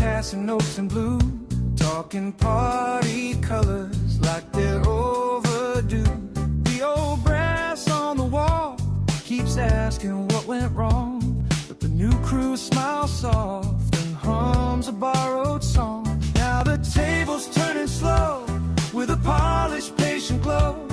passing notes in blue, talking party colors like they're overdue. The old brass on the wall keeps asking what went wrong, but the new crew smiles soft and hums a borrowed song. Now the table's turning slow with a polished, patient glow.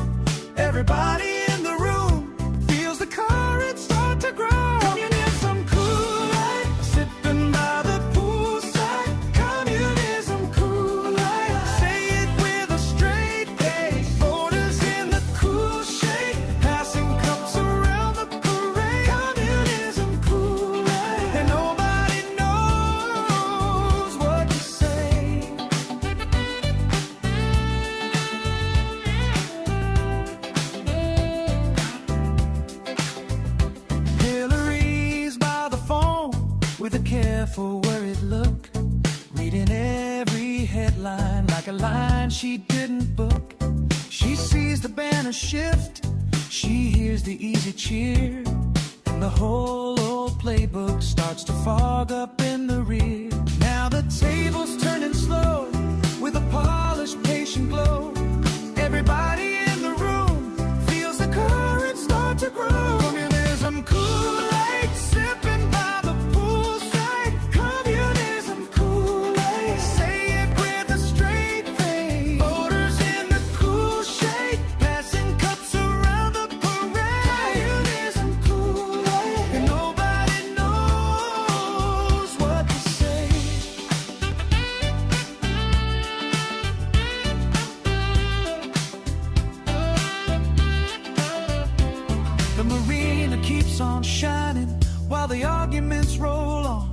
Everybody in the room feels the current start to grow. Come in some Kool-Aid, sipping by the poolside. Communism Kool-Aid, say it with a straight face. Voters in the cool shade, passing cups around the parade. Communism Kool-Aid, and nobody knows what to say. Hillary's by the phone with a careful, worried look, reading every headline like a line she didn't book. She sees the banner shift, she hears the easy cheer, and the whole old playbook starts to fog up in the rear. Now the table's turning slow with a polished, patient glow. Everybody in the room feels the current start to grow. Communism Kool-Aid, sipping by the poolside. Communism Kool-Aid, say it with a straight face. Voters in the cool shade, passing cups around the parade. Communism Kool-Aid, and nobody knows what to say. The marina keeps on shining while the arguments roll on.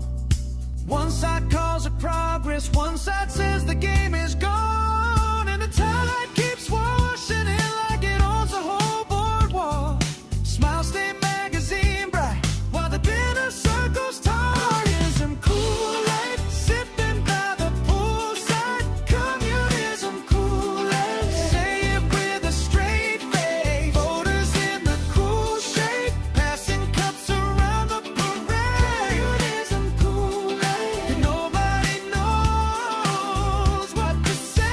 One side calls it progress, one side says the game is gone, and the tide keeps washing in like it owns the whole boardwalk. Smile Stay magazine bright while the dinner circles tall. Communism Kool-Aid, sipping by the poolside. Communism Kool-Aid, say it with a straight face. Voters in the cool shade, passing cups around the parade. Communism Kool-Aid, and nobody knows what to say.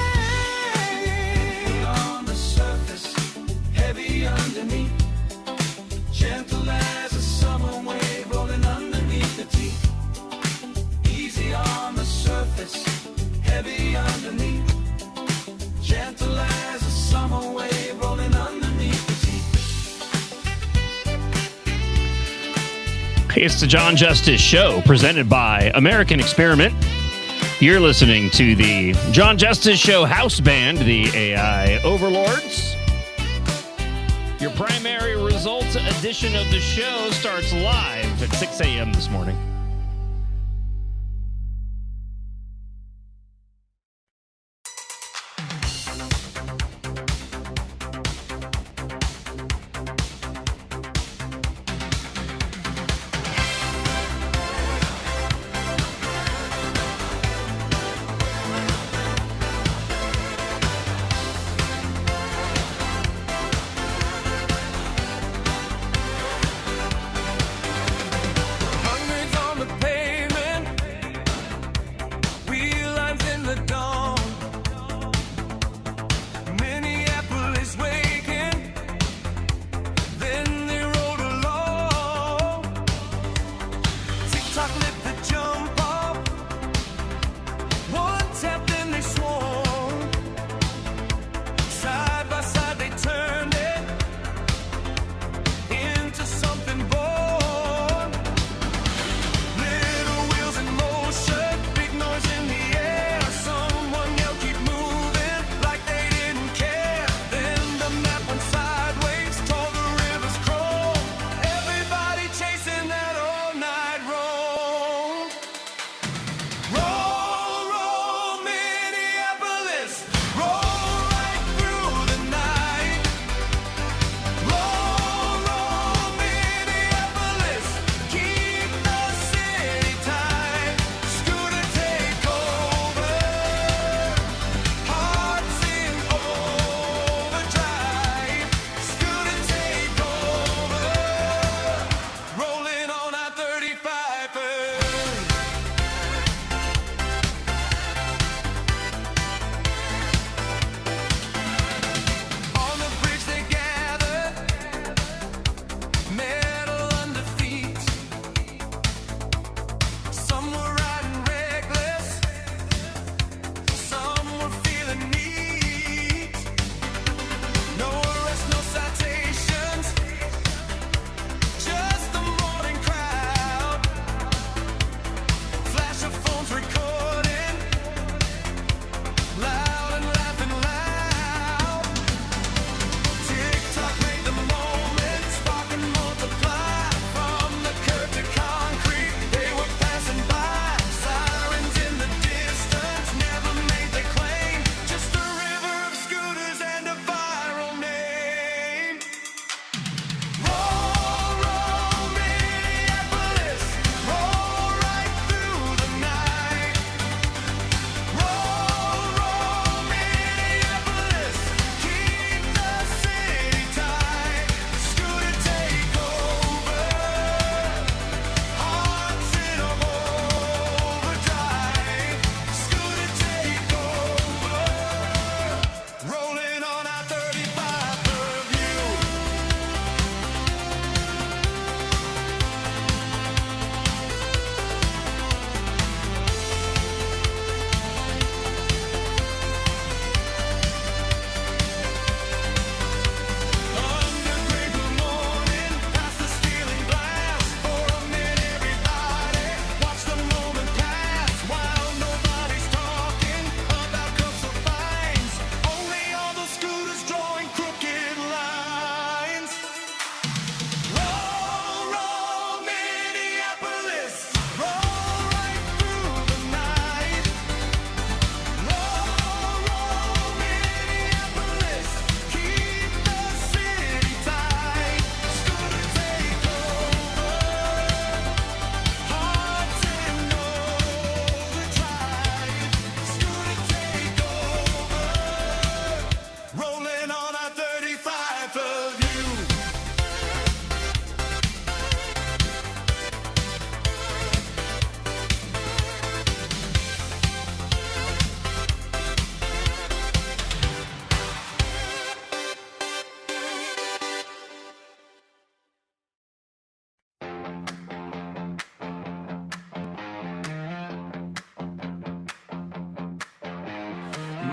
On the surface, heavy underneath, gentle as a summer wave rolling underneath the teeth. Easy on the surface, heavy underneath, gentle as a summer wave rolling underneath the teeth. It's the John Justice Show, presented by American Experiment. You're listening to the John Justice Show house band, the AI Overlords. Your primary results edition of the show starts live at 6 a.m. this morning. Hundreds on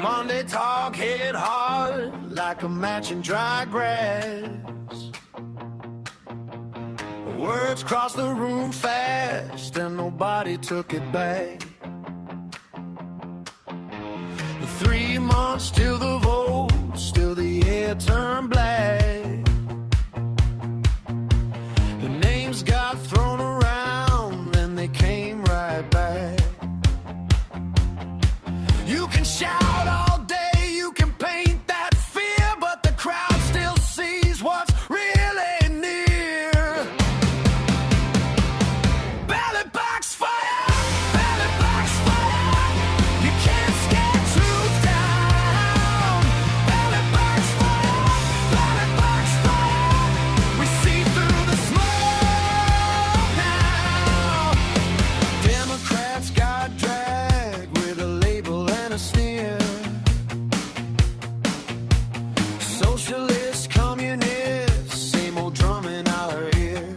Monday talk hit hard like a match in dry grass. Words crossed the room fast and nobody took it back. 3 months till the vote, still the air turned black. The names got thrown around and they came right back. You can shout all day, you can paint that fear, but the crowd still sees what's really near. Ballot box fire, ballot box fire. You can't scare truth down. Ballot box fire, ballot box fire. We see through the smoke now. Democrats got dragged with a label and a sneer. Socialists, communists, same old drum in our ear.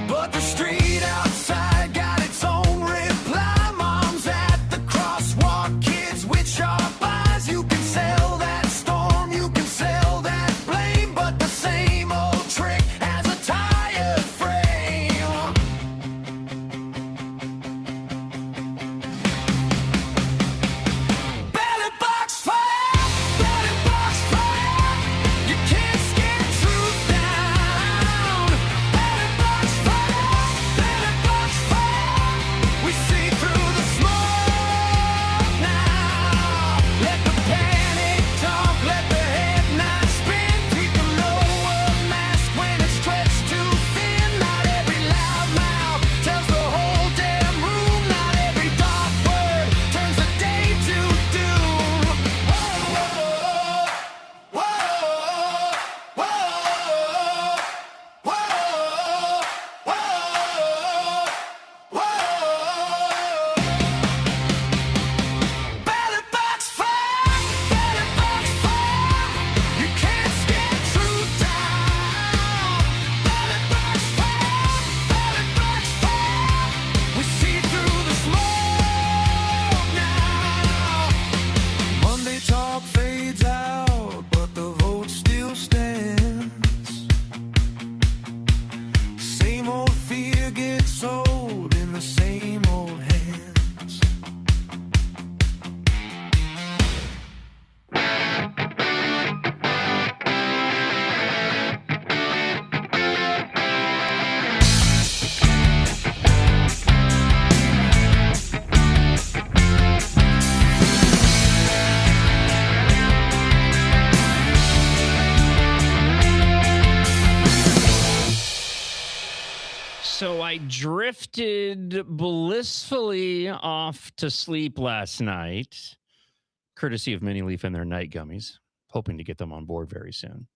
But the street outside got its own reply. Moms at the crosswalk, kids with sharp eyes. You can sell that storm, you can sell that blame, but the same old trick has a tired frame. Ballot box fire, ballot box fire. You can't scare truth down. Ballot box fire, ballot box fire. We see through the smoke now. Let the panic talk, let the headlines spin. People know a mask when it's stretched too thin. Not every loud mouth tells the whole damn room. Not every dark word turns the day to doom. Whoa, whoa, whoa, whoa, whoa, whoa. Ballot box fire, ballot box fire. You can't scare truth down. Ballot box fire, ballot box fire. We see through the smoke now. Monday talk fades out, but the vote still stands. Same old fear gets sold in the same old hands. So I drifted blissfully off to sleep last night, courtesy of Mini Leaf and their night gummies, hoping to get them on board very soon.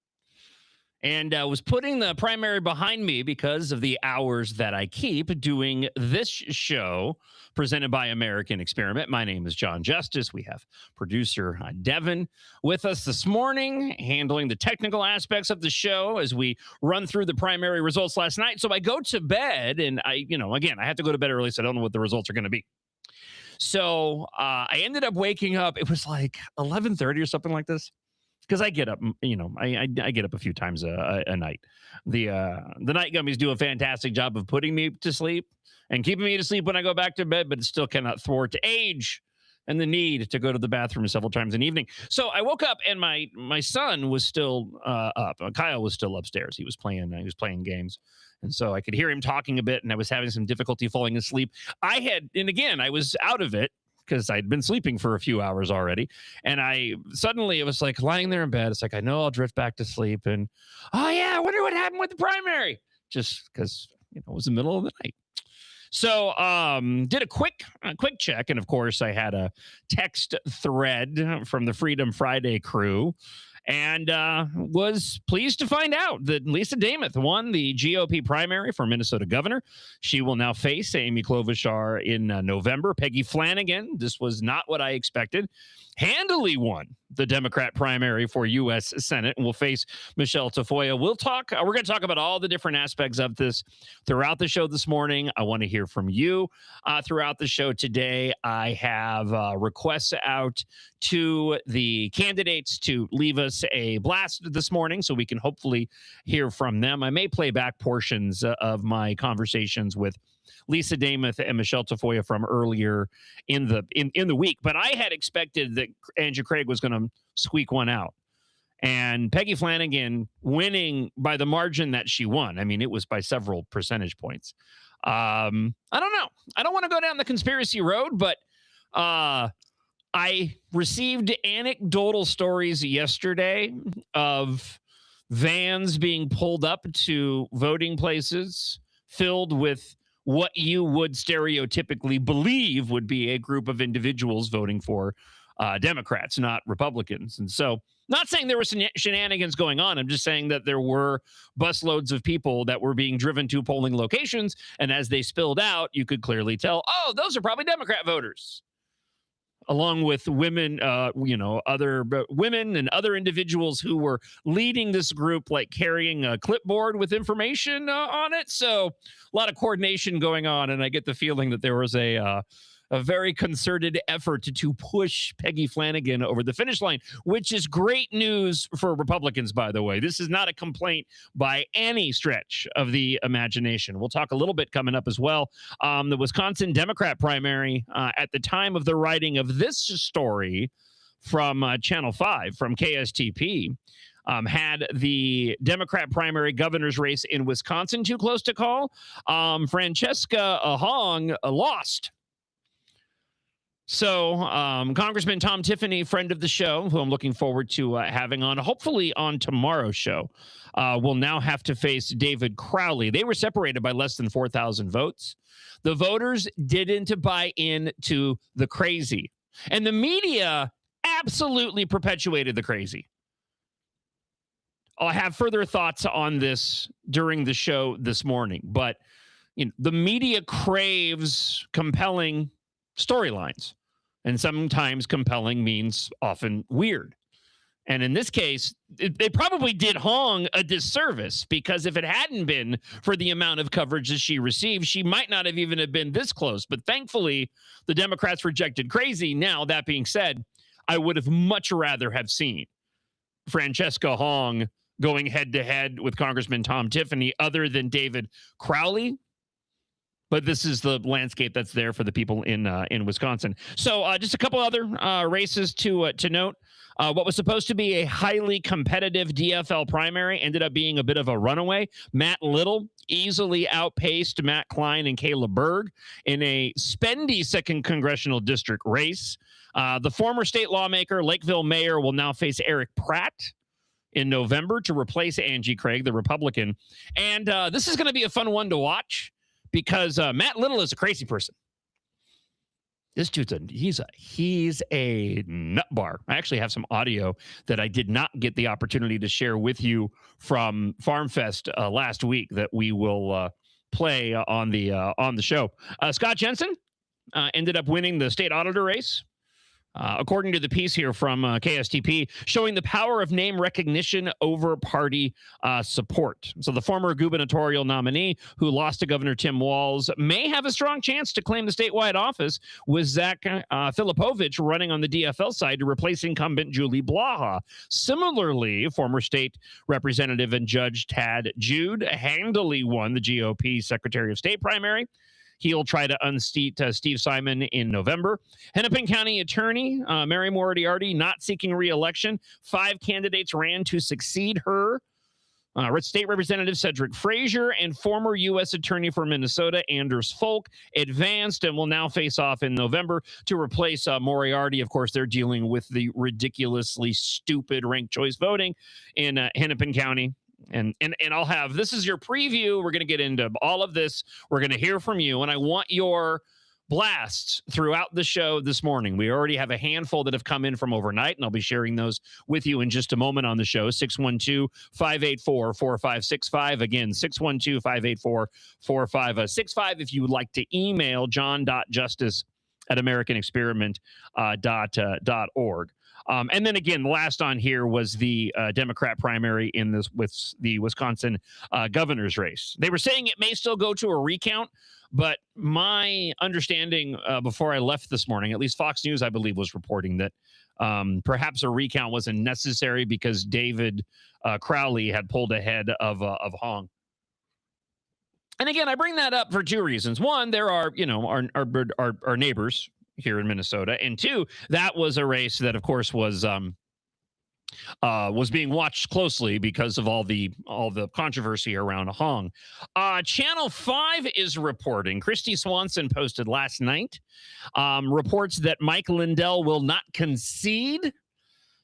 And was putting the primary behind me because of the hours that I keep doing this show presented by American Experiment. My name is John Justice. We have producer Devin with us this morning, handling the technical aspects of the show as we run through the primary results last night. So I go to bed and I have to go to bed early, so I don't know what the results are going to be. So I ended up waking up. It was like 11:30 or something like this. Because I get up, I get up a few times a night. The night gummies do a fantastic job of putting me to sleep and keeping me to sleep when I go back to bed, but it still cannot thwart age and the need to go to the bathroom several times in the evening. So I woke up and my son was still up. Kyle was still upstairs. He was playing games. And so I could hear him talking a bit, and I was having some difficulty falling asleep. I was out of it, because I'd been sleeping for a few hours already. And it was like lying there in bed. It's like, I know I'll drift back to sleep. And, oh yeah, I wonder what happened with the primary. Just because, it was the middle of the night. So did a quick check. And of course, I had a text thread from the Freedom Friday crew. And was pleased to find out that Lisa Damath won the GOP primary for Minnesota governor. She will now face Amy Klobuchar in November. Peggy Flanagan, this was not what I expected, handily won the Democrat primary for U.S. Senate, and will face Michelle Tafoya. We're going to talk about all the different aspects of this throughout the show this morning. I want to hear from you throughout the show today. I have requests out to the candidates to leave us a blast this morning so we can hopefully hear from them. I may play back portions of my conversations with Lisa Damath and Michelle Tafoya from earlier in the week, but I had expected that Andrew Craig was going to squeak one out, and Peggy Flanagan winning by the margin that she won. I mean, it was by several percentage points. I don't know. I don't want to go down the conspiracy road, but I received anecdotal stories yesterday of vans being pulled up to voting places filled with what you would stereotypically believe would be a group of individuals voting for Democrats, not Republicans. And so, not saying there were some shenanigans going on. I'm just saying that there were busloads of people that were being driven to polling locations. And as they spilled out, you could clearly tell, oh, those are probably Democrat voters. Along with women, other women and other individuals who were leading this group, like carrying a clipboard with information on it. So a lot of coordination going on. And I get the feeling that there was a very concerted effort to push Peggy Flanagan over the finish line, which is great news for Republicans, by the way. This is not a complaint by any stretch of the imagination. We'll talk a little bit coming up as well. The Wisconsin Democrat primary, at the time of the writing of this story from Channel 5, from KSTP, had the Democrat primary governor's race in Wisconsin too close to call. Francesca Hong lost. So Congressman Tom Tiffany, friend of the show, who I'm looking forward to having on, hopefully on tomorrow's show, will now have to face David Crowley. They were separated by less than 4,000 votes. The voters didn't buy into the crazy. And the media absolutely perpetuated the crazy. I'll have further thoughts on this during the show this morning. But the media craves compelling storylines, and sometimes compelling means often weird. And in this case, they probably did Hong a disservice, because if it hadn't been for the amount of coverage that she received, she might not have even have been this close. But thankfully, the Democrats rejected crazy. Now, that being said, I would have much rather have seen Francesca Hong going head-to-head with Congressman Tom Tiffany other than David Crowley. But this is the landscape that's there for the people in Wisconsin. So just a couple other races to note. What was supposed to be a highly competitive DFL primary ended up being a bit of a runaway. Matt Little easily outpaced Matt Klein and Caleb Berg in a spendy 2nd congressional district race. The former state lawmaker, Lakeville mayor, will now face Eric Pratt in November to replace Angie Craig, the Republican. And this is going to be a fun one to watch, because Matt Little is a crazy person. This dude's he's a nut bar. I actually have some audio that I did not get the opportunity to share with you from Farm Fest last week that we will play on the show. Scott Jensen ended up winning the state auditor race. According to the piece here from KSTP, showing the power of name recognition over party support. So the former gubernatorial nominee, who lost to Governor Tim Walz, may have a strong chance to claim the statewide office, with Zach Filipovich running on the DFL side to replace incumbent Julie Blaha. Similarly, former state representative and judge Tad Jude handily won the GOP Secretary of State primary. He'll try to unseat Steve Simon in November. Hennepin County Attorney Mary Moriarty not seeking re-election. 5 candidates ran to succeed her. State Representative Cedric Frazier and former U.S. Attorney for Minnesota Anders Folk advanced and will now face off in November to replace Moriarty. Of course, they're dealing with the ridiculously stupid ranked choice voting in Hennepin County. And I'll have, this is your preview. We're going to get into all of this. We're going to hear from you, and I want your blasts throughout the show this morning. We already have a handful that have come in from overnight, and I'll be sharing those with you in just a moment on the show. 612-584-4565. Again, 612-584-4565. If you would like to email john.justice@americanexperiment.org. And then again, the last on here was the Democrat primary in this with the Wisconsin governor's race. They were saying it may still go to a recount, but my understanding before I left this morning, at least Fox News, I believe, was reporting that perhaps a recount wasn't necessary because David Crowley had pulled ahead of Hong. And again, I bring that up for two reasons. One, there are, our neighbors here in Minnesota, and two, that was a race that, of course, was being watched closely because of all the controversy around Hong. Channel 5 is reporting. Christy Swanson posted last night, reports that Mike Lindell will not concede,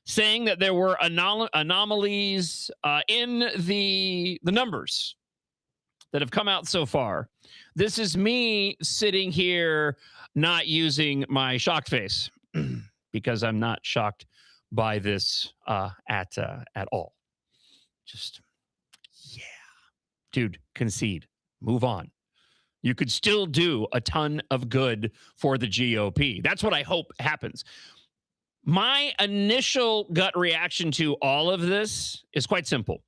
saying that there were anomalies in the numbers that have come out so far. This is me sitting here not using my shocked face because I'm not shocked by this at all. Just, yeah. Dude, concede. Move on. You could still do a ton of good for the GOP. That's what I hope happens. My initial gut reaction to all of this is quite simple.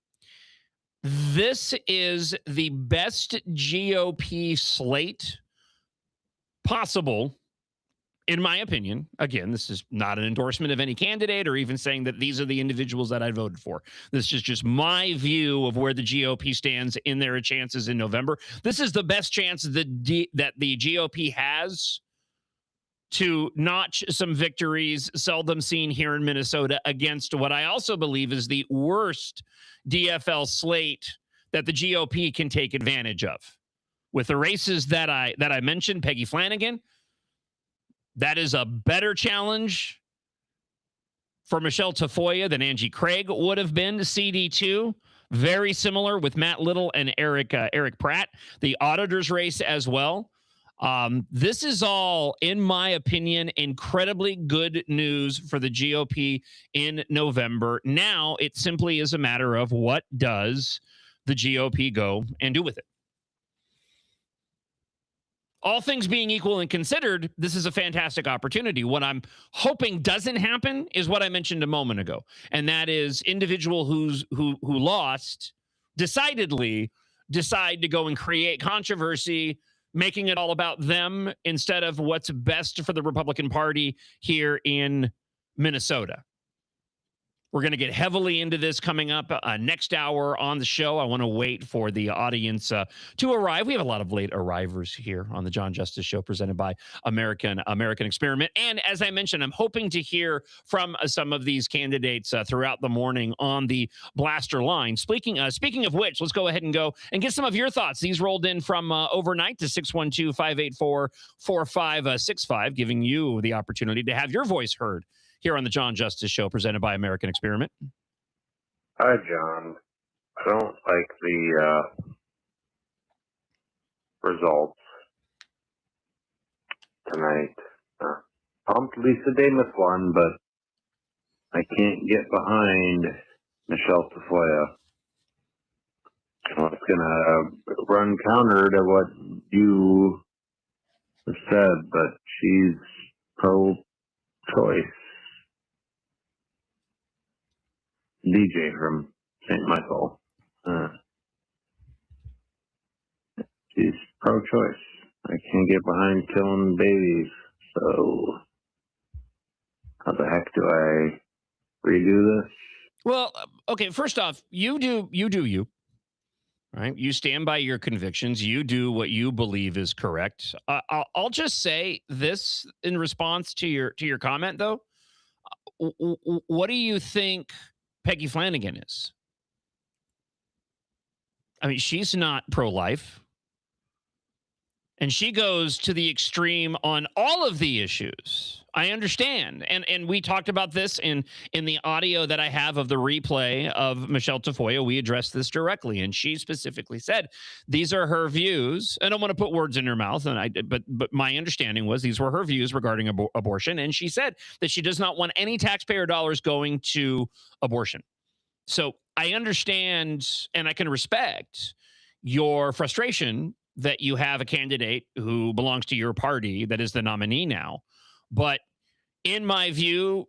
This is the best GOP slate possible, in my opinion. Again, this is not an endorsement of any candidate or even saying that these are the individuals that I voted for. This is just my view of where the GOP stands in their chances in November. This is the best chance that the GOP has to notch some victories seldom seen here in Minnesota against what I also believe is the worst DFL slate that the GOP can take advantage of. With the races that I mentioned, Peggy Flanagan, that is a better challenge for Michelle Tafoya than Angie Craig would have been. CD2, very similar with Matt Little and Eric Pratt. The auditor's race as well. This is all, in my opinion, incredibly good news for the GOP in November. Now it simply is a matter of what does the GOP go and do with it. All things being equal and considered, this is a fantastic opportunity. What I'm hoping doesn't happen is what I mentioned a moment ago, and that is individual who lost decidedly decide to go and create controversy, making it all about them instead of what's best for the Republican Party here in Minnesota. We're going to get heavily into this coming up next hour on the show. I want to wait for the audience to arrive. We have a lot of late arrivers here on the John Justice Show presented by American Experiment. And as I mentioned, I'm hoping to hear from some of these candidates throughout the morning on the blaster line. Speaking of which, let's go ahead and go and get some of your thoughts. These rolled in from overnight to 612-584-4565, giving you the opportunity to have your voice heard here on the John Justice Show presented by American Experiment. Hi, John. I don't like the results tonight. Pumped Lisa Damas won, but I can't get behind Michelle Tafoya. It's going to run counter to what you said, but she's pro-choice. DJ from St. Michael. She's pro-choice. I can't get behind killing babies, so how the heck do I redo this? Well, okay, first off, you do you, right? You stand by your convictions. You do what you believe is correct. I'll just say this in response to your comment, though. What do you think Peggy Flanagan is? I mean, she's not pro-life. And she goes to the extreme on all of the issues. I understand. And we talked about this in the audio that I have of the replay of Michelle Tafoya. We addressed this directly. And she specifically said, these are her views. I don't want to put words in her mouth. But my understanding was these were her views regarding abortion. And she said that she does not want any taxpayer dollars going to abortion. So I understand and I can respect your frustration that you have a candidate who belongs to your party that is the nominee now. But in my view,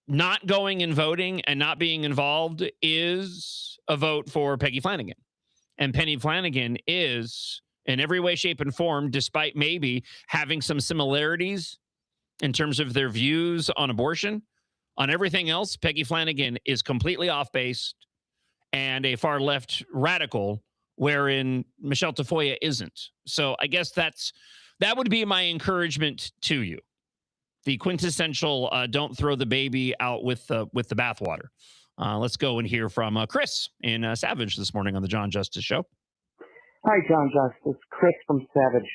not going and voting and not being involved is a vote for Peggy Flanagan. And Penny Flanagan is, in every way, shape, and form, despite maybe having some similarities in terms of their views on abortion, on everything else, Peggy Flanagan is completely off-base and a far-left radical, wherein Michelle Tafoya isn't. So I guess that would be my encouragement to you. The quintessential don't throw the baby out with the bathwater. Let's go and hear from Chris in Savage this morning on the John Justice Show. Hi, John Justice. Chris from Savage.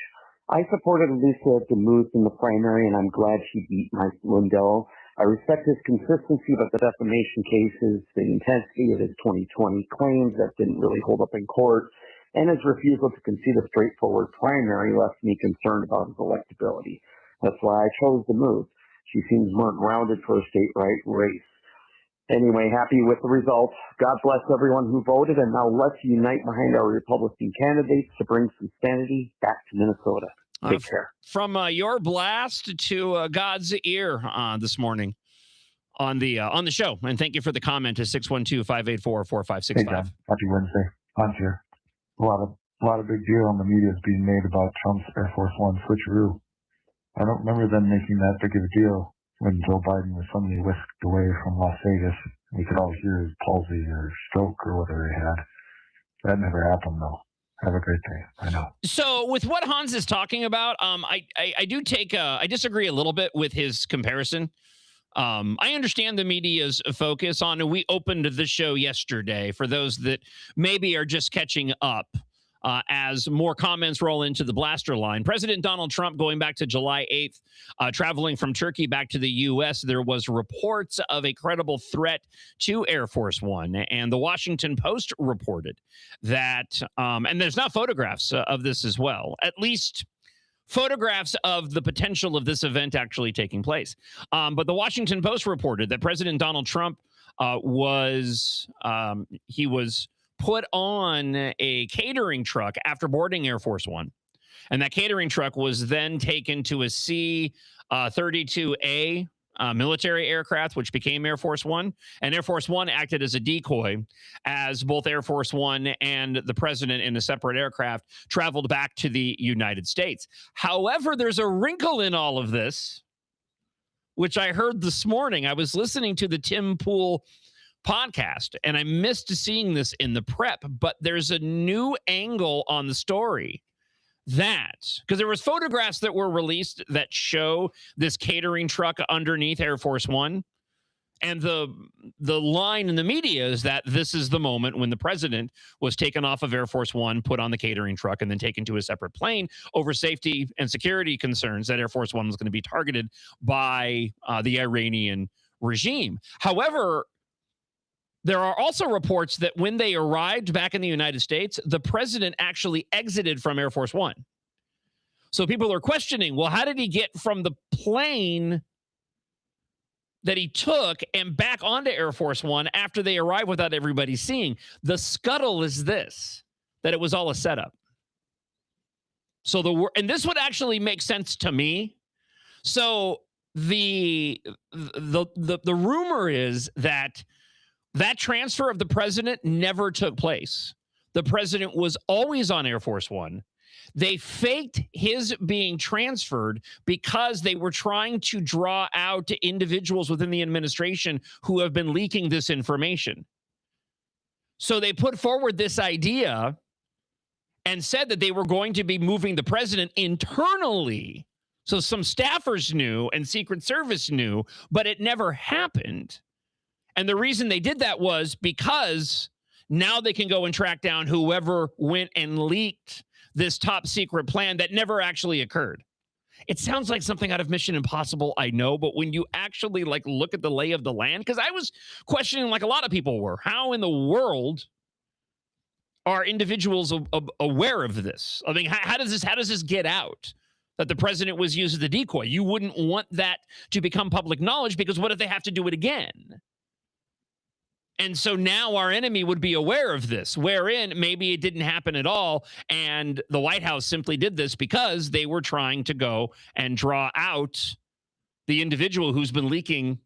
I supported Lisa DeMuth in the primary, and I'm glad she beat Mike Lindell. I respect his consistency, but the defamation cases, the intensity of his 2020 claims that didn't really hold up in court, and his refusal to concede a straightforward primary left me concerned about his electability. That's why I chose DeMuth. She seems more grounded for a state right race. Anyway, happy with the results. God bless everyone who voted, and now let's unite behind our Republican candidates to bring some sanity back to Minnesota. Take care. From your blast to God's ear this morning on the show, and thank you for the comment to 612-584-4565. Hey, John. Happy Wednesday. Hans here. A lot of big deal in the media is being made about Trump's Air Force One switcheroo. I don't remember them making that big of a deal when Joe Biden was suddenly whisked away from Las Vegas. We could all hear his palsy or stroke or whatever he had. That never happened, though. Have a great day. I know. So with what Hans is talking about, I disagree a little bit with his comparison. I understand the media's focus on, and we opened the show yesterday for those that maybe are just catching up. As more comments roll into the blaster line. President Donald Trump, going back to July 8th, traveling from Turkey back to the U.S., there was reports of a credible threat to Air Force One. And the Washington Post reported that, and there's not photographs of this as well, at least photographs of the potential of this event actually taking place. But the Washington Post reported that President Donald Trump was put on a catering truck after boarding Air Force One. And that catering truck was then taken to a C-32A military aircraft, which became Air Force One. And Air Force One acted as a decoy as both Air Force One and the president in a separate aircraft traveled back to the United States. However, there's a wrinkle in all of this, which I heard this morning. I was listening to the Tim Pool podcast, and I missed seeing this in the prep, but there's a new angle on the story because there was photographs that were released that show this catering truck underneath Air Force One, and the line in the media is that this is the moment when the president was taken off of Air Force One, put on the catering truck, and then taken to a separate plane over safety and security concerns that Air Force One was going to be targeted by the Iranian regime. However, there are also reports that when they arrived back in the United States, the president actually exited from Air Force One. So people are questioning, well, how did he get from the plane that he took and back onto Air Force One after they arrived without everybody seeing? The scuttle is this, that it was all a setup. So and this would actually make sense to me. So the rumor is that transfer of the president never took place. The president was always on Air Force One. They faked his being transferred because they were trying to draw out individuals within the administration who have been leaking this information. So they put forward this idea and said that they were going to be moving the president internally. So some staffers knew and Secret Service knew, but it never happened. And the reason they did that was because now they can go and track down whoever went and leaked this top secret plan that never actually occurred. It sounds like something out of Mission Impossible, I know, but when you actually look at the lay of the land, because I was questioning, like a lot of people were, how in the world are individuals aware of this? I mean, how does this get out? That the president was used as a decoy. You wouldn't want that to become public knowledge, because what if they have to do it again? And so now our enemy would be aware of this, wherein maybe it didn't happen at all, and the White House simply did this because they were trying to go and draw out the individual who's been leaking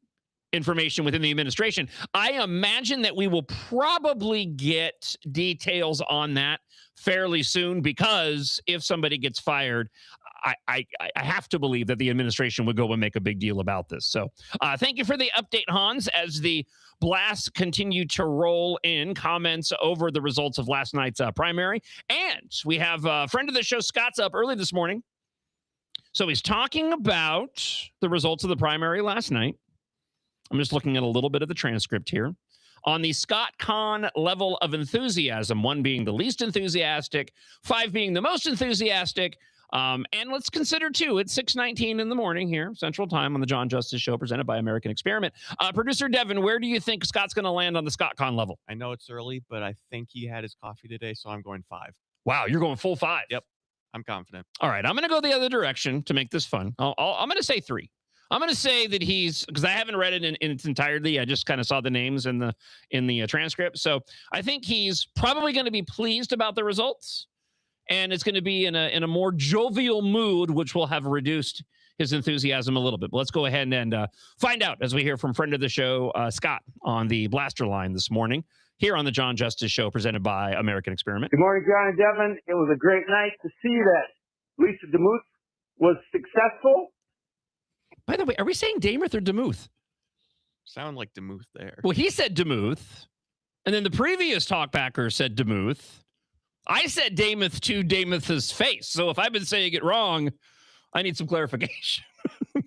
information within the administration. I imagine that we will probably get details on that fairly soon, because if somebody gets fired, I have to believe that the administration would go and make a big deal about this. So thank you for the update, Hans, as the blasts continue to roll in comments over the results of last night's primary. And we have a friend of the show, Scott's up early this morning. So he's talking about the results of the primary last night. I'm just looking at a little bit of the transcript here. On the Scott Kahn level of enthusiasm, 1 being the least enthusiastic, 5 being the most enthusiastic. And let's consider, too, it's 6:19 in the morning here, Central Time, on the John Justice Show, presented by American Experiment. Producer Devin, where do you think Scott's going to land on the Scott Kahn level? I know it's early, but I think he had his coffee today, so I'm going 5. Wow, you're going full 5. Yep, I'm confident. All right, I'm going to go the other direction to make this fun. I'm going to say 3. I'm going to say that he's, because I haven't read it in its entirety. I just kind of saw the names in the transcript. So I think he's probably going to be pleased about the results, and it's going to be in a more jovial mood, which will have reduced his enthusiasm a little bit. But let's go ahead and find out as we hear from friend of the show, Scott, on the blaster line this morning here on the John Justice Show, presented by American Experiment. Good morning, John and Devin. It was a great night to see that Lisa DeMuth was successful. By the way, are we saying Damuth or DeMuth? Sound like DeMuth there. Well, he said DeMuth, and then the previous talkbacker said DeMuth. I said Damuth to Damuth's face. So if I've been saying it wrong, I need some clarification.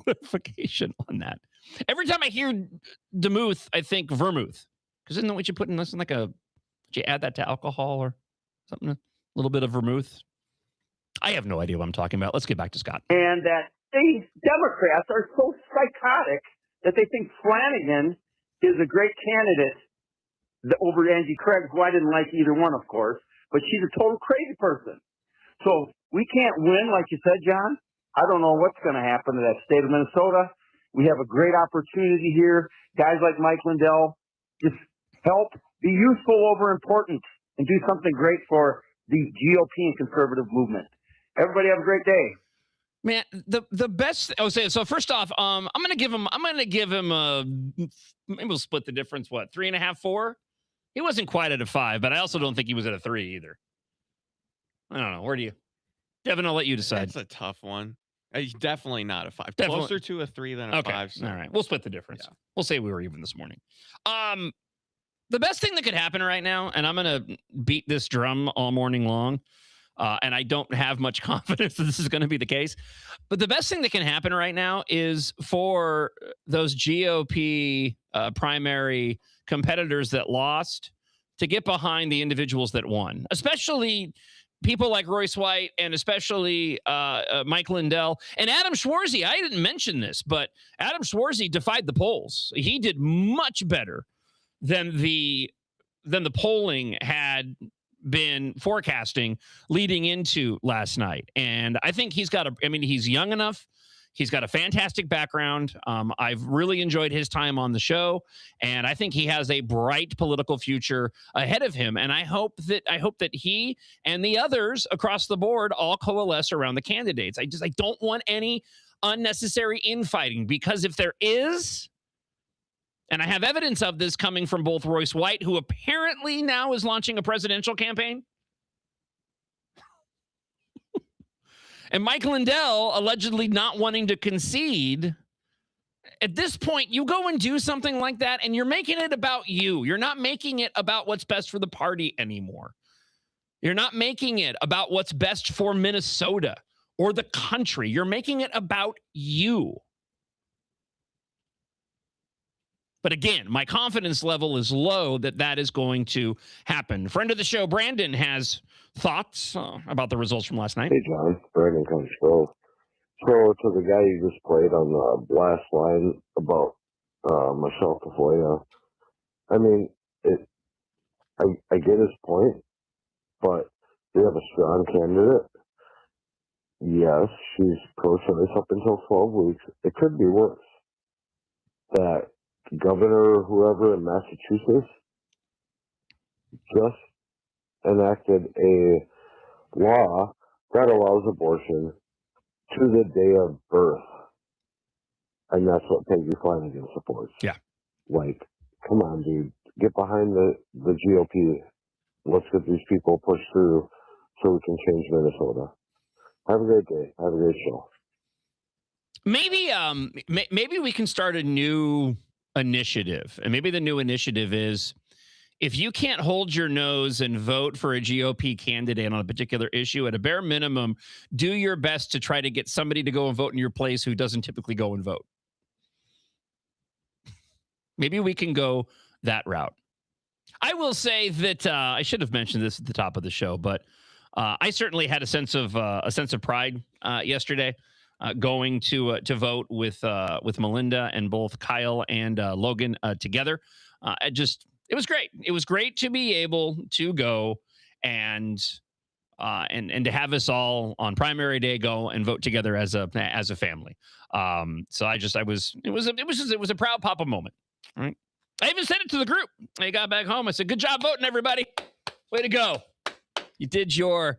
Clarification on that. Every time I hear DeMuth, I think vermouth. Because isn't that what you put in this? Like would you add that to alcohol or something? A little bit of vermouth. I have no idea what I'm talking about. Let's get back to Scott. And that these Democrats are so psychotic that they think Flanagan is a great candidate over Angie Craig, who I didn't like either one, of course, but she's a total crazy person. So we can't win, like you said, John. I don't know what's going to happen to that state of Minnesota. We have a great opportunity here. Guys like Mike Lindell just help be useful over important and do something great for the GOP and conservative movement. Everybody have a great day. Man, the best. So first off, I'm gonna give him a, maybe we'll split the difference. What, 3.5, 4? He wasn't quite at a 5, but I also don't think he was at a 3 either. I don't know. Where do you, Devin? I'll let you decide. That's a tough one. He's definitely not a 5. Definitely. Closer to a 3 than a 5. So. All right, we'll split the difference. Yeah. We'll say we were even this morning. The best thing that could happen right now, and I'm gonna beat this drum all morning long. And I don't have much confidence that this is going to be the case. But the best thing that can happen right now is for those GOP primary competitors that lost to get behind the individuals that won, especially people like Royce White and especially Mike Lindell and Adam Schwarzy. I didn't mention this, but Adam Schwarzy defied the polls. He did much better than the polling had been forecasting leading into last night. And I think he's young enough. He's got a fantastic background. I've really enjoyed his time on the show, and I think he has a bright political future ahead of him. And I hope that he and the others across the board all coalesce around the candidates. I don't want any unnecessary infighting, because if there is, and I have evidence of this coming from both Royce White, who apparently now is launching a presidential campaign, and Mike Lindell allegedly not wanting to concede. At this point, you go and do something like that, and you're making it about you. You're not making it about what's best for the party anymore. You're not making it about what's best for Minnesota or the country. You're making it about you. But again, my confidence level is low that is going to happen. Friend of the show, Brandon, has thoughts about the results from last night. Hey, John. Brandon comes So to the guy you just played on the blast line about Michelle Tafoya, I mean, I get his point, but we have a strong candidate. Yes, she's pro-choice up until 12 weeks. It could be worse. That governor, whoever in Massachusetts, just enacted a law that allows abortion to the day of birth. And that's what Peggy Flanagan supports. Yeah. Like, come on, dude, get behind the GOP. Let's get these people pushed through so we can change Minnesota. Have a great day. Have a great show. Maybe we can start a new initiative, and maybe the new initiative is, if you can't hold your nose and vote for a GOP candidate on a particular issue, at a bare minimum, do your best to try to get somebody to go and vote in your place who doesn't typically go and vote. Maybe we can go that route. I will say that I should have mentioned this at the top of the show, but I certainly had a sense of pride yesterday, going to vote with Melinda and both Kyle and Logan together. It was great. It was great to be able to go and to have us all on primary day go and vote together as a family. So it was a proud papa moment. All right. I even sent it to the group. I got back home. I said, "Good job voting, everybody. Way to go. You did your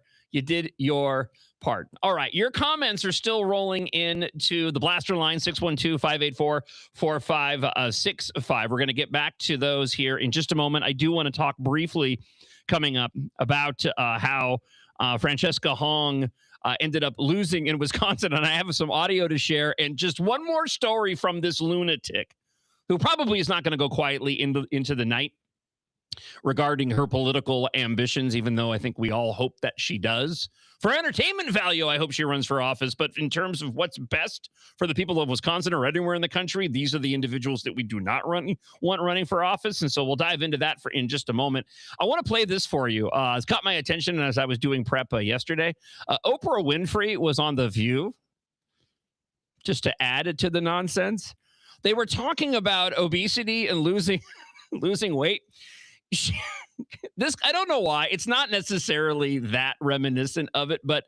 part." All right. Your comments are still rolling in to the Blaster line, 612-584-4565. We're going to get back to those here in just a moment. I do want to talk briefly coming up about how Francesca Hong ended up losing in Wisconsin, and I have some audio to share, and just one more story from this lunatic who probably is not going to go quietly into the night regarding her political ambitions, even though I think we all hope that she does. For entertainment value, I hope she runs for office. But in terms of what's best for the people of Wisconsin or anywhere in the country, these are the individuals that we do not want running for office. And so we'll dive into that in just a moment. I want to play this for you. It's caught my attention as I was doing prep yesterday. Oprah Winfrey was on The View, just to add it to the nonsense. They were talking about obesity and losing weight. I don't know why. It's not necessarily that reminiscent of it, but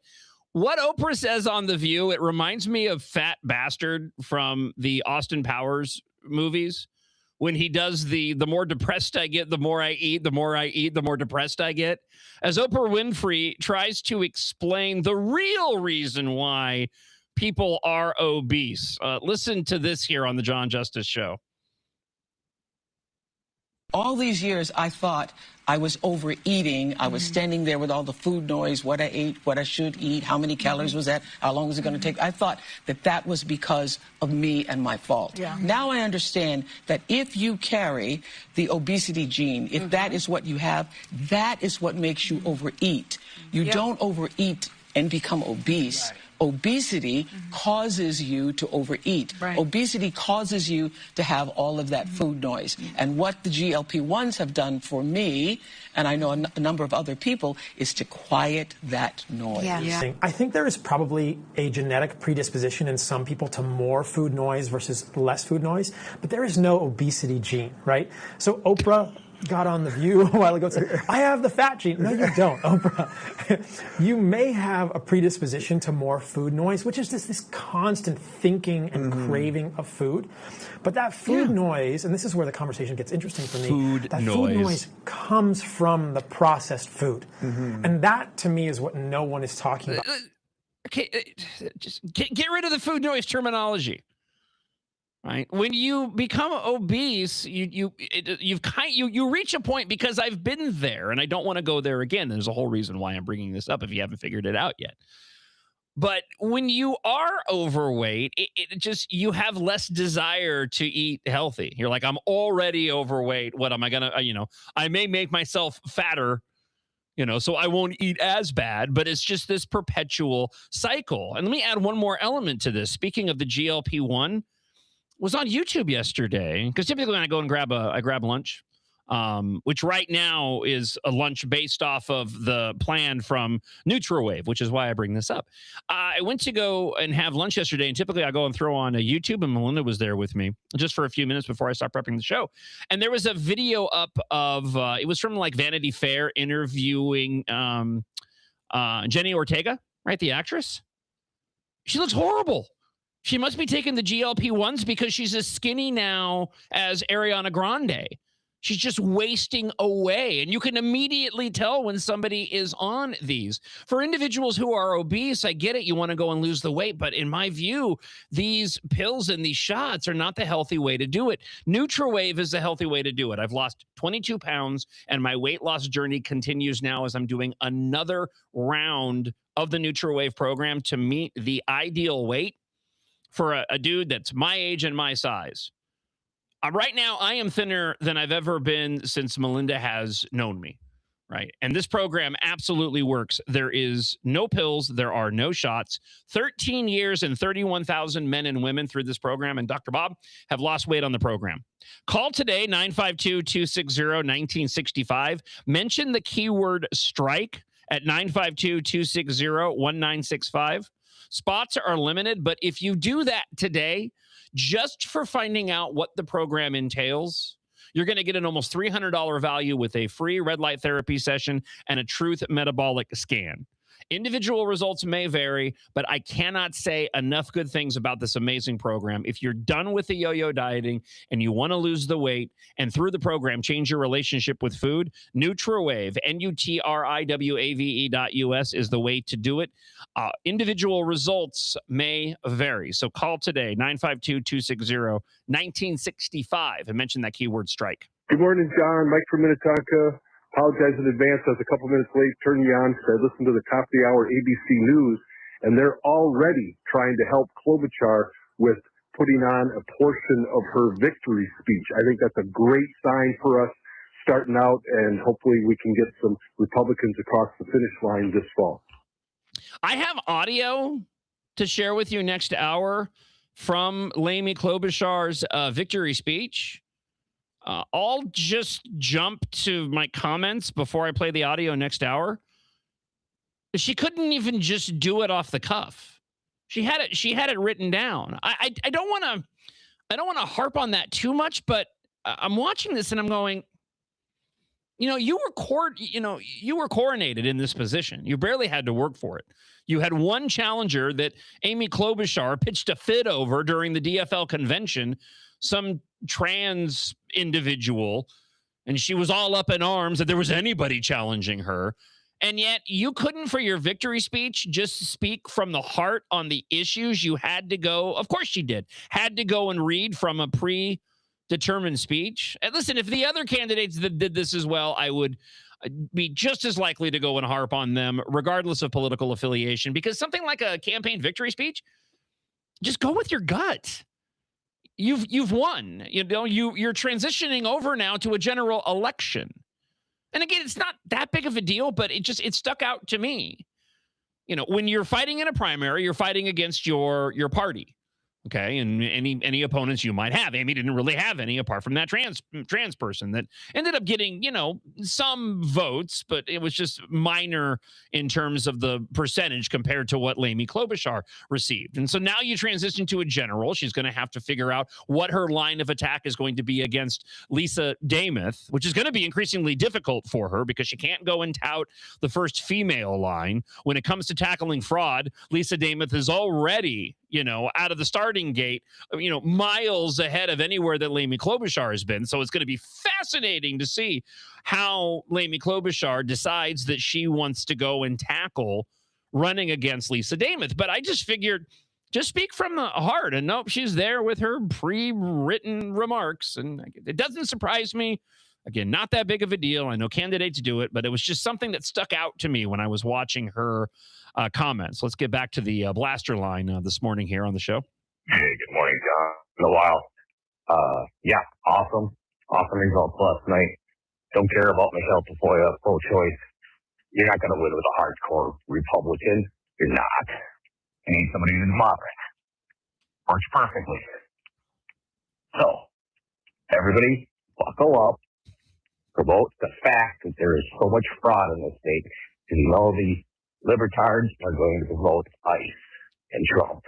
what Oprah says on The View, it reminds me of Fat Bastard from the Austin Powers movies, when he does the more depressed I get, the more I eat, the more I eat, the more depressed I get. As Oprah Winfrey tries to explain the real reason why people are obese. Listen to this here on the John Justice Show. All these years, I thought I was overeating. I was standing there with all the food noise, what I ate, what I should eat, how many calories was that, how long was it going to take. I thought that was because of me and my fault. Yeah. Now I understand that if you carry the obesity gene, if that is what you have, that is what makes you overeat. You don't overeat and become obese. Right. Obesity causes you to overeat. Right. Obesity causes you to have all of that food noise. And what the GLP-1s have done for me, and I know a number of other people, is to quiet that noise. Yeah. I think there is probably a genetic predisposition in some people to more food noise versus less food noise, but there is no obesity gene, right? So Oprah got on The View a while ago and said, I have the fat gene. No, you don't, Oprah. You may have a predisposition to more food noise, which is just this constant thinking and craving of food. But that food noise, and this is where the conversation gets interesting for me, food noise comes from the processed food. And that, to me, is what no one is talking about. Okay, just get rid of the food noise terminology. Right. When you become obese, you reach a point, because I've been there and I don't want to go there again. There's a whole reason why I'm bringing this up if you haven't figured it out yet. But when you are overweight, it just, you have less desire to eat healthy. You're like, I'm already overweight. What am I going to, I may make myself fatter, so I won't eat as bad, but it's just this perpetual cycle. And let me add one more element to this. Speaking of the GLP-1, was on YouTube yesterday, because typically when I go and grab lunch, which right now is a lunch based off of the plan from NutraWave, which is why I bring this up. I went to go and have lunch yesterday, and typically I go and throw on a YouTube, and Melinda was there with me just for a few minutes before I start prepping the show. And there was a video up of, it was from like Vanity Fair interviewing Jenny Ortega, right, the actress. She looks horrible. She must be taking the GLP-1s because she's as skinny now as Ariana Grande. She's just wasting away. And you can immediately tell when somebody is on these. For individuals who are obese, I get it. You want to go and lose the weight. But in my view, these pills and these shots are not the healthy way to do it. NutraWave is the healthy way to do it. I've lost 22 pounds, and my weight loss journey continues now as I'm doing another round of the NutraWave program to meet the ideal weight for a dude that's my age and my size. Right now, I am thinner than I've ever been since Melinda has known me, right? And this program absolutely works. There is no pills. There are no shots. 13 years and 31,000 men and women through this program, and Dr. Bob have lost weight on the program. Call today, 952-260-1965. Mention the keyword strike at 952-260-1965. Spots are limited, but if you do that today, just for finding out what the program entails, you're going to get an almost $300 value with a free red light therapy session and a truth metabolic scan. Individual results may vary, but I cannot say enough good things about this amazing program. If you're done with the yo-yo dieting and you want to lose the weight and through the program change your relationship with food, NutraWave, NutraWave.us is the way to do it. Individual results may vary. So call today, 952-260-1965 and mention that keyword strike. Good morning, John. Mike from Minnetonka. Apologize in advance. I was a couple minutes late turning you on because I listened to the top of the hour ABC News, and they're already trying to help Klobuchar with putting on a portion of her victory speech. I think that's a great sign for us starting out, and hopefully we can get some Republicans across the finish line this fall. I have audio to share with you next hour from Amy Klobuchar's victory speech. I'll just jump to my comments before I play the audio next hour. She couldn't even just do it off the cuff. She had it written down. I don't want to harp on that too much, but I'm watching this and I'm going, you were coronated in this position. You barely had to work for it. You had one challenger that Amy Klobuchar pitched a fit over during the DFL convention, some trans individual, and she was all up in arms that there was anybody challenging her. And yet you couldn't, for your victory speech, just speak from the heart on the issues. You had to go, of course she did, had to go and read from a predetermined speech. And listen, if the other candidates that did this as well, I would be just as likely to go and harp on them, regardless of political affiliation, because something like a campaign victory speech, just go with your gut. You've won. You're transitioning over now to a general election. And again, it's not that big of a deal, but it stuck out to me. When you're fighting in a primary, you're fighting against your party. Okay, and any opponents you might have. Amy didn't really have any apart from that trans person that ended up getting, some votes, but it was just minor in terms of the percentage compared to what Amy Klobuchar received. And so now you transition to a general. She's going to have to figure out what her line of attack is going to be against Lisa Demuth, which is going to be increasingly difficult for her because she can't go and tout the first female line. When it comes to tackling fraud, Lisa Demuth is already out of the starting gate, miles ahead of anywhere that Amy Klobuchar has been. So it's going to be fascinating to see how Amy Klobuchar decides that she wants to go and tackle running against Lisa Demuth. But I just figured, just speak from the heart. And nope, she's there with her pre-written remarks. And it doesn't surprise me. Again, not that big of a deal. I know candidates do it, but it was just something that stuck out to me when I was watching her comments. Let's get back to the blaster line this morning here on the show. Hey, good morning, John. In a while. Awesome results last night. Don't care about Michelle Tafoya, pro-choice. You're not going to win with a hardcore Republican. You're not. You need somebody who's moderate. Works perfectly. So, everybody, buckle up. Promote the fact that there is so much fraud in this state. Because the libertards are going to promote ICE and Trump.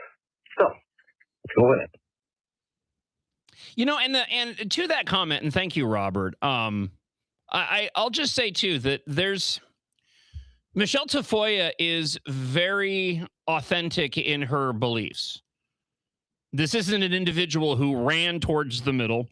So, let's go with it. And to that comment, and thank you, Robert. I'll just say too that Michelle Tafoya is very authentic in her beliefs. This isn't an individual who ran towards the middle,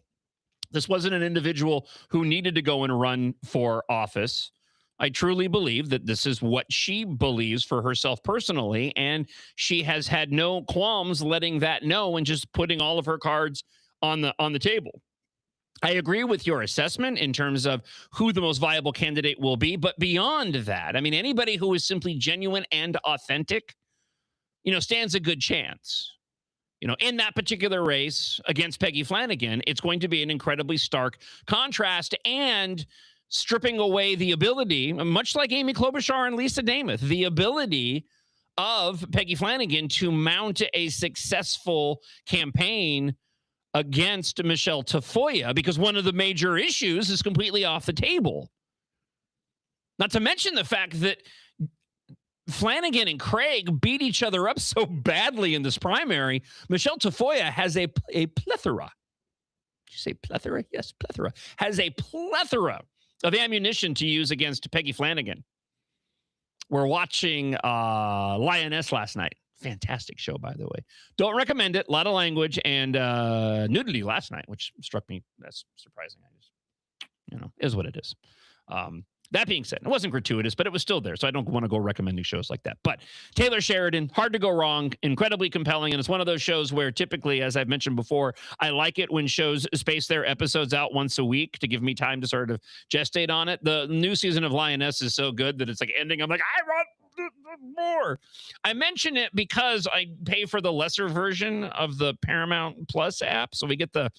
This wasn't an individual who needed to go and run for office. I truly believe that this is what she believes for herself personally, and she has had no qualms letting that know and just putting all of her cards on the table. I agree with your assessment in terms of who the most viable candidate will be, but beyond that, I mean, anybody who is simply genuine and authentic, stands a good chance. In that particular race against Peggy Flanagan, it's going to be an incredibly stark contrast, and stripping away the ability, much like Amy Klobuchar and Lisa Namath, the ability of Peggy Flanagan to mount a successful campaign against Michelle Tafoya, because one of the major issues is completely off the table. Not to mention the fact that Flanagan and Craig beat each other up so badly in this primary. Michelle Tafoya has a plethora. Did you say plethora? Yes, plethora. Has a plethora of ammunition to use against Peggy Flanagan. We're watching Lioness last night. Fantastic show, by the way. Don't recommend it. A lot of language and nudity last night, which struck me as surprising. I just, is what it is. That being said, it wasn't gratuitous, but it was still there. So I don't want to go recommending shows like that. But Taylor Sheridan, hard to go wrong, incredibly compelling. And it's one of those shows where typically, as I've mentioned before, I like it when shows space their episodes out once a week to give me time to sort of gestate on it. The new season of Lioness is so good that it's like ending. I'm like, I want more. I mention it because I pay for the lesser version of the Paramount Plus app. So we get the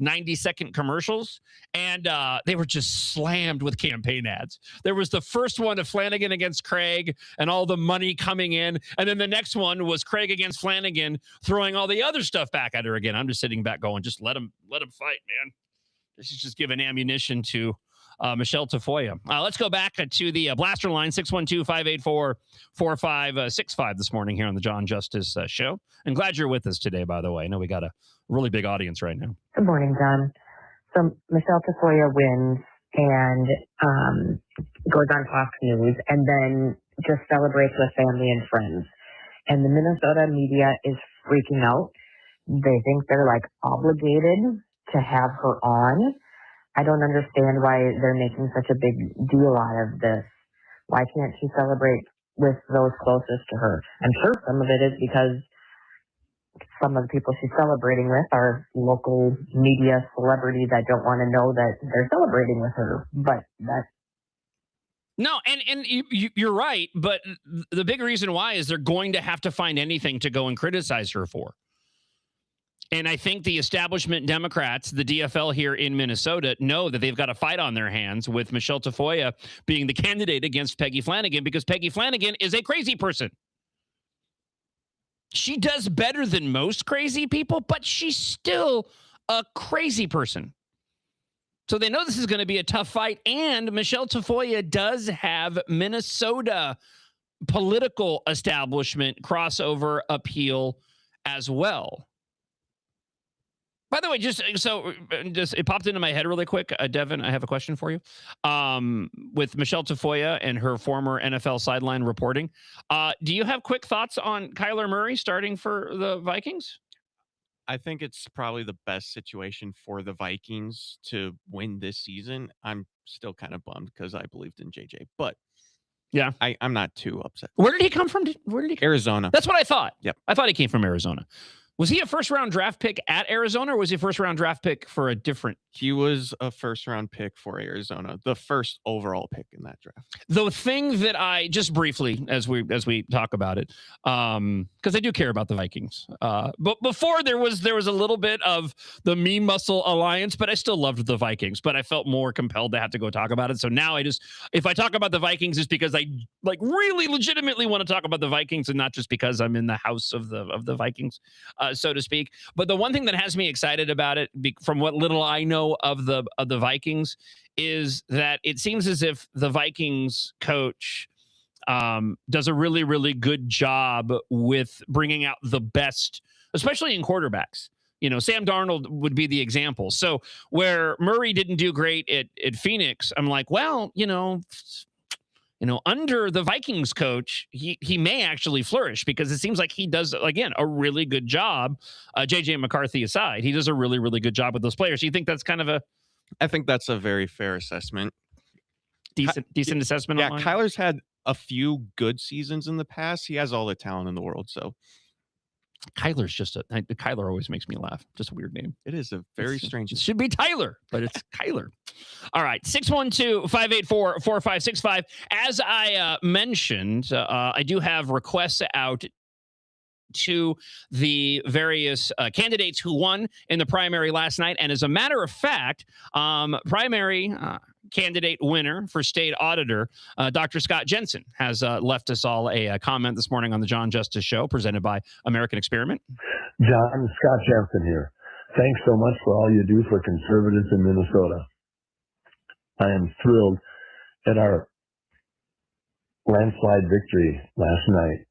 90-second commercials, and they were just slammed with campaign ads. There was the first one of Flanagan against Craig and all the money coming in, and then the next one was Craig against Flanagan throwing all the other stuff back at her again. I'm just sitting back going, just let him fight, man. This is just giving ammunition to Michelle Tafoya. Let's go back to the blaster line, 612-584-4565 this morning here on the John Justice Show. And glad you're with us today, by the way. I know we got a really big audience right now. Good morning, John. So Michelle Tafoya wins and goes on Fox News and then just celebrates with family and friends. And the Minnesota media is freaking out. They think they're like obligated to have her on. I don't understand why they're making such a big deal out of this. Why can't she celebrate with those closest to her? I'm sure some of it is because some of the people she's celebrating with are local media celebrities that don't want to know that they're celebrating with her. But that's no, and you're right. But the big reason why is they're going to have to find anything to go and criticize her for. And I think the establishment Democrats, the DFL here in Minnesota, know that they've got a fight on their hands with Michelle Tafoya being the candidate against Peggy Flanagan, because Peggy Flanagan is a crazy person. She does better than most crazy people, but she's still a crazy person. So they know this is going to be a tough fight. And Michelle Tafoya does have Minnesota political establishment crossover appeal as well. By the way, just it popped into my head really quick. Devin, I have a question for you. With Michelle Tafoya and her former NFL sideline reporting, do you have quick thoughts on Kyler Murray starting for the Vikings? I think it's probably the best situation for the Vikings to win this season. I'm still kind of bummed because I believed in JJ, but yeah, I'm not too upset. Where did he come from? Arizona. That's what I thought. Yep. I thought he came from Arizona. Was he a first-round draft pick at Arizona, or was he a first-round draft pick for a different? He was a first-round pick for Arizona, the first overall pick in that draft. The thing that I just briefly, as we talk about it, because I do care about the Vikings. But before there was a little bit of the Me Muscle alliance, but I still loved the Vikings. But I felt more compelled to have to go talk about it. So now if I talk about the Vikings, it's because I really legitimately want to talk about the Vikings, and not just because I'm in the house of the Vikings. So to speak. But the one thing that has me excited about it, from what little I know of the Vikings, is that it seems as if the Vikings coach does a really, really good job with bringing out the best, especially in quarterbacks. Sam Darnold would be the example. So where Murray didn't do great at Phoenix, I'm like, well, under the Vikings coach, he may actually flourish, because it seems like he does, again, a really good job. JJ McCarthy aside, he does a really, really good job with those players. Do you think that's kind of I think that's a very fair assessment. Decent assessment. Yeah, on mine? Kyler's had a few good seasons in the past. He has all the talent in the world. So Kyler's just Kyler always makes me laugh. Just a weird name. it is a very strange. It should be Tyler, but it's Kyler. All right, 612-584-4565. As I mentioned, I do have requests out to the various candidates who won in the primary last night. And as a matter of fact, primary candidate winner for state auditor, Dr. Scott Jensen, has left us all a comment this morning on the John Justice Show, presented by American Experiment. John, Scott Jensen here. Thanks so much for all you do for conservatives in Minnesota. I am thrilled at our landslide victory last night.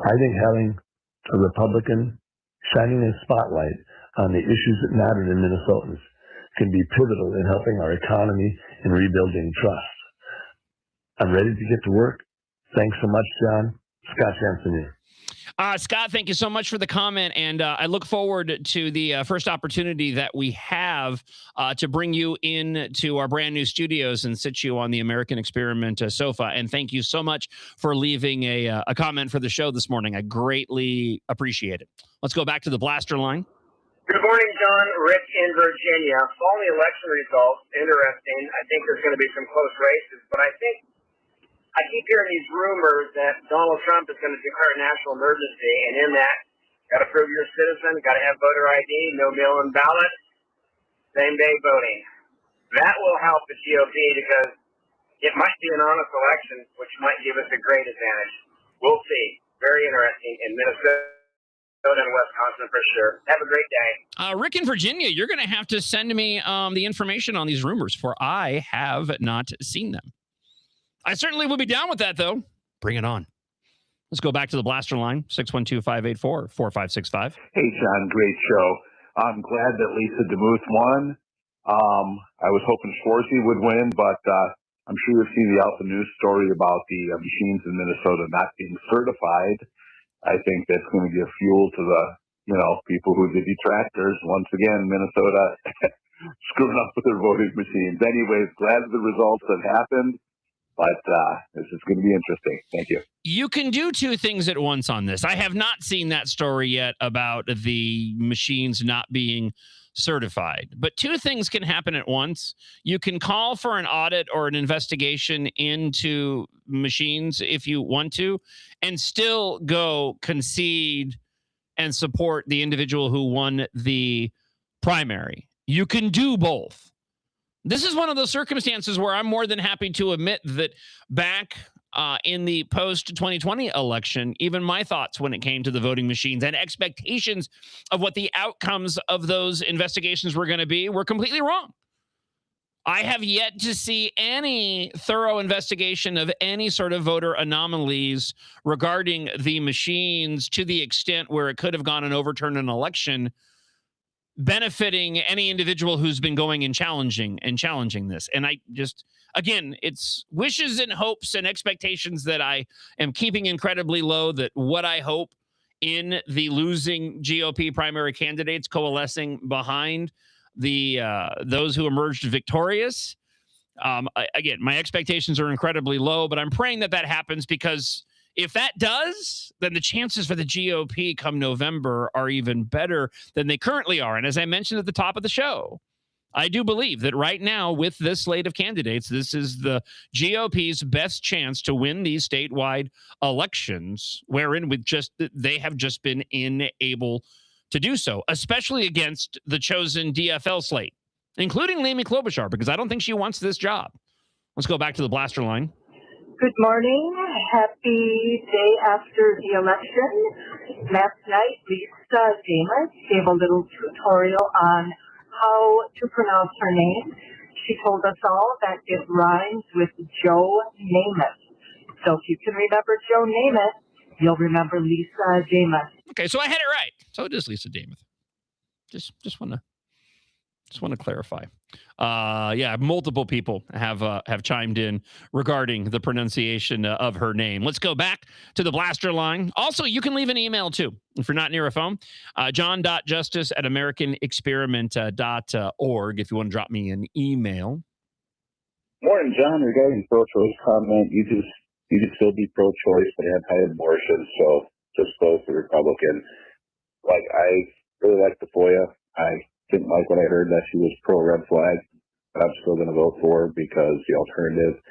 I think having a Republican shining a spotlight on the issues that matter to Minnesotans can be pivotal in helping our economy and rebuilding trust. I'm ready to get to work. Thanks so much, John. Scott Jensen here. Scott, thank you so much for the comment, and I look forward to the first opportunity that we have to bring you into our brand new studios and sit you on the American Experiment sofa. And thank you so much for leaving a comment for the show this morning. I greatly appreciate it. Let's go back to the blaster line. Good morning, John. Rick in Virginia. Following the election results, interesting. I think there's going to be some close races, but I keep hearing these rumors that Donald Trump is going to declare a national emergency, and in that, got to prove you're a citizen, got to have voter ID, no mail-in ballot, same-day voting. That will help the GOP because it might be an honest election, which might give us a great advantage. We'll see. Very interesting in Minnesota and Wisconsin for sure. Have a great day. Rick in Virginia, you're going to have to send me the information on these rumors, for I have not seen them. I certainly would be down with that, though. Bring it on. Let's go back to the blaster line, 612-584-4565. Hey, John, great show. I'm glad that Lisa DeMuth won. I was hoping Schwarzy would win, but I'm sure you've seen the Alpha News story about the machines in Minnesota not being certified. I think that's going to give fuel to the, people who are the detractors. Once again, Minnesota screwing up with their voting machines. Anyways, glad the results have happened. But this is going to be interesting. Thank you. You can do two things at once on this. I have not seen that story yet about the machines not being certified. But two things can happen at once. You can call for an audit or an investigation into machines if you want to, and still go concede and support the individual who won the primary. You can do both. This is one of those circumstances where I'm more than happy to admit that back in the post-2020 election, even my thoughts when it came to the voting machines and expectations of what the outcomes of those investigations were going to be were completely wrong. I have yet to see any thorough investigation of any sort of voter anomalies regarding the machines to the extent where it could have gone and overturned an election, benefiting any individual who's been going and challenging this. And I just, again, it's wishes and hopes and expectations that I am keeping incredibly low, that what I hope in the losing GOP primary candidates coalescing behind the those who emerged victorious. Again, my expectations are incredibly low, but I'm praying that happens, because if that does, then the chances for the GOP come November are even better than they currently are. And as I mentioned at the top of the show, I do believe that right now, with this slate of candidates, this is the GOP's best chance to win these statewide elections, wherein they have just been unable to do so, especially against the chosen DFL slate, including Amy Klobuchar, because I don't think she wants this job. Let's go back to the blaster line. Good morning. Happy day after the election. Last night, Lisa James gave a little tutorial on how to pronounce her name. She told us all that it rhymes with Joe Namath. So if you can remember Joe Namath, you'll remember Lisa James. Okay, so I had it right. So it is Lisa Namath. Just want to clarify. Yeah, multiple people have chimed in regarding the pronunciation of her name. Let's go back to the blaster line. Also, you can leave an email too if you're not near a phone. john.justice@americanexperiment.org if you want to drop me an email. Morning, John. Regarding pro-choice comment, you could still be pro-choice but anti-abortion, so just vote for Republican. Like, I really like the FOIA. I didn't like when I heard that she was pro-red flag, but I'm still going to vote for her because the alternative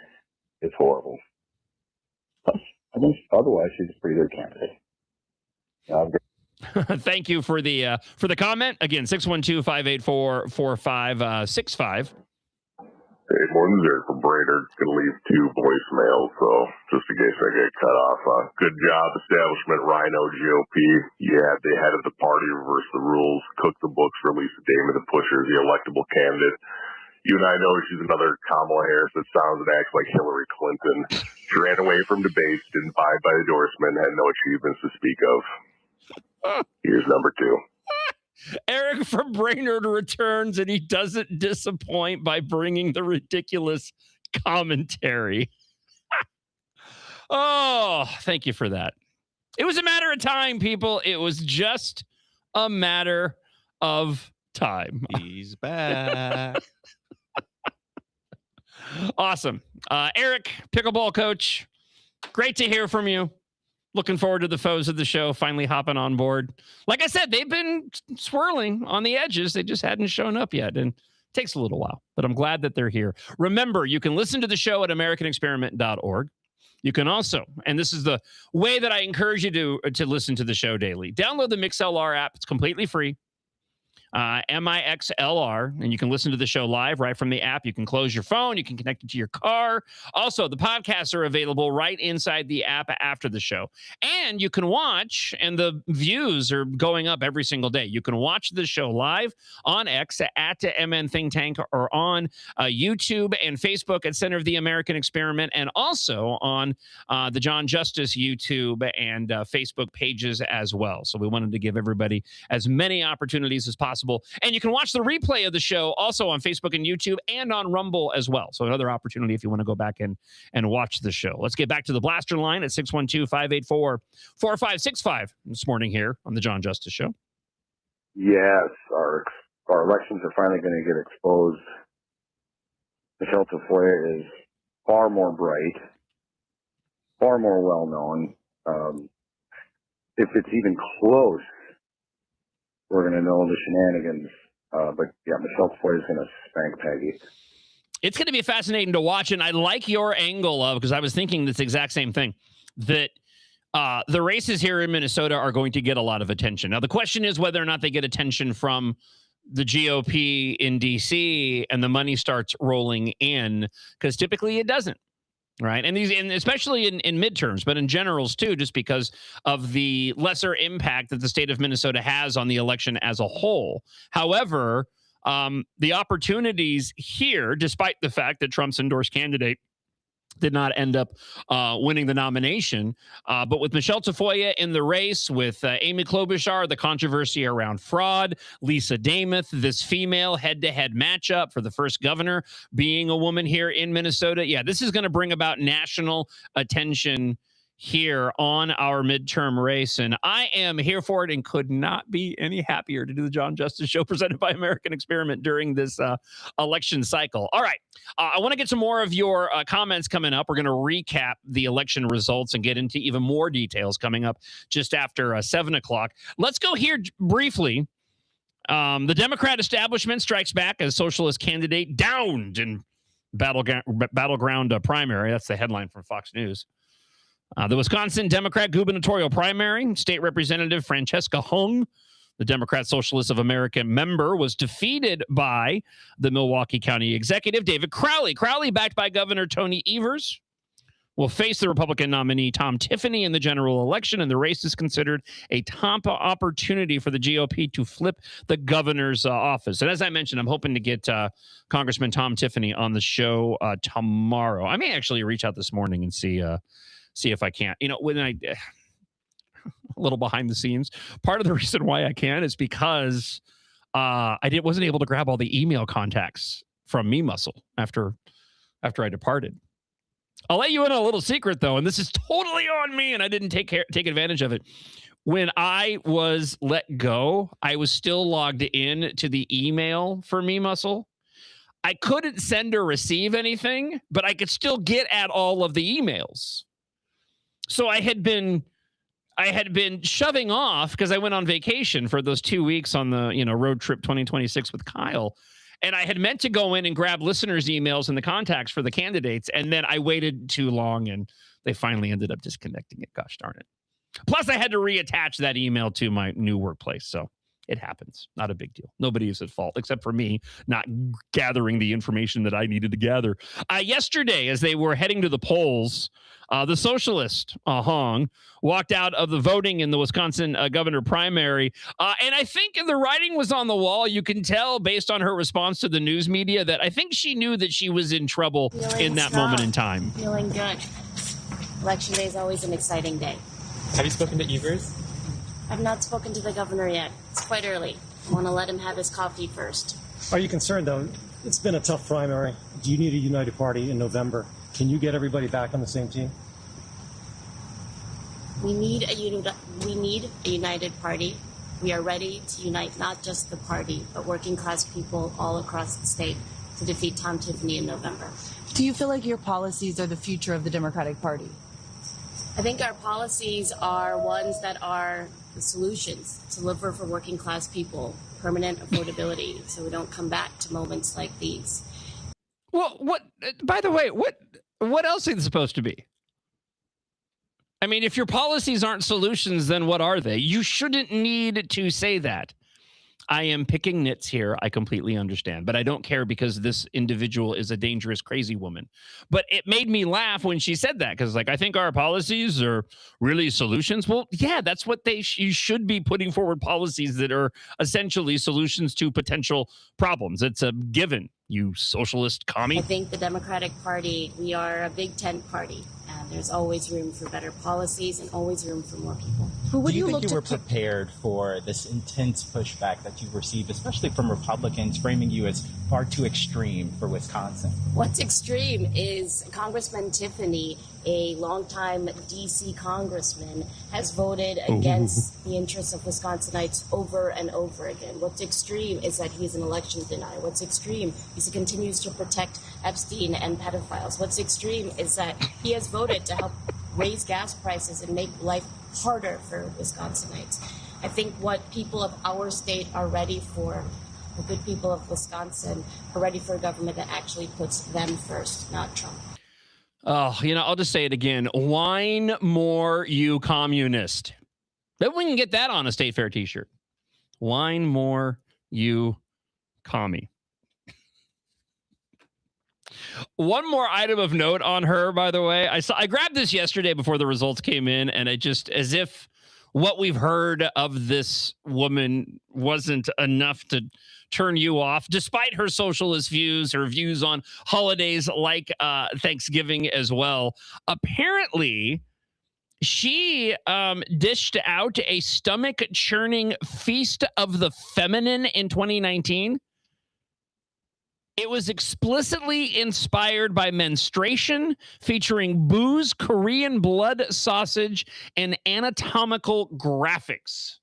is horrible. I think otherwise she's a pretty good candidate. Thank you for the comment. Again, 612-584-4565. Hey, morning, Eric from Brainerd. Going to leave 2 voicemails, so just in case I get cut off. Good job, establishment, Rhino, GOP. You had the head of the party reverse the rules, cook the books for Lisa Damon to push her as the electable candidate. You and I know she's another Kamala Harris that sounds and acts like Hillary Clinton. She ran away from debates, didn't abide by the endorsement, had no achievements to speak of. Here's number 2. Eric from Brainerd returns, and he doesn't disappoint by bringing the ridiculous commentary. Oh, thank you for that. It was a matter of time, people. It was just a matter of time. He's back. Awesome. Eric, pickleball coach, great to hear from you. Looking forward to the foes of the show finally hopping on board. Like I said, they've been swirling on the edges. They just hadn't shown up yet. And it takes a little while, but I'm glad that they're here. Remember, you can listen to the show at americanexperiment.org. You can also, and this is the way that I encourage you to listen to the show daily, download the MixLR app. It's completely free. MIXLR, and you can listen to the show live right from the app. You can close your phone. You can connect it to your car. Also, the podcasts are available right inside the app after the show. And you can watch, and the views are going up every single day. You can watch the show live on X at MN Think Tank or on YouTube and Facebook at Center of the American Experiment, and also on the John Justice YouTube and Facebook pages as well. So we wanted to give everybody as many opportunities as possible. And you can watch the replay of the show also on Facebook and YouTube and on Rumble as well. So another opportunity if you want to go back and watch the show. Let's get back to the blaster line at 612-584-4565 this morning here on the John Justice Show. Yes, our elections are finally going to get exposed. Michelle Tafoya is far more bright, far more well-known. If it's even close, we're going to know the shenanigans. But yeah, Michelle Tafoya is going to spank Peggy. It's going to be fascinating to watch, and I like your angle of, because I was thinking this exact same thing, that the races here in Minnesota are going to get a lot of attention. Now, the question is whether or not they get attention from the GOP in D.C. and the money starts rolling in, because typically it doesn't. Right. And especially in midterms, but in generals, too, just because of the lesser impact that the state of Minnesota has on the election as a whole. However, the opportunities here, despite the fact that Trump's endorsed candidate did not end up winning the nomination. But with Michelle Tafoya in the race, with Amy Klobuchar, the controversy around fraud, Lisa Dameth, this female head-to-head matchup for the first governor being a woman here in Minnesota. Yeah, this is going to bring about national attention here on our midterm race, and I am here for it and could not be any happier to do the John Justice Show presented by American Experiment during this election cycle. All right, I want to get some more of your comments coming up. We're going to recap the election results and get into even more details coming up just after 7 o'clock. Let's go here briefly. The Democrat establishment strikes back as socialist candidate downed in battleground primary. That's the headline from Fox News. The Wisconsin Democrat gubernatorial primary, State Representative Francesca Hung, the Democrat Socialists of America member, was defeated by the Milwaukee County Executive, David Crowley. Crowley, backed by Governor Tony Evers, will face the Republican nominee Tom Tiffany in the general election, and the race is considered a top opportunity for the GOP to flip the governor's office. And as I mentioned, I'm hoping to get Congressman Tom Tiffany on the show tomorrow. I may actually reach out this morning and see if I can't. You know, when a little behind the scenes, part of the reason why I can is because I wasn't able to grab all the email contacts from Me Muscle after I departed. I'll let you in on a little secret, though, and this is totally on me, and I didn't take advantage of it. When I was let go, I was still logged in to the email for Me Muscle. I couldn't send or receive anything, but I could still get at all of the emails. So I had been shoving off because I went on vacation for those 2 weeks on the road trip 2026 with Kyle. And I had meant to go in and grab listeners' emails and the contacts for the candidates. And then I waited too long and they finally ended up disconnecting it. Gosh darn it. Plus, I had to reattach that email to my new workplace. So it happens. Not a big deal. Nobody is at fault except for me not gathering the information that I needed to gather. Yesterday, as they were heading to the polls, the socialist, Hong, walked out of the voting in the Wisconsin governor primary. And I think the writing was on the wall. You can tell based on her response to the news media that I think she knew that she was in trouble in that moment in time. Feeling good. Election day is always an exciting day. Have you spoken to Evers? I've not spoken to the governor yet. It's quite early. I want to let him have his coffee first. Are you concerned, though? It's been a tough primary. Do you need a united party in November? Can you get everybody back on the same team? We need a united party. We are ready to unite not just the party, but working class people all across the state to defeat Tom Tiffany in November. Do you feel like your policies are the future of the Democratic Party? I think our policies are ones that are the solutions to deliver for working class people, permanent affordability, so we don't come back to moments like these. Well, by the way, what else is it supposed to be? I mean, if your policies aren't solutions, then what are they? You shouldn't need to say that. I am picking nits here. I completely understand, but I don't care because this individual is a dangerous, crazy woman. But it made me laugh when she said that because, I think our policies are really solutions. Well, yeah, that's what you should be putting forward policies that are essentially solutions to potential problems. It's a given, you socialist commie. I think the Democratic Party, we are a big tent party. There's always room for better policies and always room for more people. But do you think you were prepared for this intense pushback that you've received, especially from Republicans framing you as far too extreme for Wisconsin? What's extreme is Congressman Tiffany, a longtime D.C. congressman, has voted against the interests of Wisconsinites over and over again. What's extreme is that he's an election denier. What's extreme is he continues to protect Epstein and pedophiles. What's extreme is that he has voted to help raise gas prices and make life harder for Wisconsinites. I think what people of our state are ready for, the good people of Wisconsin, are ready for a government that actually puts them first, not Trump. Oh, I'll just say it again. Whine more, you communist. Bet we can get that on a State Fair t-shirt. Whine more, you commie. One more item of note on her, by the way. I grabbed this yesterday before the results came in, and as if what we've heard of this woman wasn't enough to turn you off, despite her socialist views, her views on holidays like Thanksgiving as well. Apparently, she dished out a stomach-churning feast of the feminine in 2019. It was explicitly inspired by menstruation, featuring booze, Korean blood sausage, and anatomical graphics.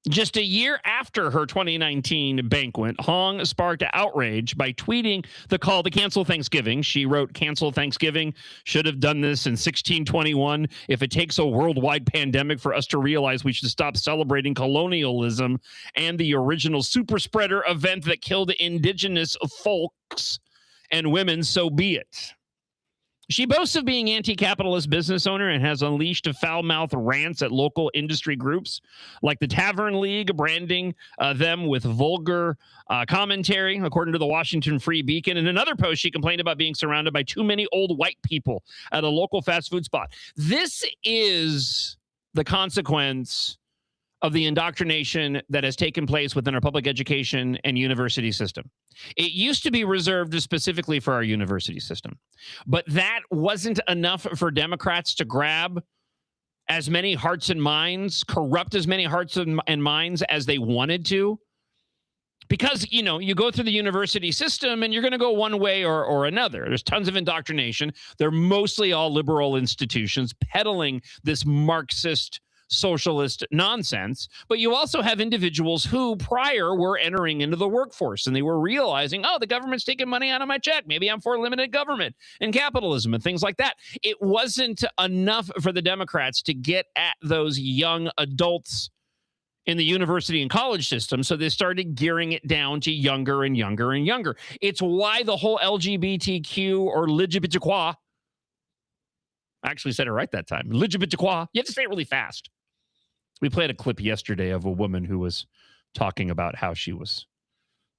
Just a year after her 2019 banquet, Hong sparked outrage by tweeting the call to cancel Thanksgiving. She wrote, "Cancel Thanksgiving. Should have done this in 1621. If it takes a worldwide pandemic for us to realize we should stop celebrating colonialism and the original super spreader event that killed indigenous folks and women, so be it." She boasts of being anti-capitalist business owner and has unleashed foul-mouthed rants at local industry groups like the Tavern League, branding them with vulgar commentary, according to the Washington Free Beacon. In another post, she complained about being surrounded by too many old white people at a local fast food spot. This is the consequence of the indoctrination that has taken place within our public education and university system. It used to be reserved specifically for our university system, but that wasn't enough for Democrats to grab as many hearts and minds, corrupt as many hearts and minds as they wanted to. Because, you know, you go through the university system and you're going to go one way or another. There's tons of indoctrination. They're mostly all liberal institutions peddling this Marxist socialist nonsense. But you also have individuals who prior were entering into the workforce and they were realizing, oh, the government's taking money out of my check. Maybe I'm for limited government and capitalism and things like that. It wasn't enough for the Democrats to get at those young adults in the university and college system, so they started gearing it down to younger and younger and younger. It's why the whole LGBTQ or LGBTQ, I actually said it right that time, LGBTQ, you have to say it really fast. We played a clip yesterday of a woman who was talking about how she was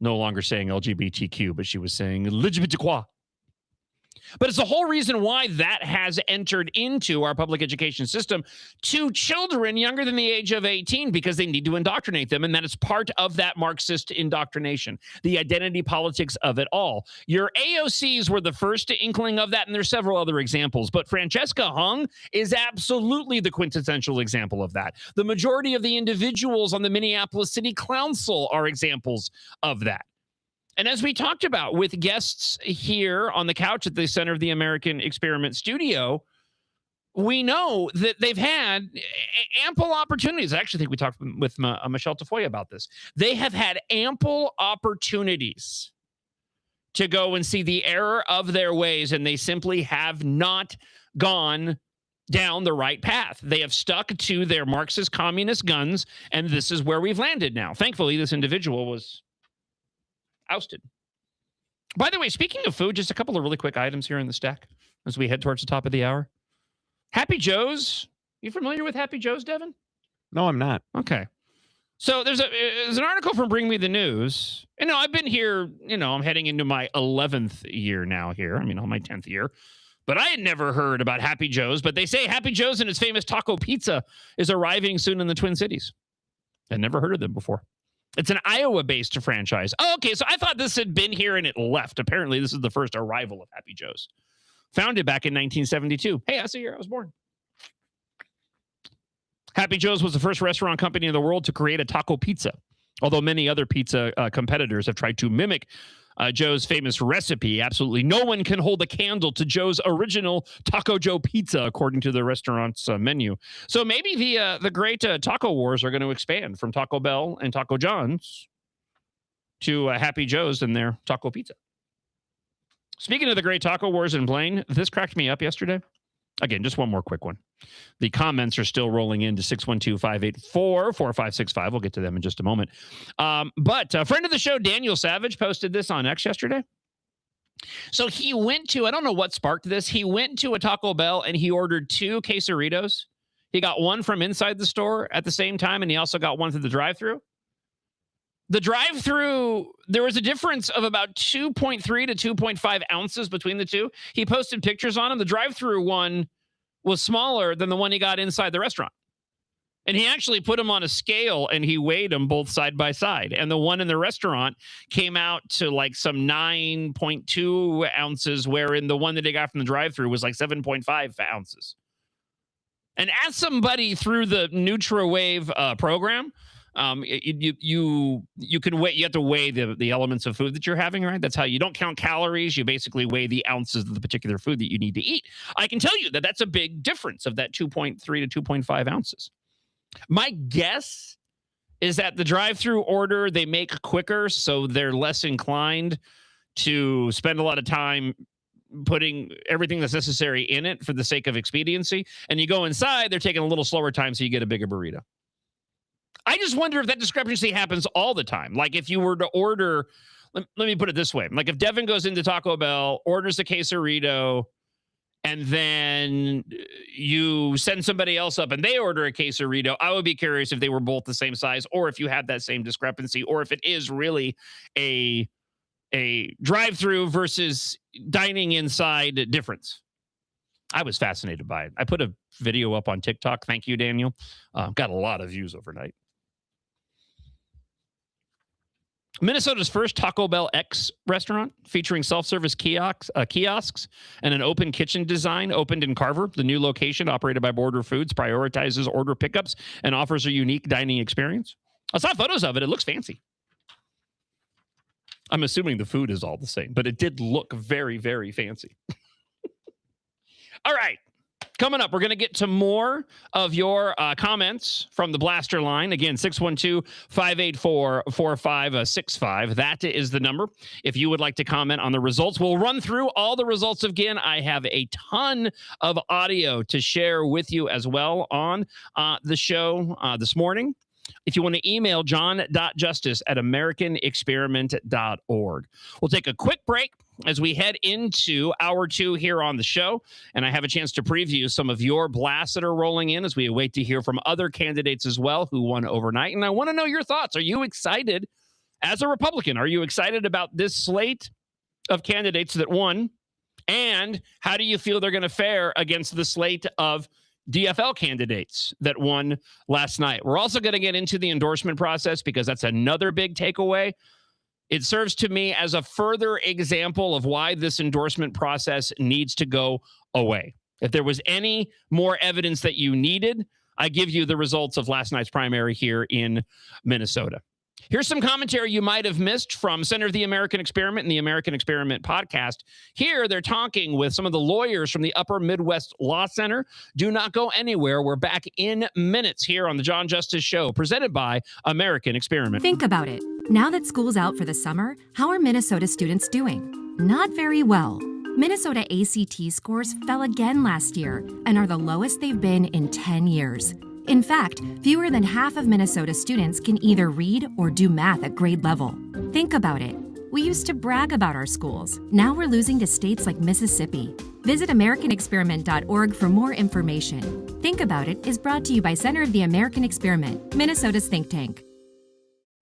no longer saying LGBTQ, but she was saying LGBTQ. But it's the whole reason why that has entered into our public education system to children younger than the age of 18, because they need to indoctrinate them. And that is part of that Marxist indoctrination, the identity politics of it all. Your AOCs were the first inkling of that, and there's several other examples. But Francesca Hung is absolutely the quintessential example of that. The majority of the individuals on the Minneapolis City Council are examples of that. And as we talked about with guests here on the couch at the Center of the American Experiment studio, we know that they've had ample opportunities. I actually think we talked with Michelle Tafoya about this. They have had ample opportunities to go and see the error of their ways, and they simply have not gone down the right path. They have stuck to their Marxist communist guns, and this is where we've landed now. Thankfully, this individual was ousted. By the way, speaking of food, just a couple of really quick items here in the stack as we head towards the top of the hour. Happy Joe's. You familiar with Happy Joe's, Devin? No, I'm not. Okay. So there's an article from Bring Me the News. You know, I've been here, you know, I'm heading into my 11th year now here. I mean, on my 10th year. But I had never heard about Happy Joe's. But they say Happy Joe's and its famous taco pizza is arriving soon in the Twin Cities. I'd never heard of them before. It's an Iowa-based franchise. Oh, okay, so I thought this had been here and it left. Apparently, this is the first arrival of Happy Joe's. Founded back in 1972. Hey, that's the year I was born. Happy Joe's was the first restaurant company in the world to create a taco pizza, although many other pizza competitors have tried to mimic Joe's famous recipe. Absolutely no one can hold a candle to Joe's original Taco Joe pizza, according to the restaurant's menu. So maybe the great taco wars are going to expand from Taco Bell and Taco John's to Happy Joe's and their taco pizza. Speaking of the great taco wars in Blaine, this cracked me up yesterday. Again, just one more quick one. The comments are still rolling into 612-584-4565. We'll get to them in just a moment. But a friend of the show, Daniel Savage, posted this on X yesterday. So he went to, I don't know what sparked this. He went to a Taco Bell and he ordered 2 quesadillas. He got one from inside the store at the same time, and he also got one through the drive-thru. The drive-thru, there was a difference of about 2.3 to 2.5 ounces between the two. He posted pictures on them. The drive-thru one was smaller than the one he got inside the restaurant. And he actually put them on a scale and he weighed them both side by side. And the one in the restaurant came out to like some 9.2 ounces, wherein the one that he got from the drive-thru was like 7.5 ounces. And as somebody through the NutraWave program, you can weigh, you have to weigh the elements of food that you're having, right? That's how you don't count calories. You basically weigh the ounces of the particular food that you need to eat. I can tell you that that's a big difference of that 2.3 to 2.5 ounces. My guess is that the drive-through order they make quicker, so they're less inclined to spend a lot of time putting everything that's necessary in it for the sake of expediency. And you go inside, they're taking a little slower time, so you get a bigger burrito. I just wonder if that discrepancy happens all the time. Like if you were to order, let me put it this way. Like if Devin goes into Taco Bell, orders a quesarito, and then you send somebody else up and they order a quesarito, I would be curious if they were both the same size, or if you have that same discrepancy, or if it is really a drive-through versus dining inside difference. I was fascinated by it. I put a video up on TikTok. Thank you, Daniel. Got a lot of views overnight. Minnesota's first Taco Bell X restaurant, featuring self-service kiosks and an open kitchen design, opened in Carver. The new location, operated by Border Foods, prioritizes order pickups and offers a unique dining experience. I saw photos of it. It looks fancy. I'm assuming the food is all the same, but it did look very, very fancy. All right. Coming up, we're going to get to more of your comments from the Blaster line. Again, 612-584-4565. That is the number. If you would like to comment on the results, we'll run through all the results again. I have a ton of audio to share with you as well on the show this morning. If you want to email john.justice@americanexperiment.org. We'll take a quick break as we head into hour 2 here on the show, and I have a chance to preview some of your blasts that are rolling in as we await to hear from other candidates as well who won overnight. And I want to know your thoughts. Are you excited as a Republican? Are you excited about this slate of candidates that won? And how do you feel they're going to fare against the slate of DFL candidates that won last night? We're also going to get into the endorsement process because that's another big takeaway. It serves to me as a further example of why this endorsement process needs to go away. If there was any more evidence that you needed, I give you the results of last night's primary here in Minnesota. Here's some commentary you might have missed from Center of the American Experiment and the American Experiment podcast. Here, they're talking with some of the lawyers from the Upper Midwest Law Center. Do not go anywhere. We're back in minutes here on the John Justice Show, presented by American Experiment. Think about it. Now that school's out for the summer, how are Minnesota students doing? Not very well. Minnesota ACT scores fell again last year and are the lowest they've been in 10 years. In fact, fewer than half of Minnesota students can either read or do math at grade level. Think about it. We used to brag about our schools. Now we're losing to states like Mississippi. Visit AmericanExperiment.org for more information. Think About It is brought to you by Center of the American Experiment, Minnesota's think tank.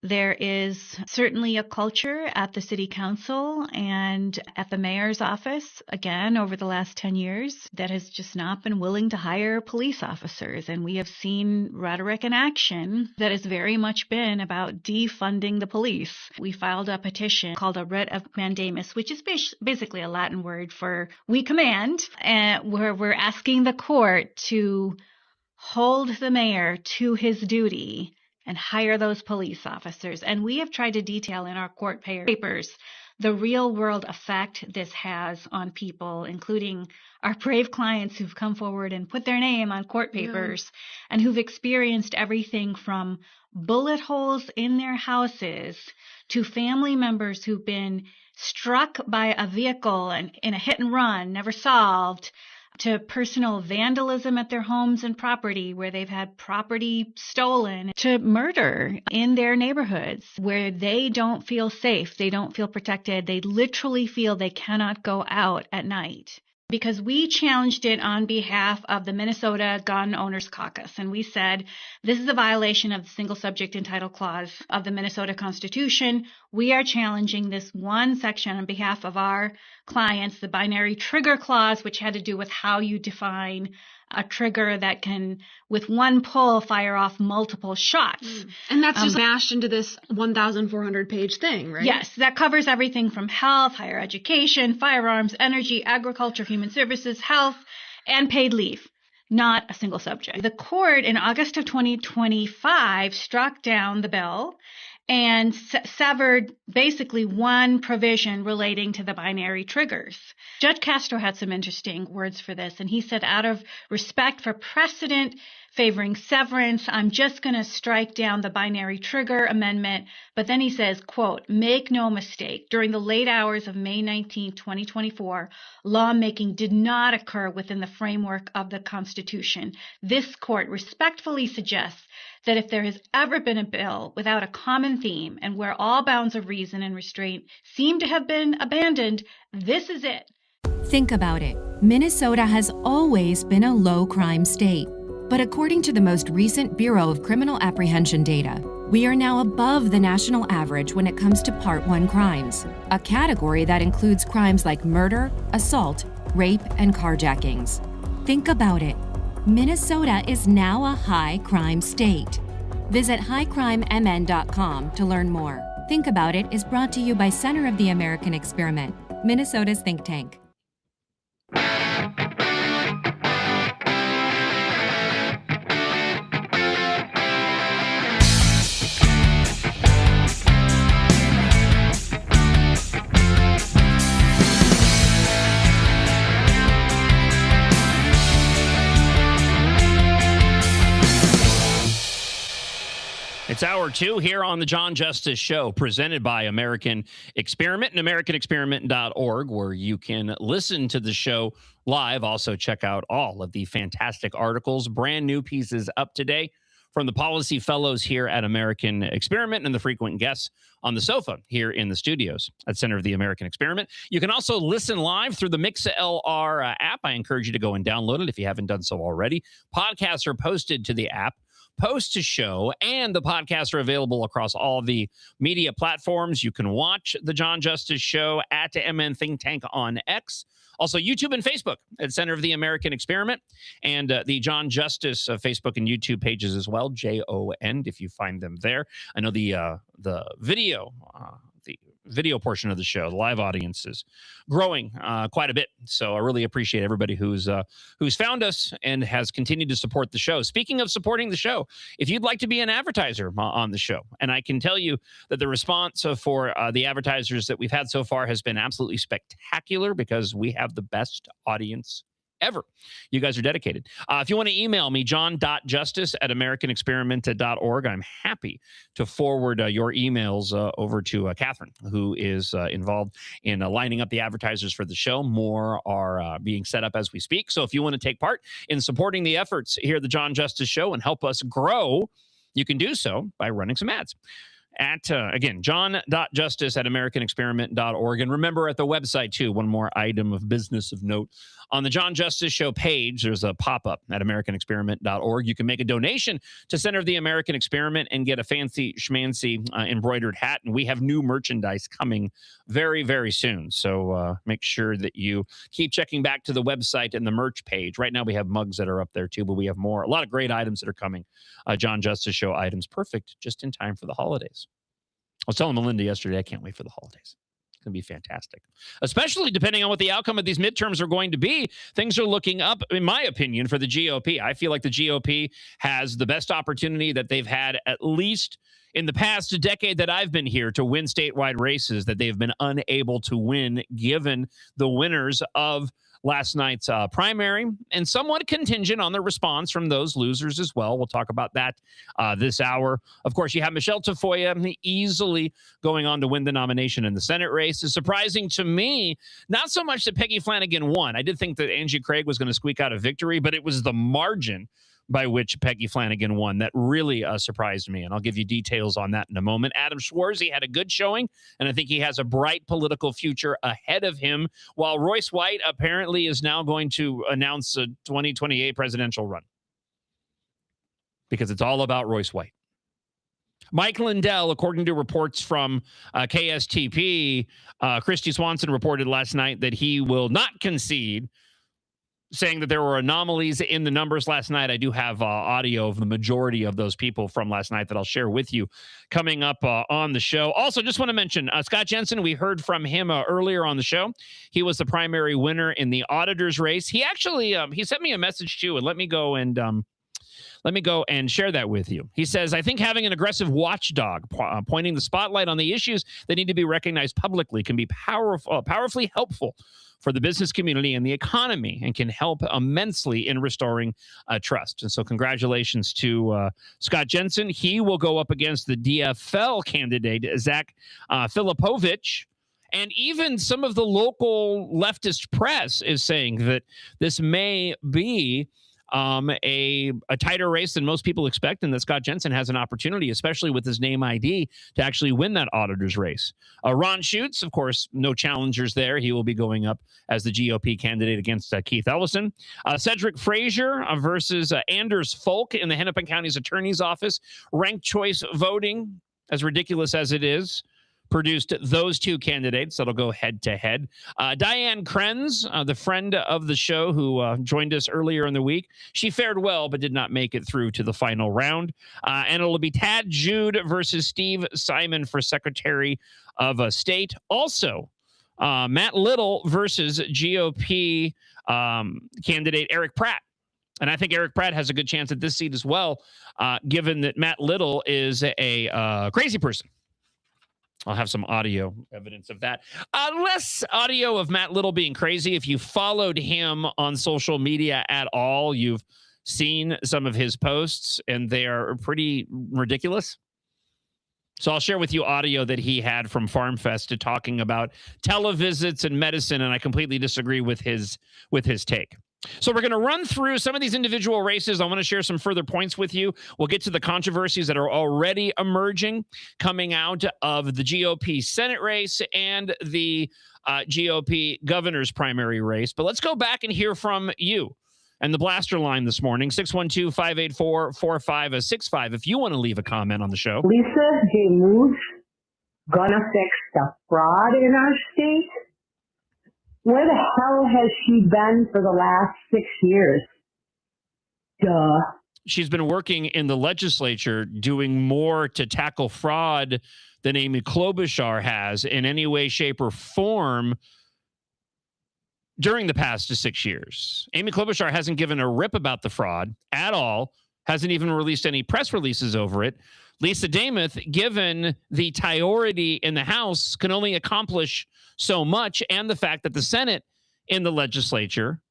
There is certainly a culture at the city council and at the mayor's office, again, over the last 10 years, that has just not been willing to hire police officers. And we have seen rhetoric and action that has very much been about defunding the police. We filed a petition called a writ of mandamus, which is basically a Latin word for we command, where we're asking the court to hold the mayor to his duty and hire those police officers. And we have tried to detail in our court papers the real world effect this has on people, including our brave clients who've come forward and put their name on court papers and who've experienced everything from bullet holes in their houses to family members who've been struck by a vehicle and in a hit and run, never solved, to personal vandalism at their homes and property where they've had property stolen, to murder in their neighborhoods where they don't feel safe, they don't feel protected, they literally feel they cannot go out at night. Because we challenged it on behalf of the Minnesota Gun Owners Caucus, and we said this is a violation of the single subject and title clause of the Minnesota Constitution. We are challenging this one section on behalf of our clients, the binary trigger clause, which had to do with how you define a trigger that can, with one pull, fire off multiple shots. And that's just mashed into this 1,400-page thing, right? Yes, that covers everything from health, higher education, firearms, energy, agriculture, human services, health, and paid leave. Not a single subject. The court in August of 2025 struck down the bill and severed basically one provision relating to the binary triggers. Judge Castro had some interesting words for this, and he said, out of respect for precedent favoring severance, I'm just going to strike down the binary trigger amendment. But then he says, quote, make no mistake, during the late hours of May 19, 2024, lawmaking did not occur within the framework of the Constitution. This court respectfully suggests that if there has ever been a bill without a common theme and where all bounds of reason and restraint seem to have been abandoned, this is it. Think about it. Minnesota has always been a low crime state. But according to the most recent Bureau of Criminal Apprehension data, we are now above the national average when it comes to Part 1 crimes, a category that includes crimes like murder, assault, rape, and carjackings. Think about it. Minnesota is now a high crime state. Visit highcrimemn.com to learn more. Think About It is brought to you by Center of the American Experiment, Minnesota's think tank. It's hour 2 here on the John Justice Show, presented by American Experiment and AmericanExperiment.org, where you can listen to the show live. Also, check out all of the fantastic articles, brand new pieces up today from the policy fellows here at American Experiment and the frequent guests on the sofa here in the studios at Center of the American Experiment. You can also listen live through the MixLR app. I encourage you to go and download it if you haven't done so already. Podcasts are posted to the app, post to show, and the podcasts are available across all the media platforms. You can watch the John Justice Show at MN Think Tank on X. Also, YouTube and Facebook at Center of the American Experiment, and the John Justice Facebook and YouTube pages as well, JON, if you find them there. I know the video portion of the show, the live audience, is growing quite a bit. So I really appreciate everybody who's found us and has continued to support the show. Speaking of supporting the show, if you'd like to be an advertiser on the show, and I can tell you that the response for the advertisers that we've had so far has been absolutely spectacular, because we have the best audience ever. You guys are dedicated. If you want to email me, john.justice@americanexperiment.org, I'm happy to forward your emails over to Catherine, who is involved in lining up the advertisers for the show. More are being set up as we speak. So if you want to take part in supporting the efforts here at the John Justice Show and help us grow, you can do so by running some ads. At, again, john.justice@americanexperiment.org. And remember, at the website, too, one more item of business of note. On the John Justice Show page, there's a pop-up at americanexperiment.org. You can make a donation to Center of the American Experiment and get a fancy schmancy embroidered hat. And we have new merchandise coming very, very soon. So make sure that you keep checking back to the website and the merch page. Right now, we have mugs that are up there, too, but we have more. A lot of great items that are coming. John Justice Show items, perfect just in time for the holidays. I was telling Melinda yesterday, I can't wait for the holidays. It's going to be fantastic, especially depending on what the outcome of these midterms are going to be. Things are looking up, in my opinion, for the GOP. I feel like the GOP has the best opportunity that they've had, at least in the past decade that I've been here, to win statewide races that they've been unable to win, given the winners of last night's primary, and somewhat contingent on the response from those losers as well. We'll talk about that this hour. Of course, you have Michelle Tafoya easily going on to win the nomination in the Senate race. It's surprising to me, not so much that Peggy Flanagan won. I did think that Angie Craig was going to squeak out a victory, but it was the margin by which Peggy Flanagan won that really surprised me, and I'll give you details on that in a moment. Adam Schwarzy had a good showing, and I think he has a bright political future ahead of him, while Royce White apparently is now going to announce a 2028 presidential run, because it's all about Royce White. Mike Lindell, according to reports from KSTP, Christy Swanson reported last night that he will not concede, saying that there were anomalies in the numbers last night. I do have audio of the majority of those people from last night that I'll share with you coming up on the show. Also, just want to mention Scott Jensen. We heard from him earlier on the show. He was the primary winner in the auditor's race. He actually he sent me a message too, and let me go and share that with you. He says, I think having an aggressive watchdog pointing the spotlight on the issues that need to be recognized publicly can be powerfully helpful for the business community and the economy, and can help immensely in restoring trust. And so congratulations to Scott Jensen. He will go up against the DFL candidate, Zach Filipovich. And even some of the local leftist press is saying that this may be a tighter race than most people expect, and that Scott Jensen has an opportunity, especially with his name ID, to actually win that auditor's race. Ron Schutz, of course, no challengers there. He will be going up as the GOP candidate against Keith Ellison. Cedric Frazier versus Anders Folk in the Hennepin County's Attorney's Office. Ranked choice voting, as ridiculous as it is, produced those two candidates that'll go head-to-head. Diane Krenz, the friend of the show who joined us earlier in the week, she fared well but did not make it through to the final round. And it'll be Tad Jude versus Steve Simon for Secretary of State. Also, Matt Little versus GOP candidate Eric Pratt. And I think Eric Pratt has a good chance at this seat as well, given that Matt Little is a crazy person. I'll have some audio evidence of that. Less audio of Matt Little being crazy. If you followed him on social media at all, you've seen some of his posts, and they are pretty ridiculous. So I'll share with you audio that he had from FarmFest talking about televisits and medicine, and I completely disagree with his take. So we're going to run through some of these individual races. I want to share some further points with you. We'll get to the controversies that are already emerging coming out of the GOP Senate race and the GOP governor's primary race. But let's go back and hear from you. And the blaster line this morning, 612-584-4565. If you want to leave a comment on the show. Lisa DeMuth gonna fix the fraud in our state? Where the hell has she been for the last 6 years? Duh. She's been working in the legislature doing more to tackle fraud than Amy Klobuchar has in any way, shape, or form during the past 6 years. Amy Klobuchar hasn't given a rip about the fraud at all, hasn't even released any press releases over it. Lisa DeMuth, given the priority in the House, can only accomplish so much, and the fact that the Senate in the legislature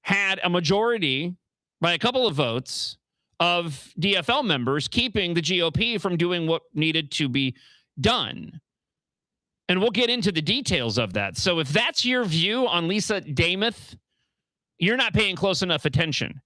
had a majority by a couple of votes of DFL members keeping the GOP from doing what needed to be done. And we'll get into the details of that. So if that's your view on Lisa DeMuth, you're not paying close enough attention.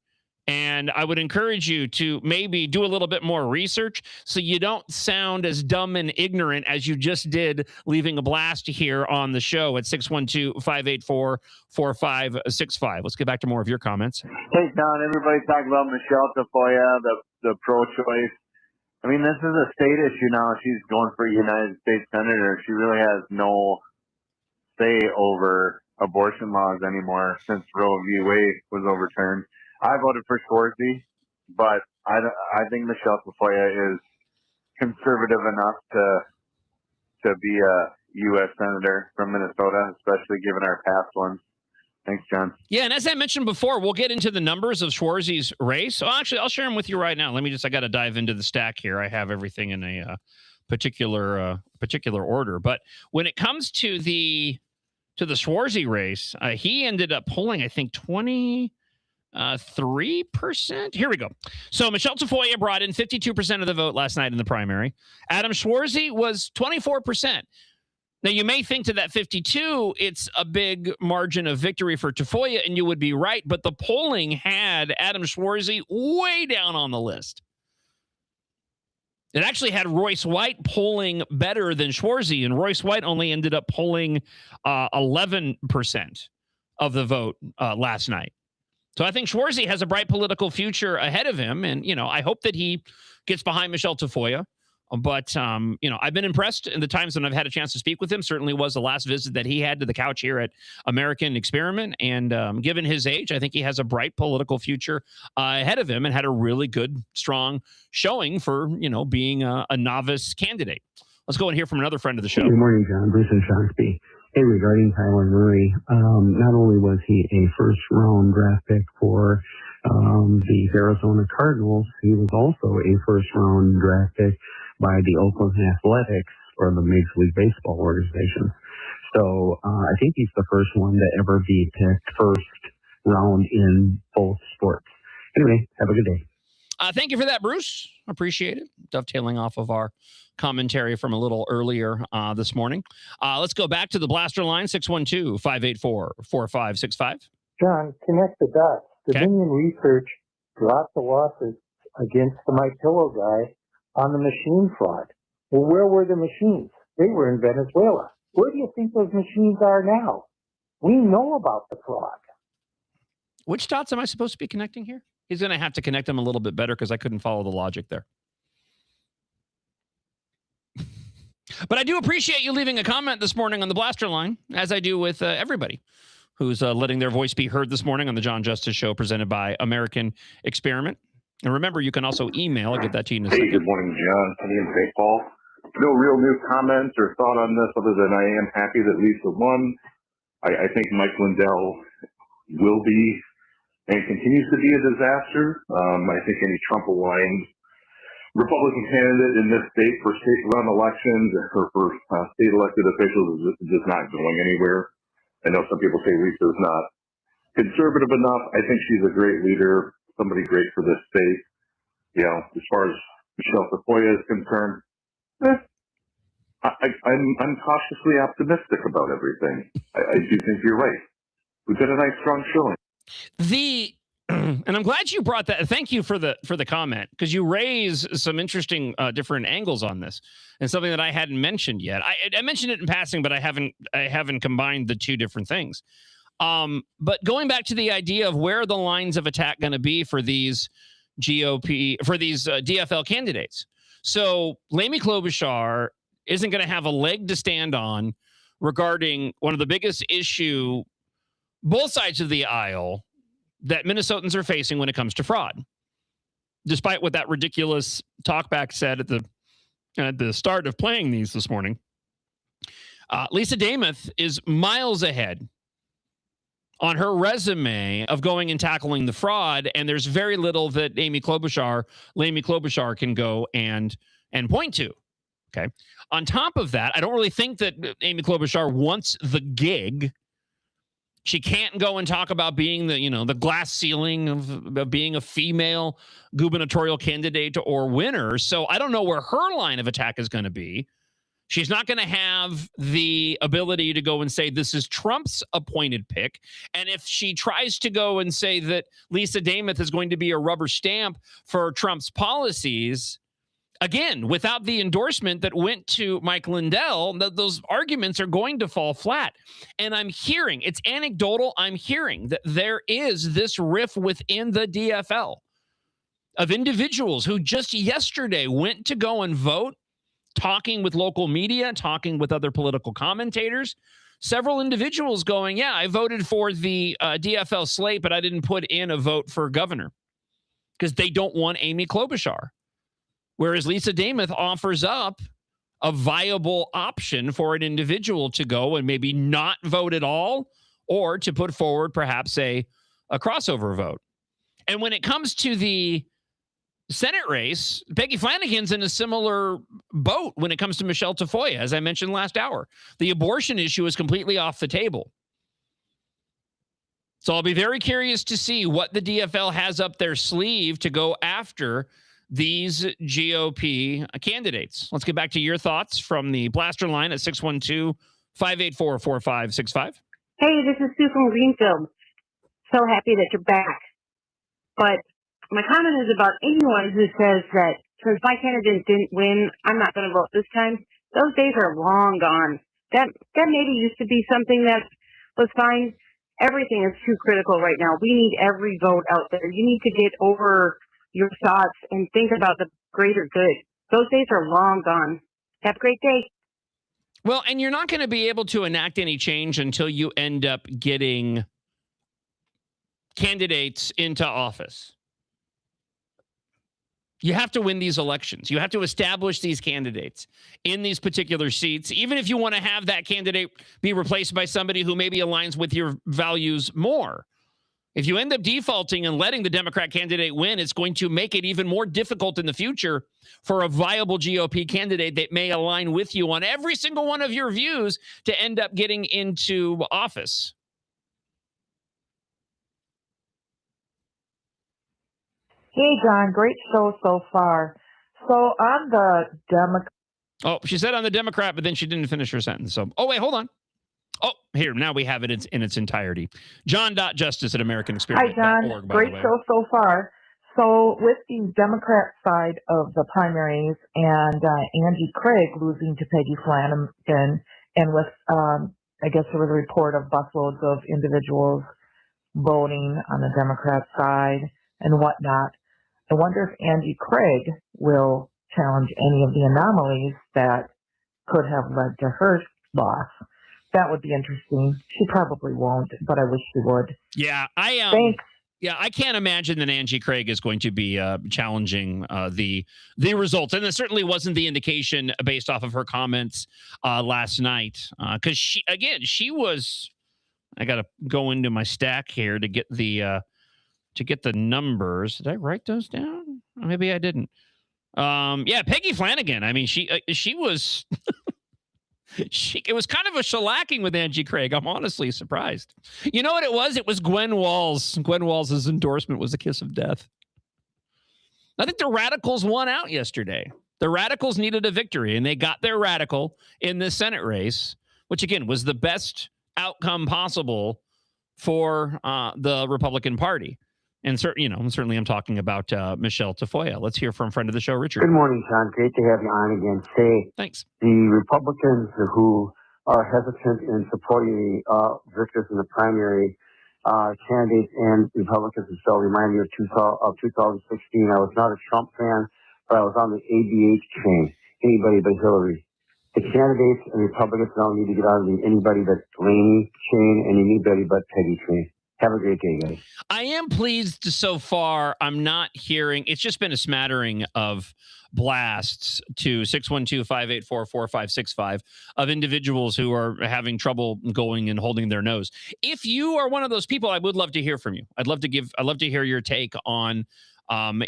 And I would encourage you to maybe do a little bit more research so you don't sound as dumb and ignorant as you just did leaving a blast here on the show at 612-584-4565. Let's get back to more of your comments. Hey, Don, everybody talking about Michelle Tafoya, the pro-choice. I mean, this is a state issue now. She's going for United States Senator. She really has no say over abortion laws anymore since Roe v. Wade was overturned. I voted for Schwarzy, but I think Michelle Tafoya is conservative enough to be a U.S. Senator from Minnesota, especially given our past ones. Thanks, John. Yeah, and as I mentioned before, we'll get into the numbers of Schwarzy's race. So actually, I'll share them with you right now. I got to dive into the stack here. I have everything in a particular order. But when it comes to the Schwarzy race, he ended up polling, I think, 23%. Here we go. So Michelle Tafoya brought in 52% of the vote last night in the primary. Adam Schwarzy was 24%. Now, you may think to that 52, it's a big margin of victory for Tafoya, and you would be right, but the polling had Adam Schwarzy way down on the list. It actually had Royce White polling better than Schwarzy, and Royce White only ended up polling 11% of the vote last night. So I think Schwarzy has a bright political future ahead of him, and, I hope that he gets behind Michelle Tafoya. But, I've been impressed in the times when I've had a chance to speak with him. Certainly was the last visit that he had to the couch here at American Experiment. And given his age, I think he has a bright political future ahead of him and had a really good, strong showing for, being a novice candidate. Let's go and hear from another friend of the show. Good morning, John. Bruce and Shonsky. Hey, regarding Kyler Murray, not only was he a first-round draft pick for the Arizona Cardinals, he was also a first-round draft pick by the Oakland Athletics, or the Major League Baseball organization. So I think he's the first one to ever be picked first round in both sports. Anyway, have a good day. Thank you for that, Bruce. Appreciate it. Dovetailing off of our commentary from a little earlier this morning. Let's go back to the blaster line, 612-584-4565. John, connect the dots. Dominion Research dropped the losses against the My Pillow guy on the machine fraud. Well, where were the machines? They were in Venezuela. Where do you think those machines are now? We know about the fraud. Which dots am I supposed to be connecting here? He's going to have to connect them a little bit better because I couldn't follow the logic there. But I do appreciate you leaving a comment this morning on the blaster line, as I do with everybody who's letting their voice be heard this morning on the John Justice Show presented by American Experiment. And remember, you can also email. I'll get that to you in a second. Hey, good morning, John. Indian Baseball. No real new comments or thought on this other than I am happy that Lisa won. I think Mike Lindell will be and continues to be a disaster. I think any Trump-aligned Republican candidate in this state for state-run elections or for state elected officials is just not going anywhere. I know some people say Lisa's not conservative enough. I think she's a great leader, somebody great for this state. As far as Michelle Tafoya is concerned, I'm cautiously optimistic about everything. I do think you're right. We've got a nice strong showing. And I'm glad you brought that. Thank you for the comment, because you raise some interesting different angles on this, and something that I hadn't mentioned yet. I mentioned it in passing, but I haven't combined the two different things. But going back to the idea of where are the lines of attack going to be for these DFL candidates. So Laimi Klobuchar isn't going to have a leg to stand on regarding one of the biggest issue, both sides of the aisle, that Minnesotans are facing when it comes to fraud. Despite what that ridiculous talkback said at the start of playing these this morning, Lisa Demuth is miles ahead on her resume of going and tackling the fraud, and there's very little that Laimi Klobuchar can go and point to. Okay. On top of that, I don't really think that Laimi Klobuchar wants the gig. She can't go and talk about being the glass ceiling of being a female gubernatorial candidate or winner. So I don't know where her line of attack is going to be. She's not going to have the ability to go and say this is Trump's appointed pick. And if she tries to go and say that Lisa Demuth is going to be a rubber stamp for Trump's policies, again, without the endorsement that went to Mike Lindell, those arguments are going to fall flat. And I'm hearing, it's anecdotal, I'm hearing that there is this rift within the DFL of individuals who just yesterday went to go and vote, talking with local media, talking with other political commentators, several individuals going, yeah, I voted for the DFL slate, but I didn't put in a vote for governor because they don't want Amy Klobuchar. Whereas Lisa Demuth offers up a viable option for an individual to go and maybe not vote at all, or to put forward perhaps a crossover vote. And when it comes to the Senate race, Peggy Flanagan's in a similar boat when it comes to Michelle Tafoya, as I mentioned last hour. The abortion issue is completely off the table. So I'll be very curious to see what the DFL has up their sleeve to go after these GOP candidates. Let's get back to your thoughts from the Blaster line at 612-584-4565. Hey, this is Sue from Greenfield. So happy that you're back. But my comment is about anyone who says that since my candidate didn't win, I'm not going to vote this time. Those days are long gone. That maybe used to be something that was fine. Everything is too critical right now. We need every vote out there. You need to get over your thoughts and think about the greater good. Those days are long gone. Have a great day. Well, and you're not going to be able to enact any change until you end up getting candidates into office. You have to win these elections. You have to establish these candidates in these particular seats, even if you want to have that candidate be replaced by somebody who maybe aligns with your values more. If you end up defaulting and letting the Democrat candidate win, it's going to make it even more difficult in the future for a viable GOP candidate that may align with you on every single one of your views to end up getting into office. Hey, John, great show so far. So on the Democrat. Oh, she said on the Democrat, but then she didn't finish her sentence. So, oh, wait, hold on. Oh, here, now we have it in its entirety. John.Justice at AmericanExperiment.org. Hi, John. Great show so far. So with the Democrat side of the primaries and Angie Craig losing to Peggy Flanagan, and with, I guess there was a report of busloads of individuals voting on the Democrat side and whatnot, I wonder if Angie Craig will challenge any of the anomalies that could have led to her loss. That would be interesting. She probably won't, but I wish she would. Yeah, Thanks. Yeah, I can't imagine that Angie Craig is going to be challenging the results, and it certainly wasn't the indication based off of her comments last night. Because she was. I got to go into my stack here to get the numbers. Did I write those down? Maybe I didn't. Yeah, Peggy Flanagan. I mean, she was. It was kind of a shellacking with Angie Craig. I'm honestly surprised. You know what it was? It was Gwen Walls. Gwen Walls' endorsement was a kiss of death. I think the Radicals won out yesterday. The radicals needed a victory, and they got their radical in this Senate race, which, again, was the best outcome possible for the Republican Party. And certainly I'm talking about Michelle Tafoya. Let's hear from friend of the show, Richard. Good morning, John. Great to have you on again today. Thanks. The Republicans who are hesitant in supporting the victors in the primary candidates and Republicans themselves remind me of 2016. I was not a Trump fan, but I was on the ABH train. Anybody but Hillary. The candidates and Republicans now need to get on the anybody but Blaney train and anybody but Peggy train. Have a great day, guys. I am pleased so far. I'm not hearing. It's just been a smattering of blasts to 612-584-4565 of individuals who are having trouble going and holding their nose. If you are one of those people, I would love to hear from you. I'd love to hear your take on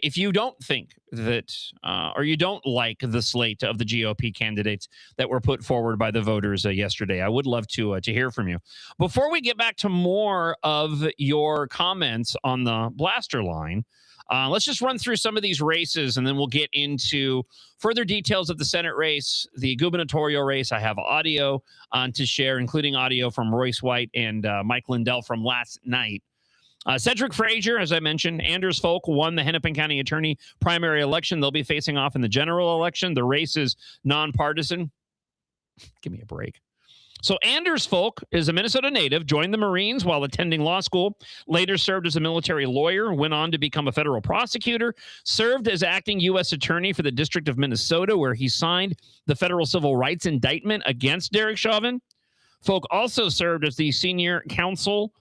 if you don't think that or you don't like the slate of the GOP candidates that were put forward by the voters yesterday. I would love to hear from you. Before we get back to more of your comments on the blaster line, let's just run through some of these races, and then we'll get into further details of the Senate race, the gubernatorial race. I have audio to share, including audio from Royce White and Mike Lindell from last night. Cedric Frazier, as I mentioned, Anders Folk won the Hennepin County Attorney primary election. They'll be facing off in the general election. The race is nonpartisan. Give me a break. So Anders Folk is a Minnesota native, joined the Marines while attending law school, later served as a military lawyer, went on to become a federal prosecutor, served as acting U.S. attorney for the District of Minnesota, where he signed the federal civil rights indictment against Derek Chauvin. Folk also served as the senior counsel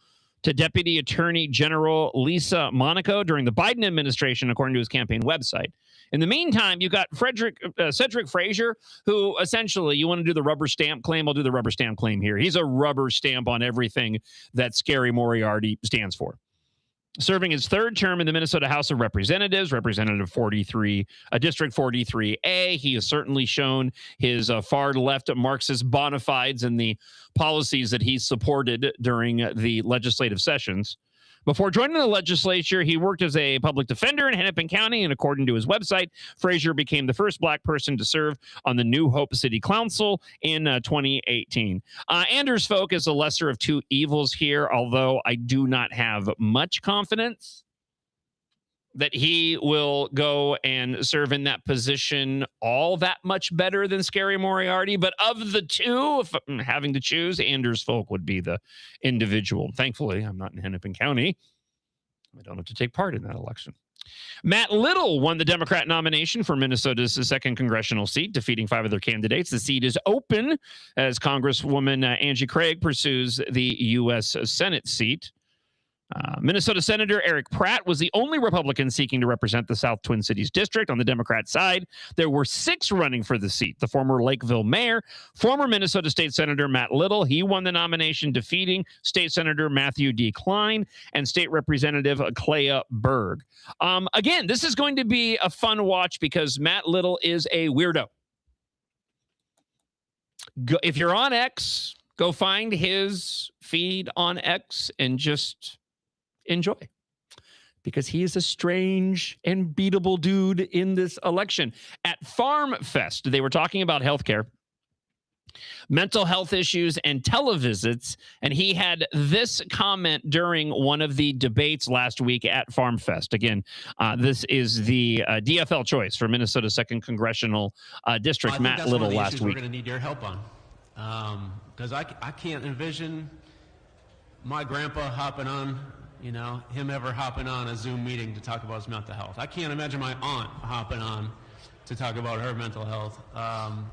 to Deputy Attorney General Lisa Monaco during the Biden administration, according to his campaign website. In the meantime, you got Cedric Frazier, who essentially, you want to do the rubber stamp claim? I'll do the rubber stamp claim here. He's a rubber stamp on everything that Scary Moriarty stands for. Serving his third term in the Minnesota House of Representatives, Representative 43, District 43A. He has certainly shown his far-left Marxist bona fides and the policies that he supported during the legislative sessions. Before joining the legislature, he worked as a public defender in Hennepin County, and according to his website, Frazier became the first black person to serve on the New Hope City Council in 2018. Anders Folk is the lesser of two evils here, although I do not have much confidence that he will go and serve in that position all that much better than Scary Moriarty. But of the two, if I'm having to choose, Anders Folk would be the individual. Thankfully, I'm not in Hennepin County. I don't have to take part in that election. Matt Little won the Democrat nomination for Minnesota's second congressional seat, defeating 5 other candidates. The seat is open as Congresswoman Angie Craig pursues the U.S. Senate seat. Minnesota Senator Eric Pratt was the only Republican seeking to represent the South Twin Cities District. On the Democrat side, there were 6 running for the seat. The former Lakeville mayor, former Minnesota State Senator Matt Little, he won the nomination, defeating State Senator Matthew D. Klein and State Representative Clea Berg. Again, this is going to be a fun watch because Matt Little is a weirdo. If you're on X, go find his feed on X and just enjoy, because he is a strange and beatable dude in this election. At Farm Fest, they were talking about healthcare, mental health issues, and televisits, and he had this comment during one of the debates last week at Farm Fest. Again, this is the DFL choice for Minnesota's 2nd Congressional District, Matt Little, last week. We're going to need your help on, because I can't envision my grandpa hopping on, him ever hopping on a Zoom meeting to talk about his mental health. I can't imagine my aunt hopping on to talk about her mental health,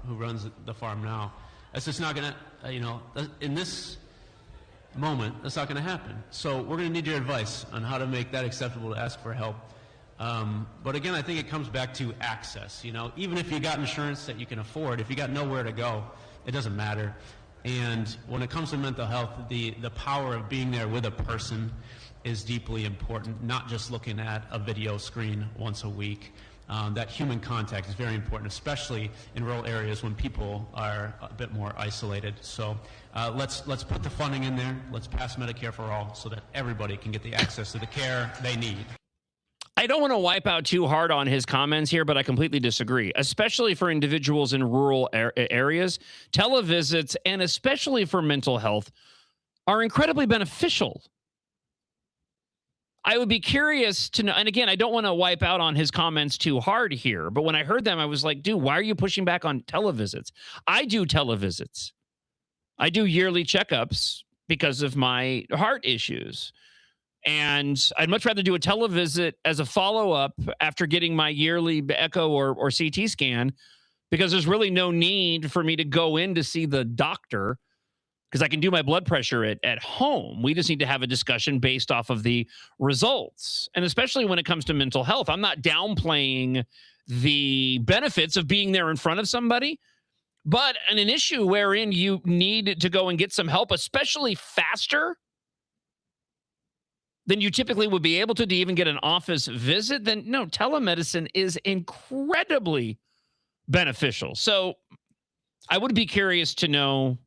who runs the farm now. That's just not going to, in this moment, that's not going to happen. So we're going to need your advice on how to make that acceptable to ask for help. But again, I think it comes back to access. Even if you got insurance that you can afford, if you got nowhere to go, it doesn't matter. And when it comes to mental health, the power of being there with a person is deeply important, not just looking at a video screen once a week. That human contact is very important, especially in rural areas when people are a bit more isolated. So let's put the funding in there. Let's pass Medicare for all so that everybody can get the access to the care they need. I don't want to wipe out too hard on his comments here, but I completely disagree, especially for individuals in rural areas. Televisits, and especially for mental health, are incredibly beneficial. I would be curious to know, and again, I don't want to wipe out on his comments too hard here, but when I heard them, I was like, dude, why are you pushing back on televisits? I do televisits. I do yearly checkups because of my heart issues. And I'd much rather do a televisit as a follow-up after getting my yearly echo or CT scan, because there's really no need for me to go in to see the doctor, because I can do my blood pressure at home. We just need to have a discussion based off of the results. And especially when it comes to mental health, I'm not downplaying the benefits of being there in front of somebody, but an issue wherein you need to go and get some help, especially faster than you typically would be able to even get an office visit, then no, telemedicine is incredibly beneficial. So I would be curious to know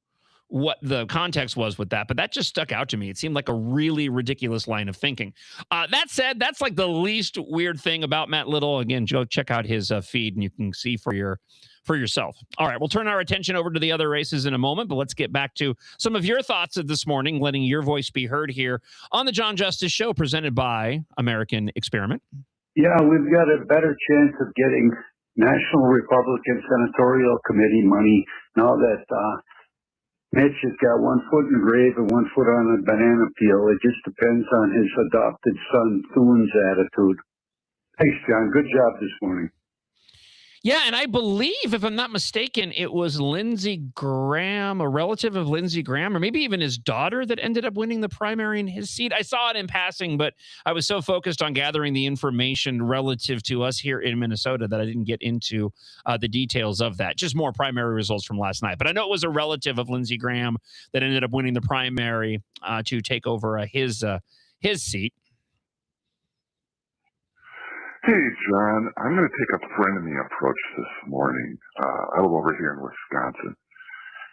what the context was with that, but that just stuck out to me. It seemed like a really ridiculous line of thinking. That said, that's like the least weird thing about Matt Little. Again, go check out his feed and you can see for yourself. All right, we'll turn our attention over to the other races in a moment, but let's get back to some of your thoughts of this morning, letting your voice be heard here on the John Justice Show, presented by American Experiment. Yeah, we've got a better chance of getting National Republican Senatorial Committee money now that Mitch has got one foot in the grave and one foot on a banana peel. It just depends on his adopted son, Thune's attitude. Thanks, John. Good job this morning. Yeah, and I believe, if I'm not mistaken, it was Lindsey Graham, a relative of Lindsey Graham, or maybe even his daughter, that ended up winning the primary in his seat. I saw it in passing, but I was so focused on gathering the information relative to us here in Minnesota that I didn't get into the details of that. Just more primary results from last night. But I know it was a relative of Lindsey Graham that ended up winning the primary to take over his seat. Hey, John, I'm going to take a frenemy approach this morning. I live over here in Wisconsin.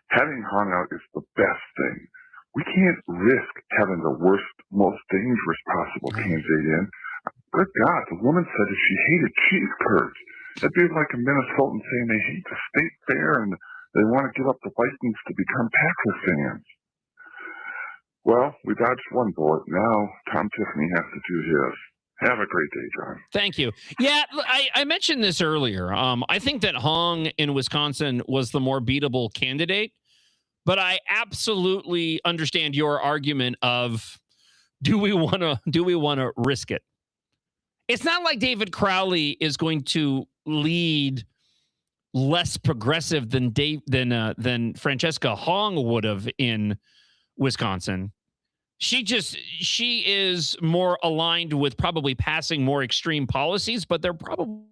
Having hung out is the best thing. We can't risk having the worst, most dangerous possible candidate in. Good God, the woman said that she hated cheese curds. That'd be like a Minnesotan saying they hate the state fair and they want to give up the Vikings to become Packer fans. Well, we dodged one bullet. Now Tom Tiffany has to do his. Have a great day, John. Thank you. Yeah, I mentioned this earlier. I think that Hong in Wisconsin was the more beatable candidate, but I absolutely understand your argument of do we want to risk it? It's not like David Crowley is going to lead less progressive than Francesca Hong would have in Wisconsin. She is more aligned with probably passing more extreme policies, but they're probably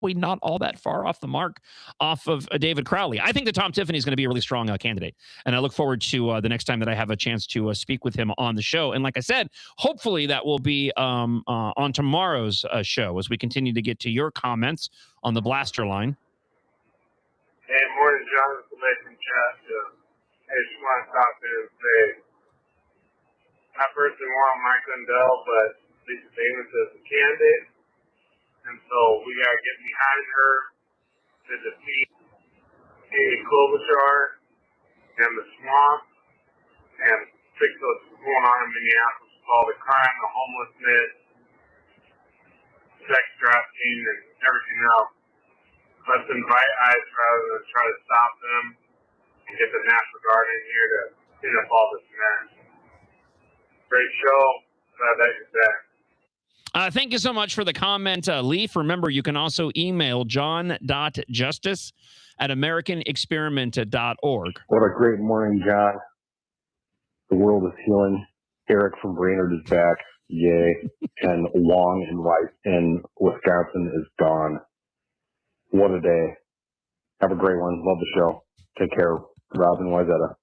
not all that far off the mark off of David Crowley. I think that Tom Tiffany is going to be a really strong candidate, and I look forward to the next time that I have a chance to speak with him on the show. And like I said, hopefully that will be on tomorrow's show as we continue to get to your comments on the Blaster line. Hey, morning, John. It's Nathan Chaska. I just want to stop in and say, I personally want Mike Lindell, but Lisa Davis is a candidate. And so we got to get behind her to defeat Amy Klobuchar and the swamp and fix what's going on in Minneapolis with all the crime, the homelessness, sex trafficking, and everything else. Let's invite ICE rather than try to stop them and get the National Guard in here to clean up all this mess. Great show. Glad that you're back. Thank you so much for the comment, Leaf. Remember, you can also email john.justice@americanexperiment.org. What a great morning, John. The world is healing. Eric from Brainerd is back. Yay. And Wong in Wisconsin is gone. What a day. Have a great one. Love the show. Take care. Robin Wayzata.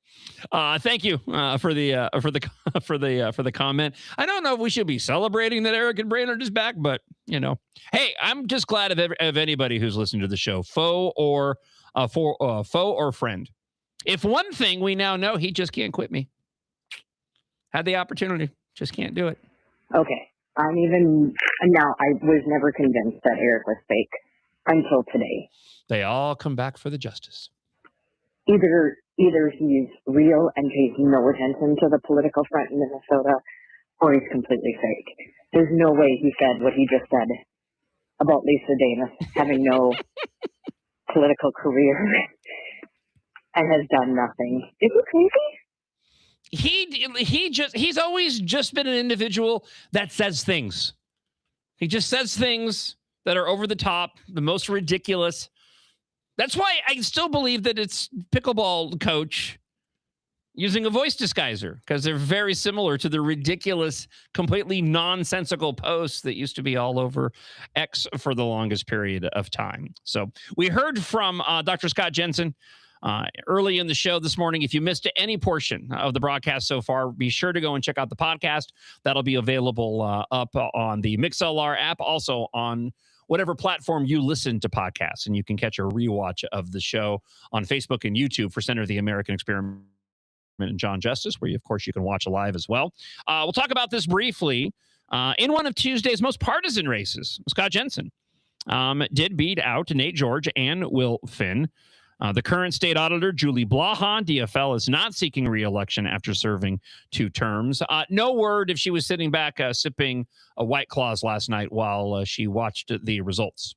Thank you for the comment. I don't know if we should be celebrating that Eric and Brainerd is back, but hey, I'm just glad of anybody who's listening to the show, foe or friend. If one thing we now know, he just can't quit me. Had the opportunity, just can't do it. Okay, I'm even And now I was never convinced that Eric was fake until today. They all come back for the justice. Either he's real and pays no attention to the political front in Minnesota, or he's completely fake. There's no way he said what he just said about Lisa Davis having no political career and has done nothing. Is he crazy? He's always just been an individual that says things. He just says things that are over the top, the most ridiculous. That's why I still believe that it's pickleball coach using a voice disguiser, because they're very similar to the ridiculous, completely nonsensical posts that used to be all over X for the longest period of time. So we heard from Dr. Scott Jensen early in the show this morning. If you missed any portion of the broadcast so far, be sure to go and check out the podcast. That'll be available up on the MixLR app, also on whatever platform you listen to podcasts. And you can catch a rewatch of the show on Facebook and YouTube for Center of the American Experiment and John Justice, where, of course, you can watch live as well. We'll talk about this briefly. In one of Tuesday's most partisan races, Scott Jensen did beat out Nate George and Will Finn. The current state auditor, Julie Blaha, DFL, is not seeking re-election after serving 2 terms. No word if she was sitting back sipping a White Claws last night while she watched the results.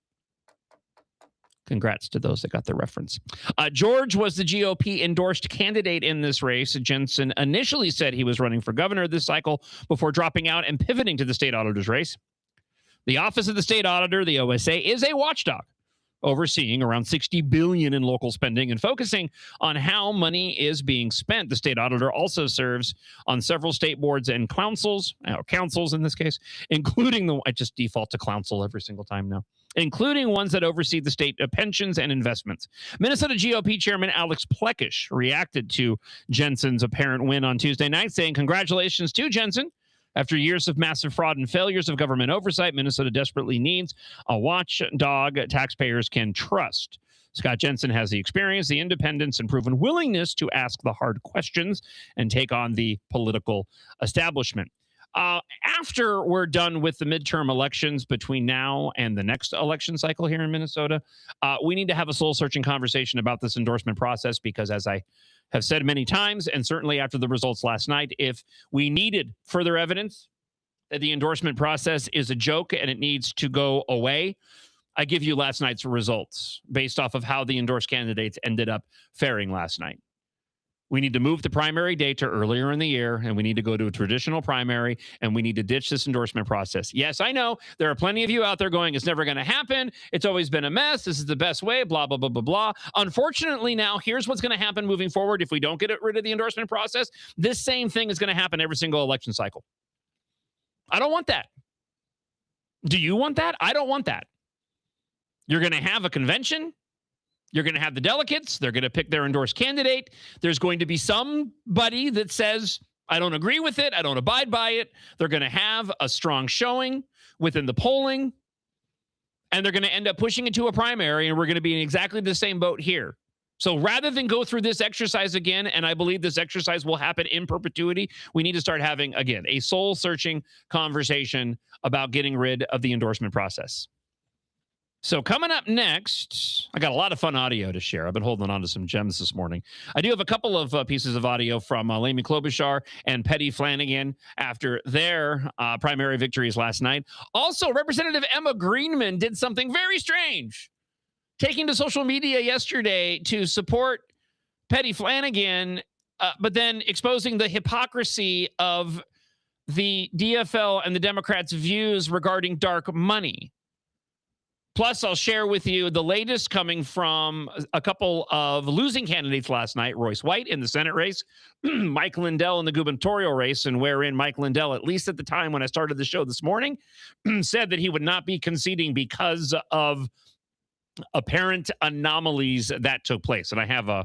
Congrats to those that got the reference. George was the GOP-endorsed candidate in this race. Jensen initially said he was running for governor this cycle before dropping out and pivoting to the state auditor's race. The Office of the State Auditor, the OSA, is a watchdog, overseeing around $60 billion in local spending and focusing on how money is being spent. The state auditor also serves on several state boards and councils in this case, including I just default to council every single time now, including ones that oversee the state pensions and investments. Minnesota GOP Chairman Alex Plekish reacted to Jensen's apparent win on Tuesday night, saying, "Congratulations to Jensen. After years of massive fraud and failures of government oversight, Minnesota desperately needs a watchdog taxpayers can trust. Scott Jensen has the experience, the independence, and proven willingness to ask the hard questions and take on the political establishment." After we're done with the midterm elections between now and the next election cycle here in Minnesota, we need to have a soul-searching conversation about this endorsement process, because as I have said many times, and certainly after the results last night, if we needed further evidence that the endorsement process is a joke and it needs to go away, I give you last night's results based off of how the endorsed candidates ended up faring last night. We need to move the primary date to earlier in the year, and we need to go to a traditional primary, and we need to ditch this endorsement process. Yes, I know there are plenty of you out there going, it's never going to happen. It's always been a mess. This is the best way, blah, blah, blah, blah, blah. Unfortunately, now, here's what's going to happen moving forward if we don't get rid of the endorsement process. This same thing is going to happen every single election cycle. I don't want that. Do you want that? I don't want that. You're going to have a convention. You're going to have the delegates. They're going to pick their endorsed candidate. There's going to be somebody that says, I don't agree with it. I don't abide by it. They're going to have a strong showing within the polling, and they're going to end up pushing it to a primary, and we're going to be in exactly the same boat here. So rather than go through this exercise again, and I believe this exercise will happen in perpetuity, we need to start having, again, a soul-searching conversation about getting rid of the endorsement process. So coming up next, I got a lot of fun audio to share. I've been holding on to some gems this morning. I do have a couple of pieces of audio from Lamy Klobuchar and Petty Flanagan after their primary victories last night. Also, Representative Emma Greenman did something very strange, taking to social media yesterday to support Petty Flanagan, but then exposing the hypocrisy of the DFL and the Democrats' views regarding dark money. Plus, I'll share with you the latest coming from a couple of losing candidates last night, Royce White in the Senate race, Mike Lindell in the gubernatorial race, and wherein Mike Lindell, at least at the time when I started the show this morning, said that he would not be conceding because of apparent anomalies that took place. And I have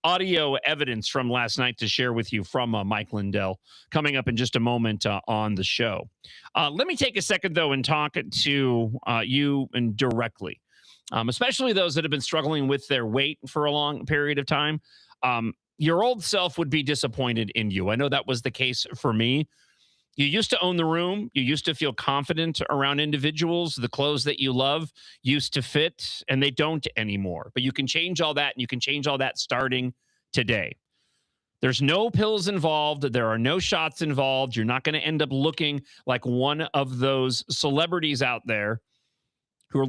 audio evidence from last night to share with you from Mike Lindell coming up in just a moment on the show. Let me take a second, though, and talk to you and directly, especially those that have been struggling with their weight for a long period of time. Your old self would be disappointed in you. I know that was the case for me. You used to own the room. You used to feel confident around individuals. The clothes that you love used to fit, and they don't anymore. But you can change all that, and you can change all that starting today. There's no pills involved. There are no shots involved. You're not going to end up looking like one of those celebrities out there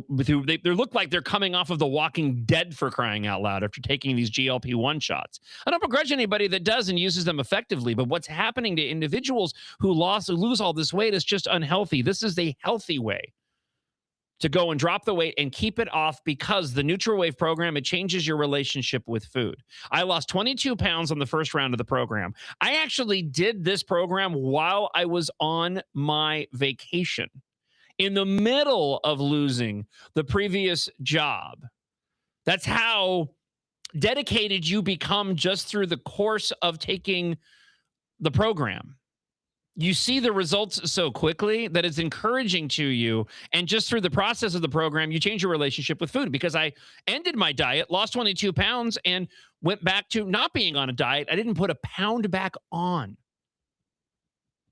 they look like they're coming off of The Walking Dead, for crying out loud, after taking these GLP-1 shots. I don't begrudge anybody that does and uses them effectively, but what's happening to individuals who lose all this weight is just unhealthy. This is the healthy way to go and drop the weight and keep it off, because the NutriWave program, it changes your relationship with food. I lost 22 pounds on the first round of the program. I actually did this program while I was on my vacation, in the middle of losing the previous job. That's how dedicated you become just through the course of taking the program. You see the results so quickly that it's encouraging to you. And just through the process of the program, you change your relationship with food, because I ended my diet, lost 22 pounds, and went back to not being on a diet. I didn't put a pound back on.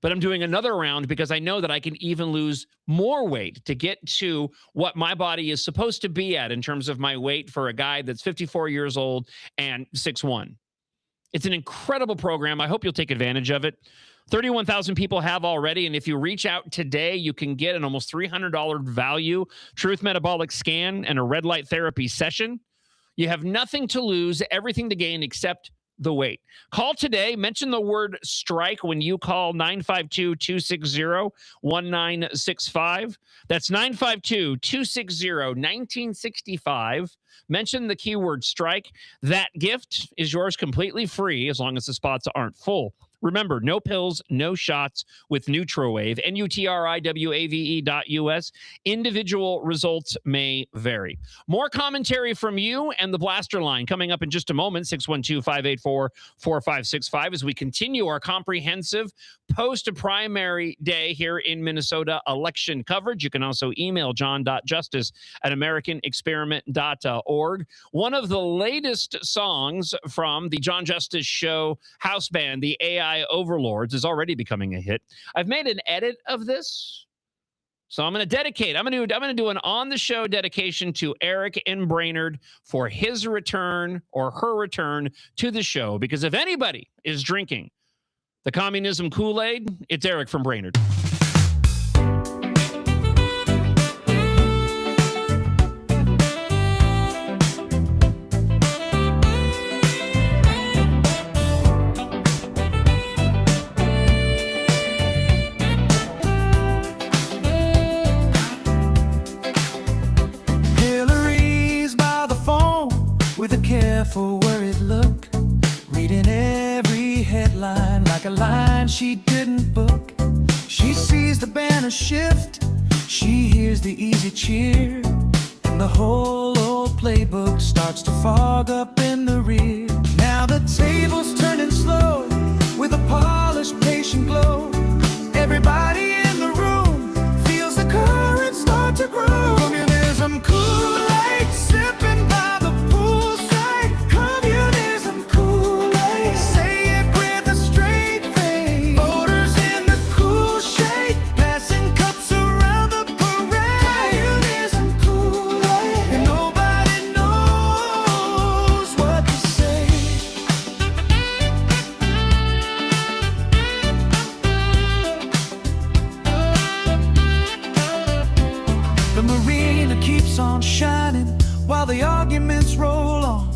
But I'm doing another round because I know that I can even lose more weight to get to what my body is supposed to be at in terms of my weight for a guy that's 54 years old and 6'1". It's an incredible program. I hope you'll take advantage of it. 31,000 people have already, and if you reach out today, you can get an almost $300 value Truth Metabolic Scan and a red light therapy session. You have nothing to lose, everything to gain except the weight. Call today. Mention the word strike when you call 952-260-1965. That's 952-260-1965. Mention the keyword strike. That gift is yours completely free as long as the spots aren't full. Remember, no pills, no shots with NutriWave, NutriWave.us. Individual results may vary. More commentary from you and the Blaster Line coming up in just a moment, 612-584-4565, as we continue our comprehensive post-primary day here in Minnesota election coverage. You can also email john.justice@americanexperiment.org. One of the latest songs from the John Justice Show house band, the AI Overlords, is already becoming a hit. I've made an edit of this, so I'm going to dedicate. I'm going to do an on-the-show dedication to Eric and Brainerd for his return or her return to the show, because if anybody is drinking the communism Kool-Aid, it's Eric from Brainerd. With a careful, worried look, reading every headline like a line she didn't book. She sees the banner shift, she hears the easy cheer, and the whole old playbook starts to fog up in the rear. Now the table's turning slow, with a polished, patient glow. Everybody in the room feels the current start to grow. Communism Kool-Aid, sipping by the while the arguments roll on.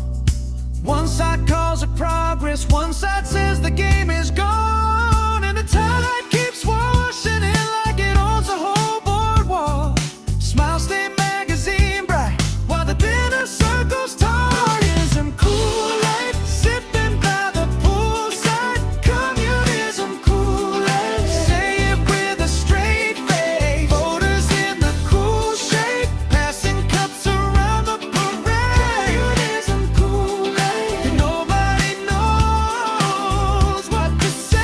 One side calls it progress, one side says the game is gone, and the tide keeps washing in like it owns the whole boardwalk. Smile State magazine bright while the dinner circles tall. Communism Kool-Aid, sipping by the poolside. Communism Kool-Aid, say it with a straight face. Voters in the cool shade, passing cups around the parade. Communism Kool-Aid, and nobody knows what to say.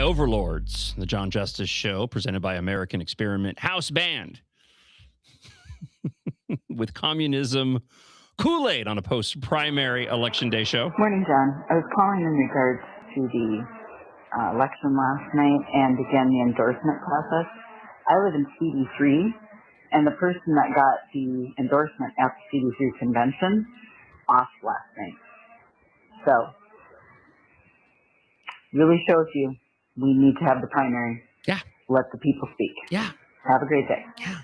Overlords, the John Justice Show, presented by American Experiment House Band. With communism Kool-Aid on a post-primary election day show. Morning, John. I was calling in regards to the election last night and, again, the endorsement process. I live in CD3, and the person that got the endorsement at the CD3 convention off last night. So, really shows you we need to have the primary. Yeah. Let the people speak. Yeah. Have a great day. Yeah.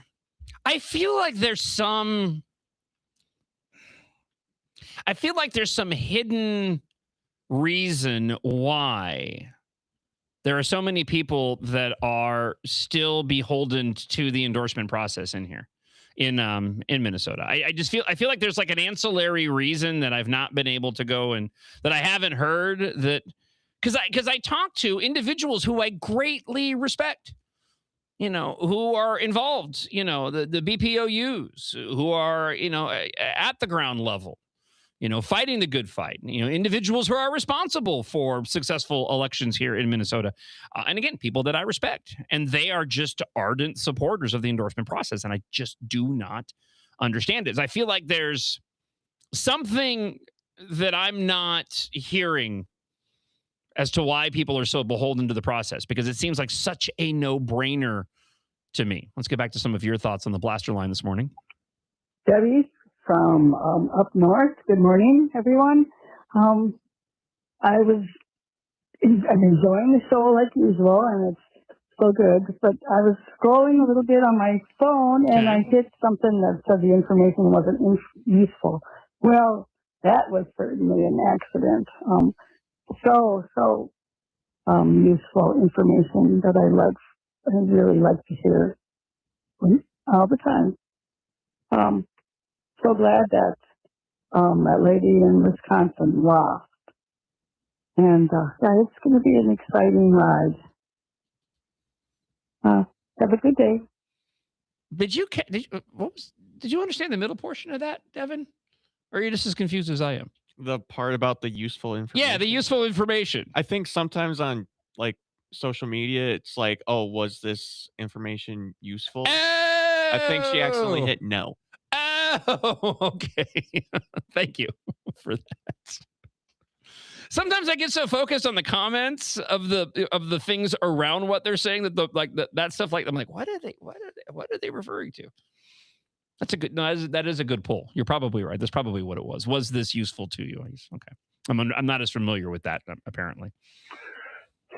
I feel like there's some hidden reason why there are so many people that are still beholden to the endorsement process in here in Minnesota. I feel like there's like an ancillary reason that I've not been able to go and that I haven't heard that because I talk to individuals who I greatly respect, who are involved, the BPOUs who are, at the ground level, fighting the good fight, individuals who are responsible for successful elections here in Minnesota. And again, people that I respect, and they are just ardent supporters of the endorsement process. And I just do not understand it. I feel like there's something that I'm not hearing as to why people are so beholden to the process, because it seems like such a no-brainer to me. Let's get back to some of your thoughts on the blaster line this morning. Debbie from up north. Good morning, everyone. I'm enjoying the show like usual, and it's so good. But I was scrolling a little bit on my phone, and I hit something that said the information wasn't useful. Well, that was certainly an accident. So useful information that I really like to hear all the time. So glad that that lady in Wisconsin lost. And it's going to be an exciting ride. Have a good day. Did you understand the middle portion of that, Devin? Or are you just as confused as I am? The part about the useful information. Yeah, the useful information. I think sometimes on like social media, it's like, oh, was this information useful? I think she accidentally hit no. Oh, okay. Thank you for that. Sometimes I get so focused on the comments of the things around what they're saying that stuff like I'm like, what are they referring to? That's a good. No, that is a good poll. You're probably right. That's probably what it was. Was this useful to you? Okay. I'm not as familiar with that apparently.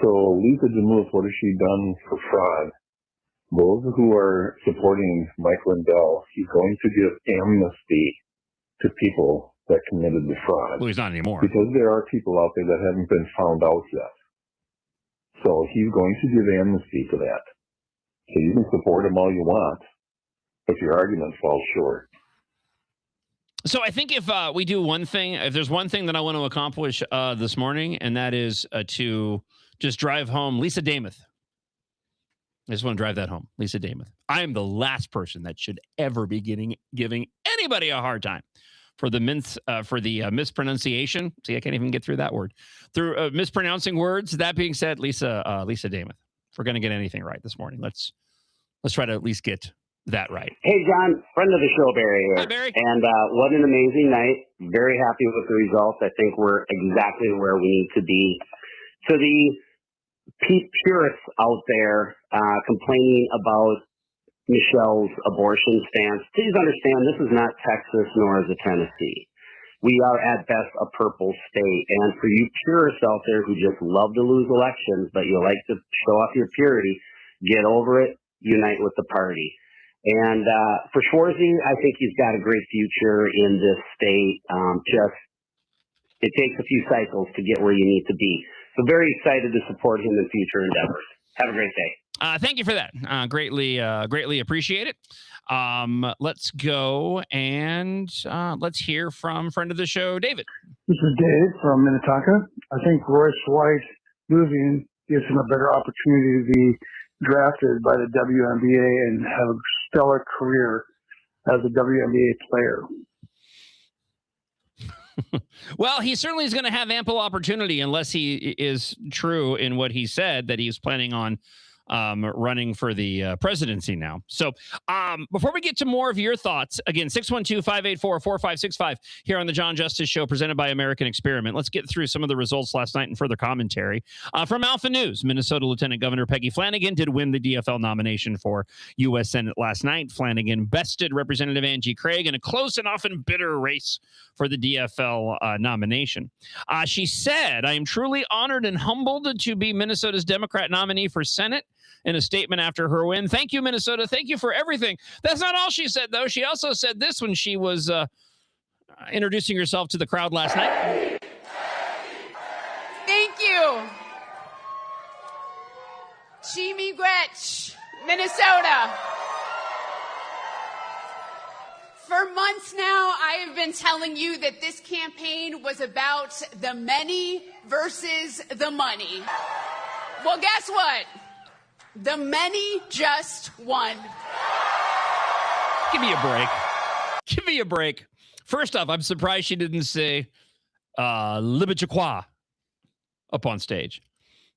So Lisa DeMuth, what has she done for fraud? Those who are supporting Mike Lindell, he's going to give amnesty to people that committed the fraud. Well, he's not anymore. Because there are people out there that haven't been found out yet. So he's going to give amnesty to that. So you can support him all you want, but your argument falls short. So I think if we do one thing, if there's one thing that I want to accomplish this morning, and that is to just drive home Lisa Damuth. I just want to drive that home, Lisa Damuth. I am the last person that should ever be giving anybody a hard time for the mispronunciation. See, I can't even get through that word. Through mispronouncing words. That being said, Lisa Damuth, if we're going to get anything right this morning, let's try to at least get that right. Hey, John, friend of the show, Barry here. Hi, Barry. And what an amazing night. Very happy with the results. I think we're exactly where we need to be. To the purists out there complaining about Michelle's abortion stance, please understand this is not Texas nor is it Tennessee. We are at best a purple state. And for you purists out there who just love to lose elections, but you like to show off your purity, get over it, unite with the party. And for Schwarzy, I think he's got a great future in this state. It takes a few cycles to get where you need to be. So very excited to support him in future endeavors. Have a great day. Thank you for that. Greatly appreciate it. Let's go and let's hear from friend of the show, David. This is Dave from Minnetonka. I think Royce White losing gives him a better opportunity to be drafted by the WNBA and have a stellar career as a WNBA player. Well, he certainly is going to have ample opportunity unless he is true in what he said that he's planning on running for the presidency now. So before we get to more of your thoughts, again, 612-584-4565 here on the John Justice Show presented by American Experiment. Let's get through some of the results last night and further commentary. From Alpha News, Minnesota Lieutenant Governor Peggy Flanagan did win the DFL nomination for U.S. Senate last night. Flanagan bested Representative Angie Craig in a close and often bitter race for the DFL nomination. She said, "I am truly honored and humbled to be Minnesota's Democrat nominee for Senate." In a statement after her win, "Thank you, Minnesota. Thank you for everything." That's not all she said, though. She also said this when she was introducing herself to the crowd last night. Thank you. Jimmy Gretsch, Minnesota. For months now, I have been telling you that this campaign was about the many versus the money. Well, guess what? The many just won. Give me a break. Give me a break. First off, I'm surprised she didn't say Libachaqua up on stage.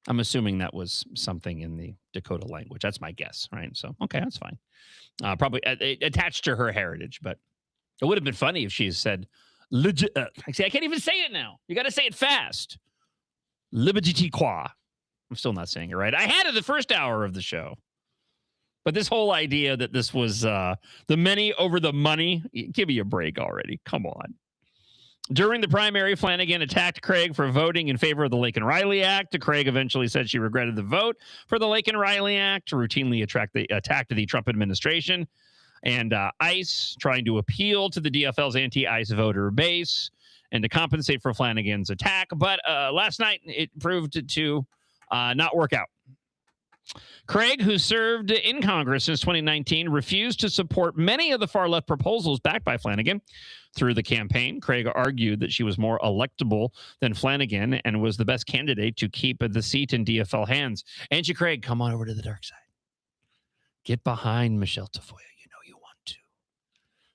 I'm assuming that was something in the Dakota language. That's my guess, right? So, okay, that's fine. Probably attached to her heritage, but it would have been funny if she said, I can't even say it now. You got to say it fast. Libachaqua. I'm still not saying it right. I had it the first hour of the show. But this whole idea that this was the many over the money, give me a break already. Come on. During the primary, Flanagan attacked Craig for voting in favor of the Laken Riley Act. Craig eventually said she regretted the vote for the Laken Riley Act, routinely attacked the Trump administration. And ICE trying to appeal to the DFL's anti-ICE voter base and to compensate for Flanagan's attack. But last night, it proved to not work out. Craig, who served in Congress since 2019, refused to support many of the far-left proposals backed by Flanagan. Through the campaign, Craig argued that she was more electable than Flanagan and was the best candidate to keep the seat in DFL hands. Angie Craig, come on over to the dark side. Get behind Michelle Tafoya. You know you want to.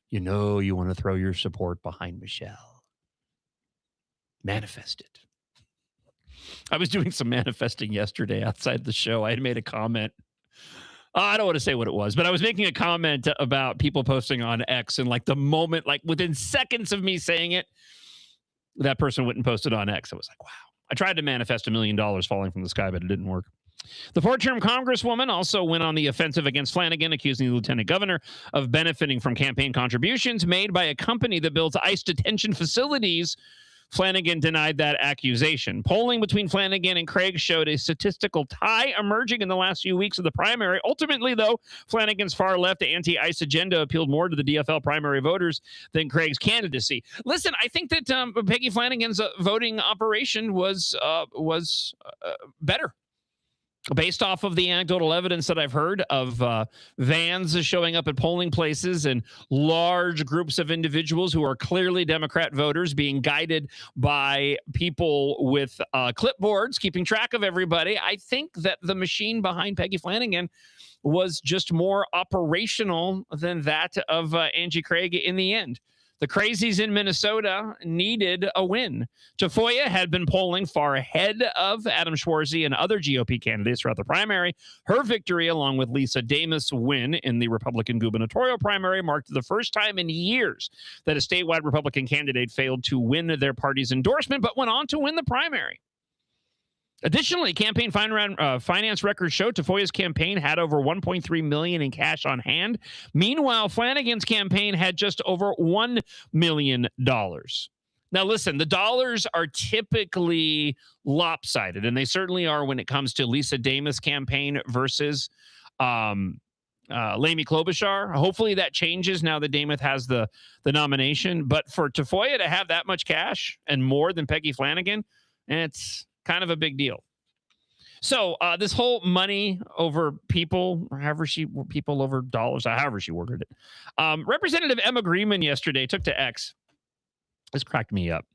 You know you want to throw your support behind Michelle. Manifest it. I was doing some manifesting yesterday outside the show. I had made a comment. I don't want to say what it was, but I was making a comment about people posting on X, and like the moment, like within seconds of me saying it, that person went and posted on X. I was like, wow. I tried to manifest $1 million falling from the sky, but it didn't work. The four-term congresswoman also went on the offensive against Flanagan, accusing the lieutenant governor of benefiting from campaign contributions made by a company that builds ICE detention facilities. Flanagan denied that accusation. Polling between Flanagan and Craig showed a statistical tie emerging in the last few weeks of the primary. Ultimately, though, Flanagan's far-left anti-ICE agenda appealed more to the DFL primary voters than Craig's candidacy. Listen, I think that Peggy Flanagan's voting operation was better. Based off of the anecdotal evidence that I've heard of vans showing up at polling places and large groups of individuals who are clearly Democrat voters being guided by people with clipboards, keeping track of everybody, I think that the machine behind Peggy Flanagan was just more operational than that of Angie Craig in the end. The crazies in Minnesota needed a win. Tafoya had been polling far ahead of Adam Schwarzy and other GOP candidates throughout the primary. Her victory, along with Lisa Damas' win in the Republican gubernatorial primary, marked the first time in years that a statewide Republican candidate failed to win their party's endorsement, but went on to win the primary. Additionally, campaign finance records show Tafoya's campaign had over $1.3 million in cash on hand. Meanwhile, Flanagan's campaign had just over $1 million. Now, listen, the dollars are typically lopsided, and they certainly are when it comes to Lisa Damas' campaign versus Lamy Klobuchar. Hopefully that changes now that Damas has the nomination. But for Tafoya to have that much cash and more than Peggy Flanagan, it's kind of a big deal. So this whole money over people, people over dollars, however she worded it. Representative Emma Greenman yesterday took to X. This cracked me up.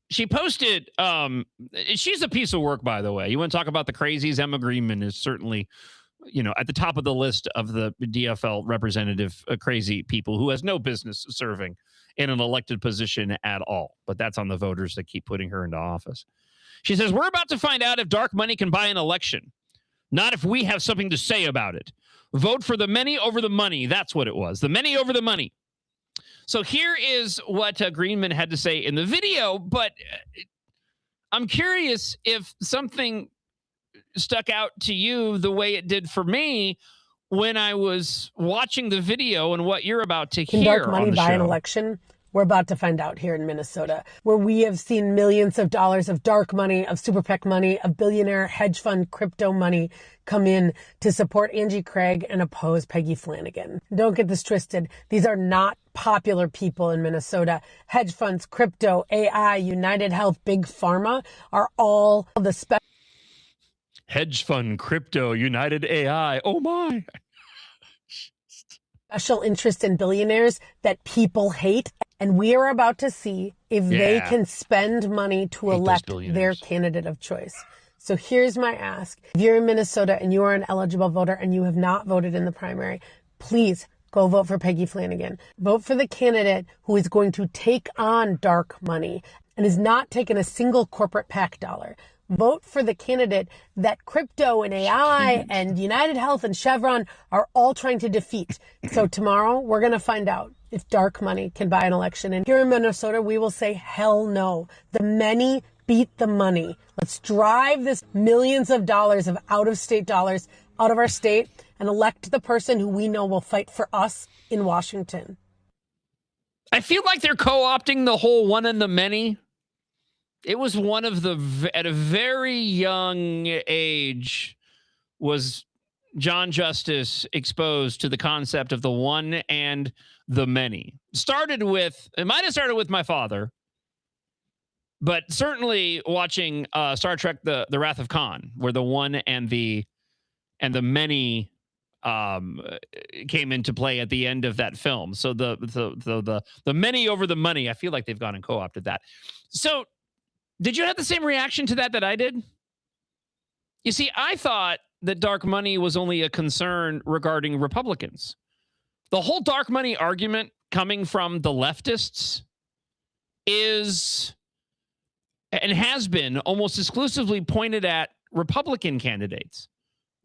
She posted, she's a piece of work, by the way. You want to talk about the crazies? Emma Greenman is certainly, at the top of the list of the DFL representative crazy people who has no business serving in an elected position at all. But that's on the voters that keep putting her into office. She says, we're about to find out if dark money can buy an election, not if we have something to say about it. Vote for the many over the money. That's what it was. The many over the money. So here is what Greenman had to say in the video, but I'm curious if something stuck out to you the way it did for me when I was watching the video and what you're about to Can hear dark money on the buy an show. election? We're about to find out here in Minnesota, where we have seen millions of dollars of dark money, of super PAC money, of billionaire hedge fund crypto money come in to support Angie Craig and oppose Peggy Flanagan. Don't get this twisted. These are not popular people in Minnesota. Hedge funds, crypto, AI, United Health, Big Pharma are all the Hedge fund, crypto, United AI. Oh my. special interest in billionaires that people hate. And we are about to see if they Yeah. can spend money to elect their candidate of choice. So here's my ask. If you're in Minnesota and you are an eligible voter and you have not voted in the primary, please go vote for Peggy Flanagan. Vote for the candidate who is going to take on dark money and is not taking a single corporate PAC dollar. Vote for the candidate that crypto and AI and United Health and Chevron are all trying to defeat. So tomorrow we're going to find out if dark money can buy an election. And here in Minnesota, we will say, hell no. The many beat the money. Let's drive this millions of dollars of out-of-state dollars out of our state and elect the person who we know will fight for us in Washington. I feel like they're co-opting the whole one and the many. It was one of the, at a very young age, was John Justice exposed to the concept of the one and the many. It might have started with my father, but certainly watching Star Trek, the Wrath of Khan, where the one and the many came into play at the end of that film. So the many over the money, I feel like they've gone and co-opted that. So did you have the same reaction to that I did? You see, I thought that dark money was only a concern regarding Republicans. The whole dark money argument coming from the leftists is and has been almost exclusively pointed at Republican candidates.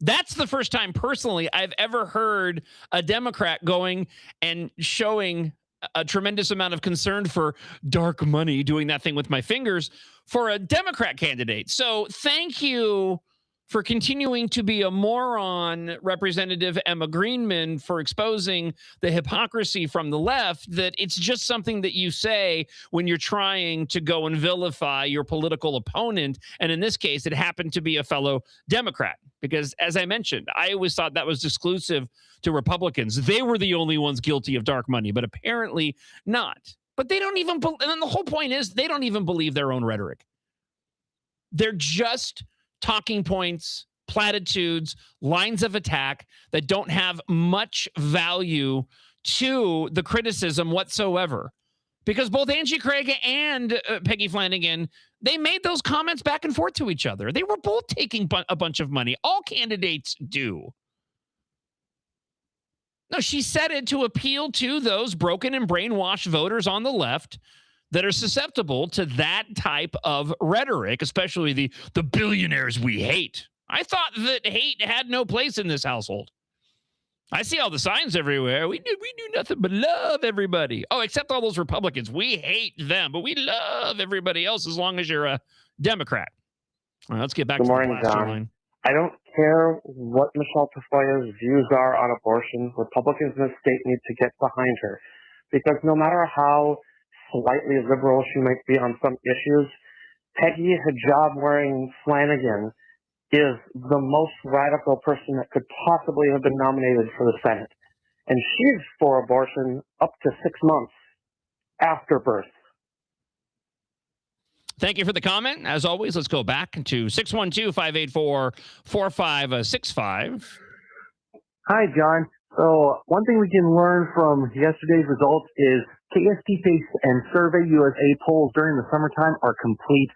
That's the first time personally I've ever heard a Democrat going and showing a tremendous amount of concern for dark money, doing that thing with my fingers, for a Democrat candidate. So thank you for continuing to be a moron, Representative Emma Greenman, for exposing the hypocrisy from the left, that it's just something that you say when you're trying to go and vilify your political opponent. And in this case, it happened to be a fellow Democrat. Because as I mentioned, I always thought that was exclusive to Republicans. They were the only ones guilty of dark money, but apparently not. But they don't even, and then the whole point is they don't even believe their own rhetoric. They're just talking points, platitudes, lines of attack that don't have much value to the criticism whatsoever. Because both Angie Craig and Peggy Flanagan, they made those comments back and forth to each other. They were both taking a bunch of money. All candidates do. No, she said it to appeal to those broken and brainwashed voters on the left that are susceptible to that type of rhetoric, especially the billionaires we hate. I thought that hate had no place in this household. I see all the signs everywhere. We do nothing but love everybody. Oh, except all those Republicans. We hate them, but we love everybody else as long as you're a Democrat. All right, let's get back Good to morning, the plaster John. line. I don't care what Michelle Tafoya's views are on abortion. Republicans in the state need to get behind her. Because no matter how slightly liberal she might be on some issues, Peggy hijab-wearing Flanagan is the most radical person that could possibly have been nominated for the Senate. And she's for abortion up to 6 months after birth. Thank you for the comment. As always, let's go back to 612-584-4565. Hi, John. So one thing we can learn from yesterday's results is KST Pace and Survey USA polls during the summertime are complete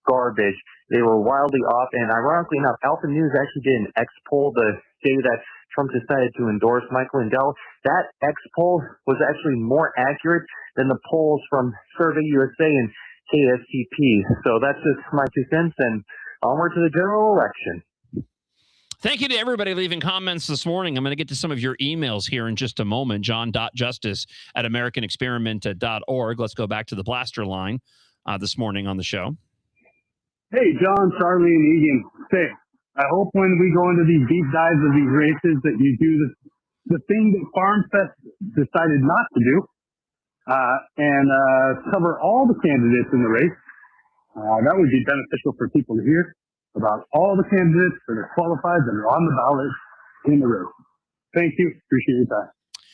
garbage. They were wildly off, and ironically enough, Alpha News actually did an X poll the day that Trump decided to endorse Mike Lindell. That X poll was actually more accurate than the polls from Survey USA and KSTP. So that's just my 2 cents, and onward to the general election. Thank you to everybody leaving comments this morning. I'm going to get to some of your emails here in just a moment. John.justice@AmericanExperiment.org. Let's go back to the blaster line this morning on the show. Hey, John, Charlie, and Egan. Say, I hope when we go into these deep dives of these races that you do the thing that FarmFest decided not to do, and cover all the candidates in the race. That would be beneficial for people to hear about all the candidates that are qualified, that are on the ballot in the race. Thank you. Appreciate that.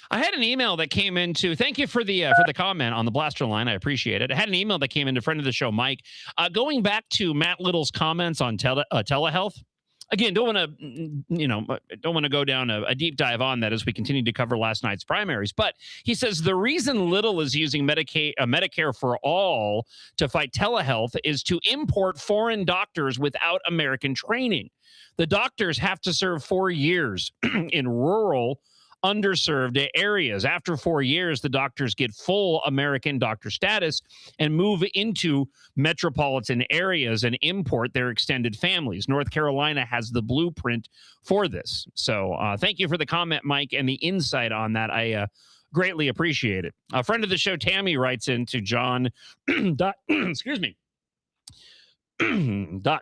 I had an email that came into. Thank you for the comment on the blaster line. I appreciate it. I had an email that came into friend of the show, Mike, going back to Matt Little's comments on telehealth. Again, don't want to go down a deep dive on that as we continue to cover last night's primaries. But he says the reason Little is using Medicare for all to fight telehealth is to import foreign doctors without American training. The doctors have to serve 4 years in rural, underserved areas. After 4 years, the doctors get full American doctor status and move into metropolitan areas and import their extended families. North Carolina has the blueprint for this. So thank you for the comment, Mike, and the insight on that. I greatly appreciate it. A friend of the show, Tammy, writes into John. Excuse me.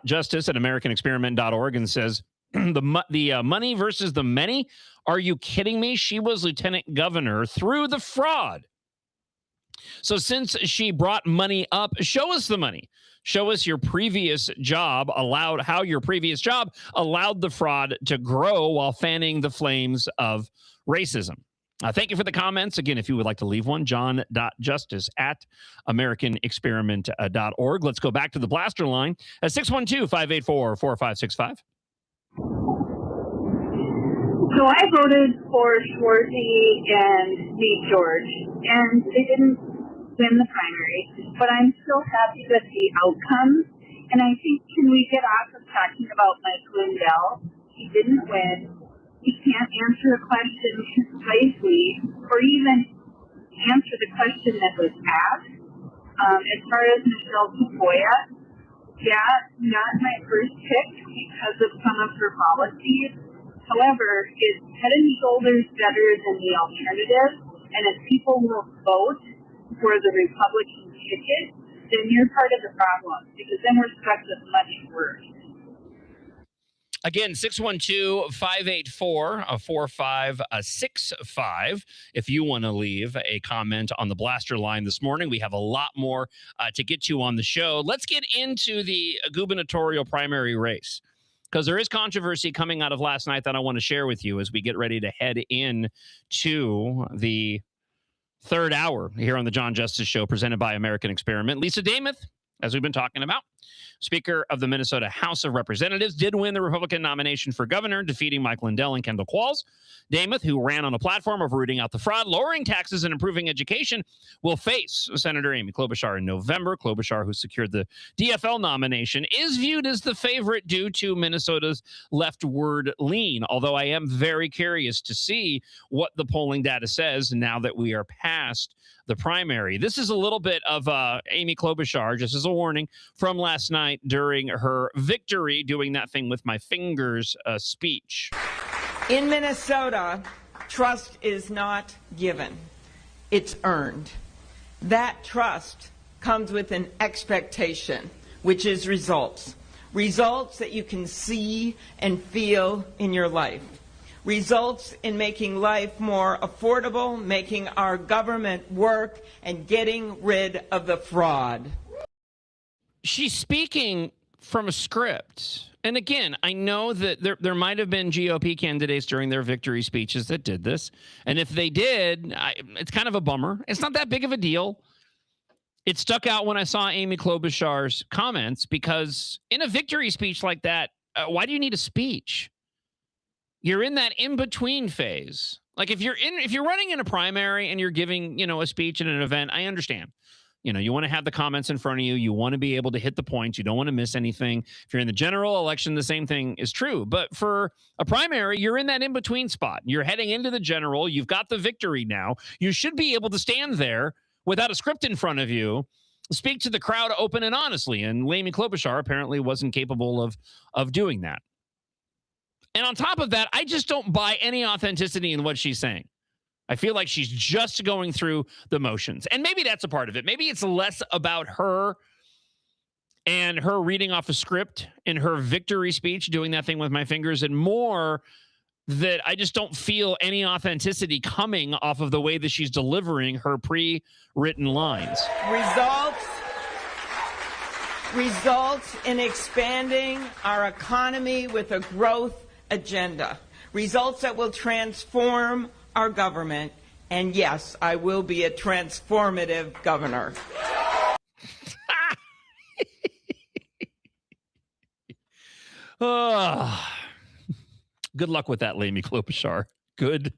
.justice@AmericanExperiment.org and says, the money versus the many? Are you kidding me? She was lieutenant governor through the fraud. So since she brought money up, show us the money. Show us your previous job how your previous job allowed the fraud to grow while fanning the flames of racism. Thank you for the comments. Again, if you would like to leave one, john.justice@AmericanExperiment.org. Let's go back to the blaster line at 612-584-4565. So I voted for Schwarzy and Nate George, and they didn't win the primary, but I'm still happy with the outcome. And I think, can we get off of talking about Mike Lindell? He didn't win. He can't answer a question concisely or even answer the question that was asked. As far as Michelle Tafoya, not my first pick because of some of her policies. However, it's head and shoulders better than the alternative. And if people will vote for the Republican ticket, then you're part of the problem, because then we're stuck with much worse. Again, 612-584-4565. If you want to leave a comment on the blaster line this morning, we have a lot more to get to on the show. Let's get into the gubernatorial primary race, because there is controversy coming out of last night that I want to share with you as we get ready to head in to the third hour here on the John Justice Show, presented by American Experiment. Lisa Demuth, as we've been talking about, Speaker of the Minnesota House of Representatives, did win the Republican nomination for governor, defeating Mike Lindell and Kendall Qualls. Demuth, who ran on a platform of rooting out the fraud, lowering taxes, and improving education, will face Senator Amy Klobuchar in November. Klobuchar, who secured the DFL nomination, is viewed as the favorite due to Minnesota's leftward lean, although I am very curious to see what the polling data says now that we are past the primary. This is a little bit of Amy Klobuchar, just as a warning, from last night during her victory, doing that thing with my fingers speech. In Minnesota, trust is not given. It's earned. That trust comes with an expectation, which is results. Results that you can see and feel in your life. Results in making life more affordable, making our government work, and getting rid of the fraud. She's speaking from a script. And again, I know that there might have been GOP candidates during their victory speeches that did this. And if they did, it's kind of a bummer. It's not that big of a deal. It stuck out when I saw Amy Klobuchar's comments, because in a victory speech like that, why do you need a speech? You're in that in-between phase. Like if you're running in a primary and you're giving, a speech at an event, I understand. You want to have the comments in front of you. You want to be able to hit the points. You don't want to miss anything. If you're in the general election, the same thing is true. But for a primary, you're in that in-between spot. You're heading into the general. You've got the victory now. You should be able to stand there without a script in front of you, speak to the crowd open and honestly. And Amy Klobuchar apparently wasn't capable of doing that. And on top of that, I just don't buy any authenticity in what she's saying. I feel like she's just going through the motions. And maybe that's a part of it. Maybe it's less about her and her reading off a script in her victory speech, doing that thing with my fingers, and more that I just don't feel any authenticity coming off of the way that she's delivering her pre-written lines. Results in expanding our economy with a growth agenda. Results that will transform our government. And yes, I will be a transformative governor. Good luck with that, Amy Klobuchar. Good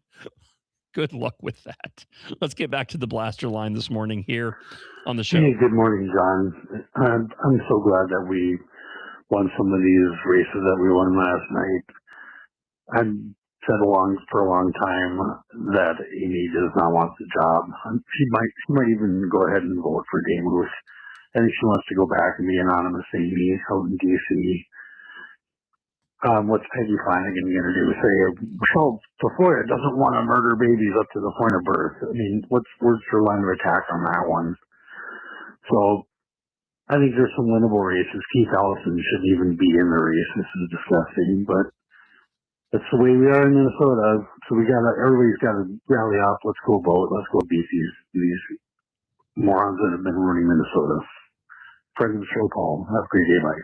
luck with that. Let's get back to the blaster line this morning here on the show. Hey, good morning, John. I'm so glad that we won some of these races that we won last night. I've said for a long time that Amy does not want the job. She might even go ahead and vote for Dave Lewis. I think she wants to go back and be anonymous Amy out in D.C. What's Peggy Flanagan going to do? Say Michelle Tafoya doesn't want to murder babies up to the point of birth. I mean, what's her line of attack on that one? So I think there's some winnable races. Keith Ellison shouldn't even be in the race. This is disgusting, but that's the way we are in Minnesota. So everybody's got to rally up. Let's go vote. Let's go beat these morons that have been ruining Minnesota. Friend of the show, Paul. Have a great day. Bye.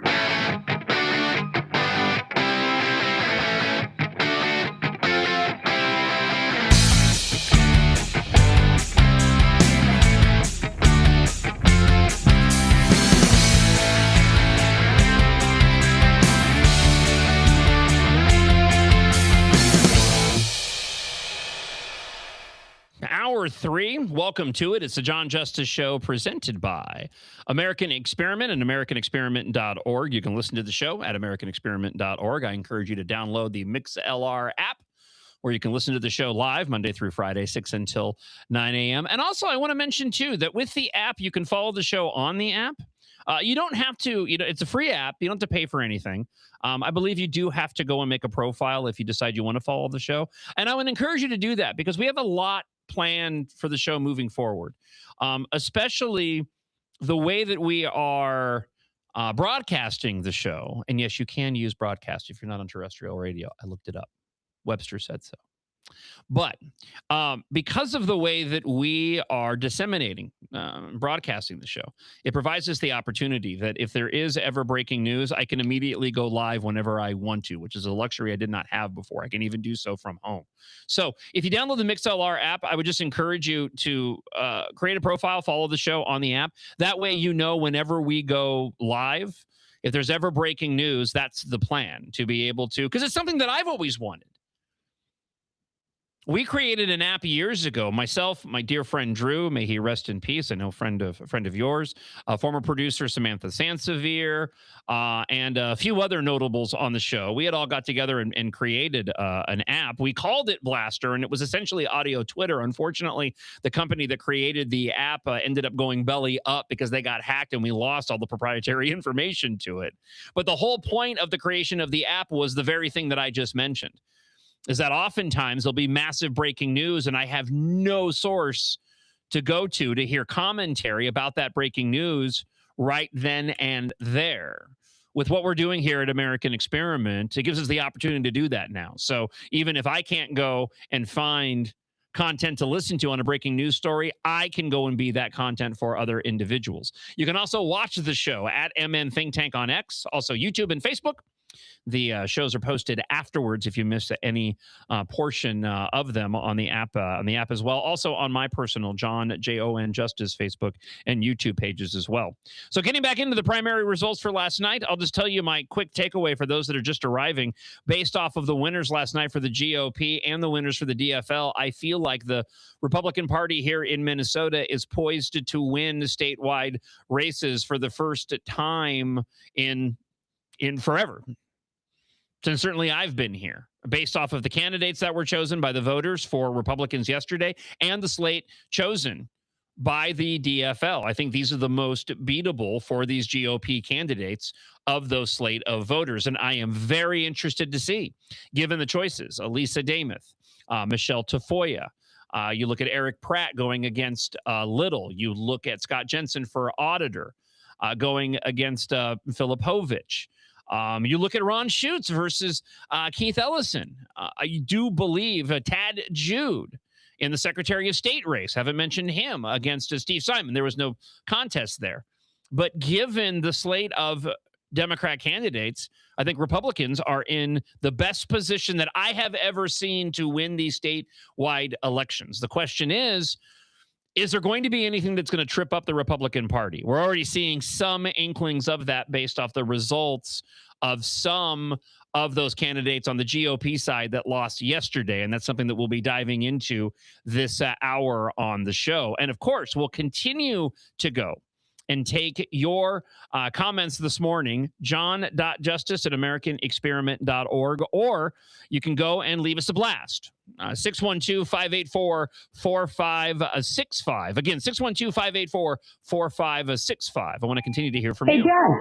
Hour 3, welcome to it. It's the John Justice Show presented by American Experiment and AmericanExperiment.org. You can listen to the show at AmericanExperiment.org. I encourage you to download the MixLR app, where you can listen to the show live Monday through Friday, 6 until 9 a.m. And also, I want to mention, too, that with the app, you can follow the show on the app. You don't have to, it's a free app. You don't have to pay for anything. I believe you do have to go and make a profile if you decide you want to follow the show. And I would encourage you to do that because we have a lot planned for the show moving forward, especially the way that we are broadcasting the show. And yes, you can use broadcast if you're not on terrestrial radio. I looked it up. Webster said so. But because of the way that we are disseminating, broadcasting the show, it provides us the opportunity that if there is ever breaking news, I can immediately go live whenever I want to, which is a luxury I did not have before. I can even do so from home. So if you download the MixLR app, I would just encourage you to create a profile, follow the show on the app. That way, whenever we go live, if there's ever breaking news, that's the plan, to be able to, because it's something that I've always wanted. We created an app years ago. Myself, my dear friend Drew, may he rest in peace. I know a friend of yours, former producer Samantha Sansevier, and a few other notables on the show. We had all got together and created an app. We called it Blaster, and it was essentially audio Twitter. Unfortunately, the company that created the app ended up going belly up because they got hacked, and we lost all the proprietary information to it. But the whole point of the creation of the app was the very thing that I just mentioned. Is that oftentimes there'll be massive breaking news and I have no source to go to hear commentary about that breaking news right then and there. With what we're doing here at American Experiment, it gives us the opportunity to do that now. So even if I can't go and find content to listen to on a breaking news story, I can go and be that content for other individuals. You can also watch the show at MN Think Tank on X, also YouTube and Facebook. The shows are posted afterwards if you miss any portion of them on the app as well. Also on my personal John Jon Justice Facebook and YouTube pages as well. So getting back into the primary results for last night, I'll just tell you my quick takeaway for those that are just arriving. Based off of the winners last night for the GOP and the winners for the DFL, I feel like the Republican Party here in Minnesota is poised to win the statewide races for the first time in forever. Since certainly I've been here, based off of the candidates that were chosen by the voters for Republicans yesterday and the slate chosen by the DFL. I think these are the most beatable for these GOP candidates of those slate of voters. And I am very interested to see, given the choices, Elisa Damuth, Michelle Tafoya. You look at Eric Pratt going against Little. You look at Scott Jensen for auditor going against Philip Hovich. You look at Ron Schutz versus Keith Ellison. I do believe Tad Jude in the Secretary of State race. Haven't mentioned him against Steve Simon. There was no contest there. But given the slate of Democrat candidates, I think Republicans are in the best position that I have ever seen to win these statewide elections. The question is there going to be anything that's going to trip up the Republican Party? We're already seeing some inklings of that based off the results of some of those candidates on the GOP side that lost yesterday. And that's something that we'll be diving into this hour on the show. And of course, we'll continue to go and take your comments this morning, john.justice@americanexperiment.org, or you can go and leave us a blast. 612-584-4565. Again, 612-584-4565. I want to continue to hear from you. Hey, John,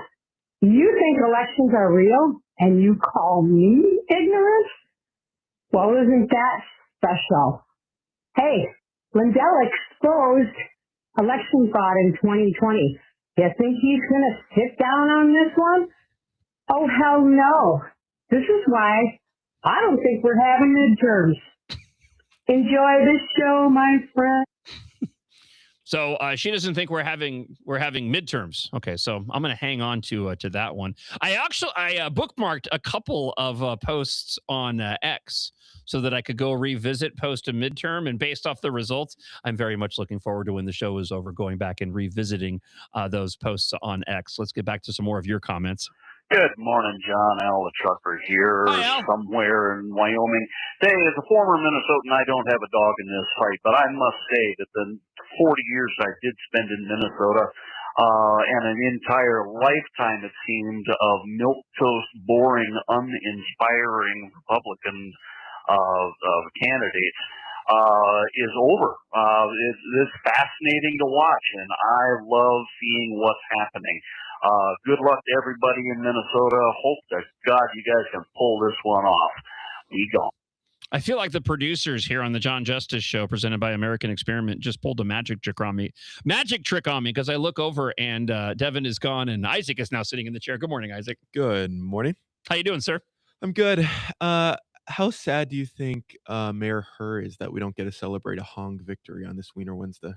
you think elections are real and you call me ignorant? Well, isn't that special? Hey, Lindell exposed election fraud in 2020. You think he's going to sit down on this one? Oh, hell no. This is why I don't think we're having midterms. Enjoy this show, my friend. So she doesn't think we're having midterms. Okay, so I'm going to hang on to that one. I bookmarked a couple of posts on X so that I could go revisit post a midterm, and based off the results, I'm very much looking forward to when the show is over, going back and revisiting those posts on X. Let's get back to some more of your comments. Good morning, John. Al the trucker here, somewhere in Wyoming. Hey, as a former Minnesotan, I don't have a dog in this fight, but I must say that the 40 years I did spend in Minnesota, and an entire lifetime, it seemed, of milquetoast, boring, uninspiring Republican candidates is over. It's fascinating to watch, and I love seeing what's happening. Good luck to everybody in Minnesota. Hope to God you guys can pull this one off. We go. I feel like the producers here on the John Justice Show, presented by American Experiment, just pulled a magic trick on me because I look over and Devin is gone and Isaac is now sitting in the chair. Good morning, Isaac. Good morning. How you doing, sir? I'm good. How sad do you think Mayor Herr is that we don't get to celebrate a Hong victory on this Wiener Wednesday?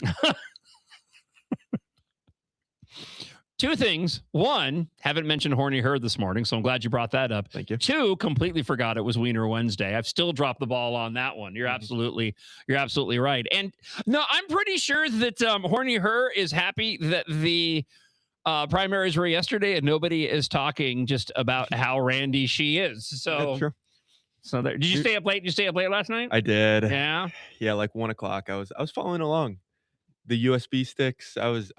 Two things. One, haven't mentioned Horny Herd this morning, so I'm glad you brought that up. Thank you. Two, completely forgot it was Wiener Wednesday. I've still dropped the ball on that one. You're absolutely right. And no, I'm pretty sure that Horny Herd is happy that the primaries were yesterday and nobody is talking just about how randy she is. So that's true. So there. Did you stay up late? Did you stay up late last night? I did. Yeah. Yeah, like 1 o'clock. I was following along. The USB sticks, I was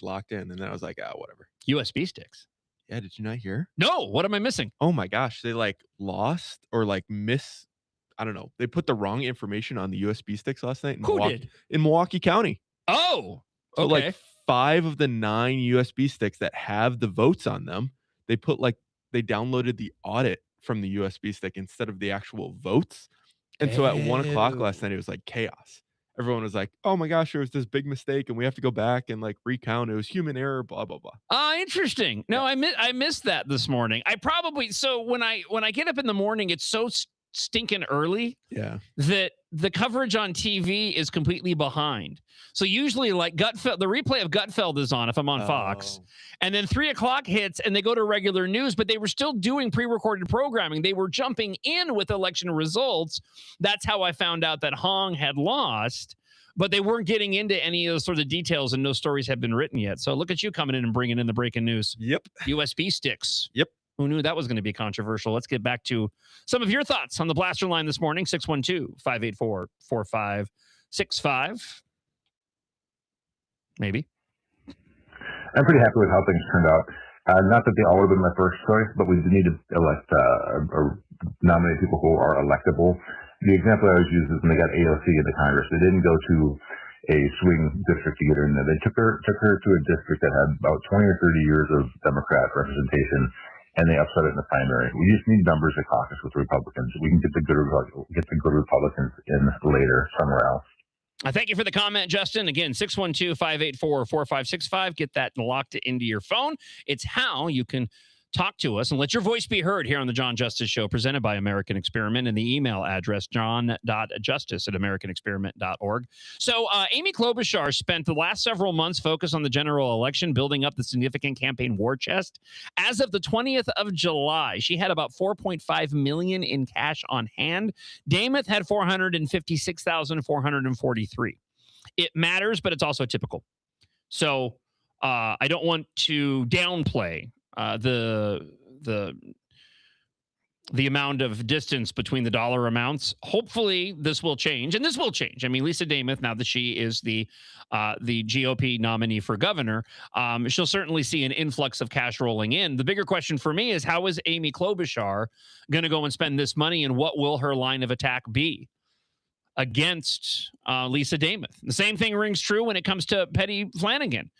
locked in, and then I was like, whatever. USB sticks? Yeah, did you not hear? No, what am I missing? Oh my gosh, they like lost or like I don't know. They put the wrong information on the USB sticks last night in Milwaukee County. Oh, okay. So like 5 of the 9 USB sticks that have the votes on them, they downloaded the audit from the USB stick instead of the actual votes. And so at 1 o'clock last night, it was like chaos. Everyone was like, oh my gosh, there was this big mistake and we have to go back and like recount. It was human error, blah, blah, blah. Interesting. No, I missed that this morning. So when I get up in the morning, it's so stinking early that the coverage on TV is completely behind. So usually like the replay of Gutfeld is on if I'm on Fox, and then 3 o'clock hits and they go to regular news, but they were still doing pre-recorded programming. They were jumping in with election results. That's how I found out that Hong had lost, but they weren't getting into any of those sort of details and no stories have been written yet. So look at you coming in and bringing in the breaking news. Yep. USB sticks. Yep. Who knew that was going to be controversial? Let's get back to some of your thoughts on the Blaster line this morning. 612-584-4565. Maybe. I'm pretty happy with how things turned out. Not that they all would have been my first choice, but we need to elect or nominate people who are electable. The example I always use is when they got AOC in the Congress. They didn't go to a swing district to get her in there. They took her to a district that had about 20 or 30 years of Democrat representation, and they upset it in the primary. We just need numbers to caucus with Republicans. We can get the good Republicans in later somewhere else. Thank you for the comment, Justin. Again, 612-584-4565. Get that locked into your phone. It's how you can talk to us and let your voice be heard here on the John Justice Show, presented by American Experiment, and the email address john.justice@americanexperiment.org. So Amy Klobuchar spent the last several months focused on the general election, building up the significant campaign war chest. As of the 20th of July, she had about $4.5 million in cash on hand. Dameth had $456,443. It matters, but it's also typical. So I don't want to downplay the amount of distance between the dollar amounts. Hopefully this will change, and this will change. I mean, Lisa Dameth, now that she is the GOP nominee for governor, she'll certainly see an influx of cash rolling in. The bigger question for me is, how is Amy Klobuchar going to go and spend this money, and what will her line of attack be against Lisa Dameth? The same thing rings true when it comes to Petty Flanagan.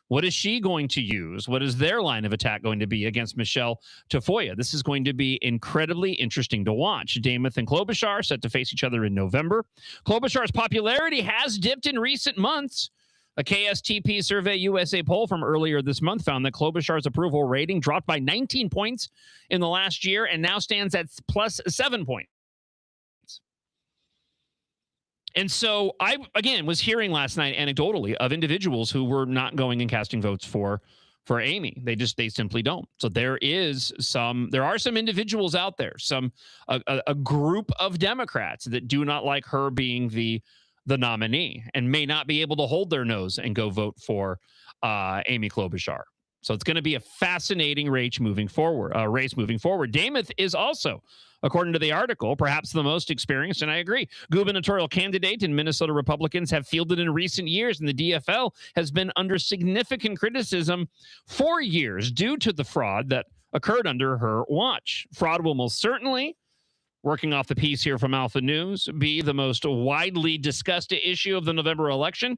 What is she going to use? What is their line of attack going to be against Michelle Tafoya? This is going to be incredibly interesting to watch. Dameth and Klobuchar set to face each other in November. Klobuchar's popularity has dipped in recent months. A KSTP Survey USA poll from earlier this month found that Klobuchar's approval rating dropped by 19 points in the last year and now stands at plus 7 points. And so I, again, was hearing last night anecdotally of individuals who were not going and casting votes for Amy. They simply don't. So there are some individuals out there, a group of Democrats that do not like her being the nominee and may not be able to hold their nose and go vote for Amy Klobuchar. So it's going to be a fascinating race moving forward. Dameth is also, according to the article, perhaps the most experienced, and I agree, gubernatorial candidate in Minnesota Republicans have fielded in recent years, and the DFL has been under significant criticism for years due to the fraud that occurred under her watch. Fraud will most certainly, working off the piece here from Alpha News, be the most widely discussed issue of the November election,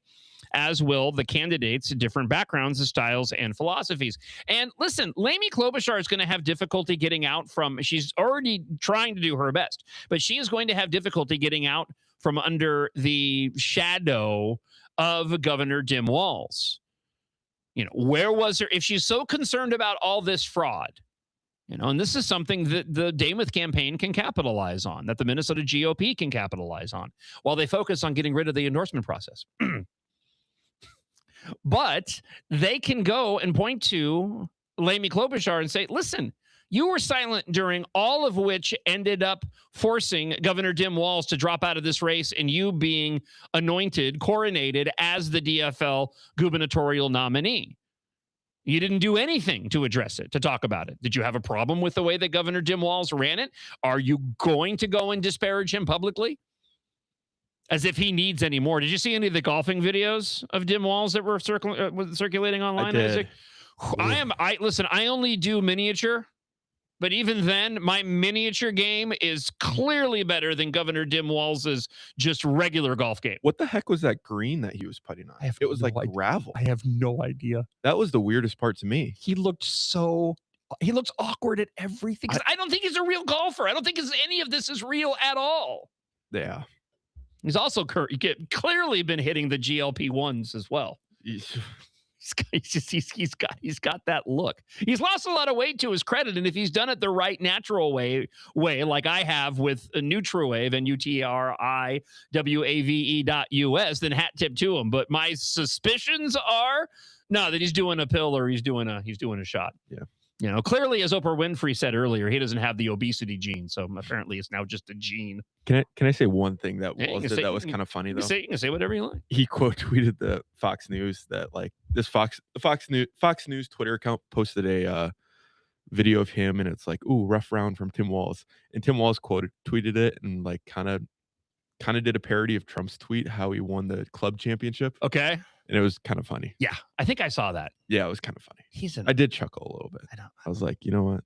as will the candidates' different backgrounds, styles, and philosophies. And listen, Amy Klobuchar is going to have difficulty getting out from, she's already trying to do her best, but she is going to have difficulty getting out from under the shadow of Governor Tim Walz. You know, where was her, if she's so concerned about all this fraud, you know, and this is something that the Dameth campaign can capitalize on, that the Minnesota GOP can capitalize on, while they focus on getting rid of the endorsement process. But they can go and point to Amy Klobuchar and say, listen, you were silent during all of which ended up forcing Governor Tim Walz to drop out of this race and you being coronated as the DFL gubernatorial nominee. You didn't do anything to address it, to talk about it. Did you have a problem with the way that Governor Tim Walz ran it? Are you going to go and disparage him publicly? As if he needs any more. Did you see any of the golfing videos of Tim Walz that were circulating online, Isaac? Listen, I only do miniature, but even then, my miniature game is clearly better than Governor Tim Walz's just regular golf game. What the heck was that green that he was putting on? It was like gravel. I have no idea. That was the weirdest part to me. He looks awkward at everything. I don't think he's a real golfer. I don't think any of this is real at all. Yeah. He's also clearly been hitting the GLP-1s as well. He's got that look. He's lost a lot of weight to his credit, and if he's done it the right natural way like I have with a NutriWave and UTRIWAVE.us, then hat tip to him. But my suspicions are that he's doing a pill or he's doing a shot. Yeah. You know, clearly, as Oprah Winfrey said earlier, he doesn't have the obesity gene, so apparently it's now just a gene. Can I say one thing that was kind of funny though? You can say whatever you like. He quote tweeted the Fox News that like this Fox News Twitter account posted a video of him, and it's like, ooh, rough round from Tim Walz, and Tim Walz tweeted it and like kind of did a parody of Trump's tweet how he won the club championship. Okay. And it was kind of funny. Yeah, I think I saw that. Yeah, it was kind of funny. I did chuckle a little bit. I know. I was like, you know what?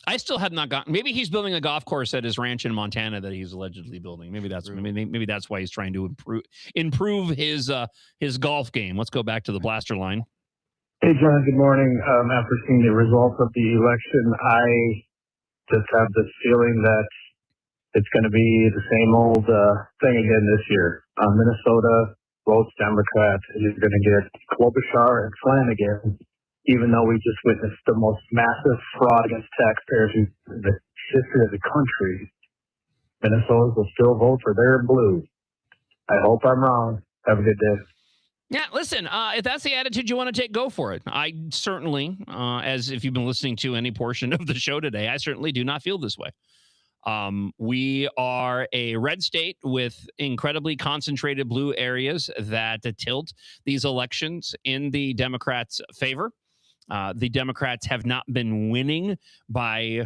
I still have not gotten. Maybe he's building a golf course at his ranch in Montana that he's allegedly building. Maybe that's why he's trying to improve his golf game. Let's go back to the blaster line. Hey, John. Good morning. After seeing the results of the election, I just have this feeling that it's going to be the same old thing again this year. Minnesota votes Democrat. You're going to get Klobuchar and Flanagan. Even though we just witnessed the most massive fraud against taxpayers in the history of the country, Minnesotans will still vote for their blue. I hope I'm wrong. Have a good day. Yeah, listen, if that's the attitude you want to take, go for it. I certainly, as if you've been listening to any portion of the show today, I certainly do not feel this way. We are a red state with incredibly concentrated blue areas that tilt these elections in the Democrats' favor. The Democrats have not been winning by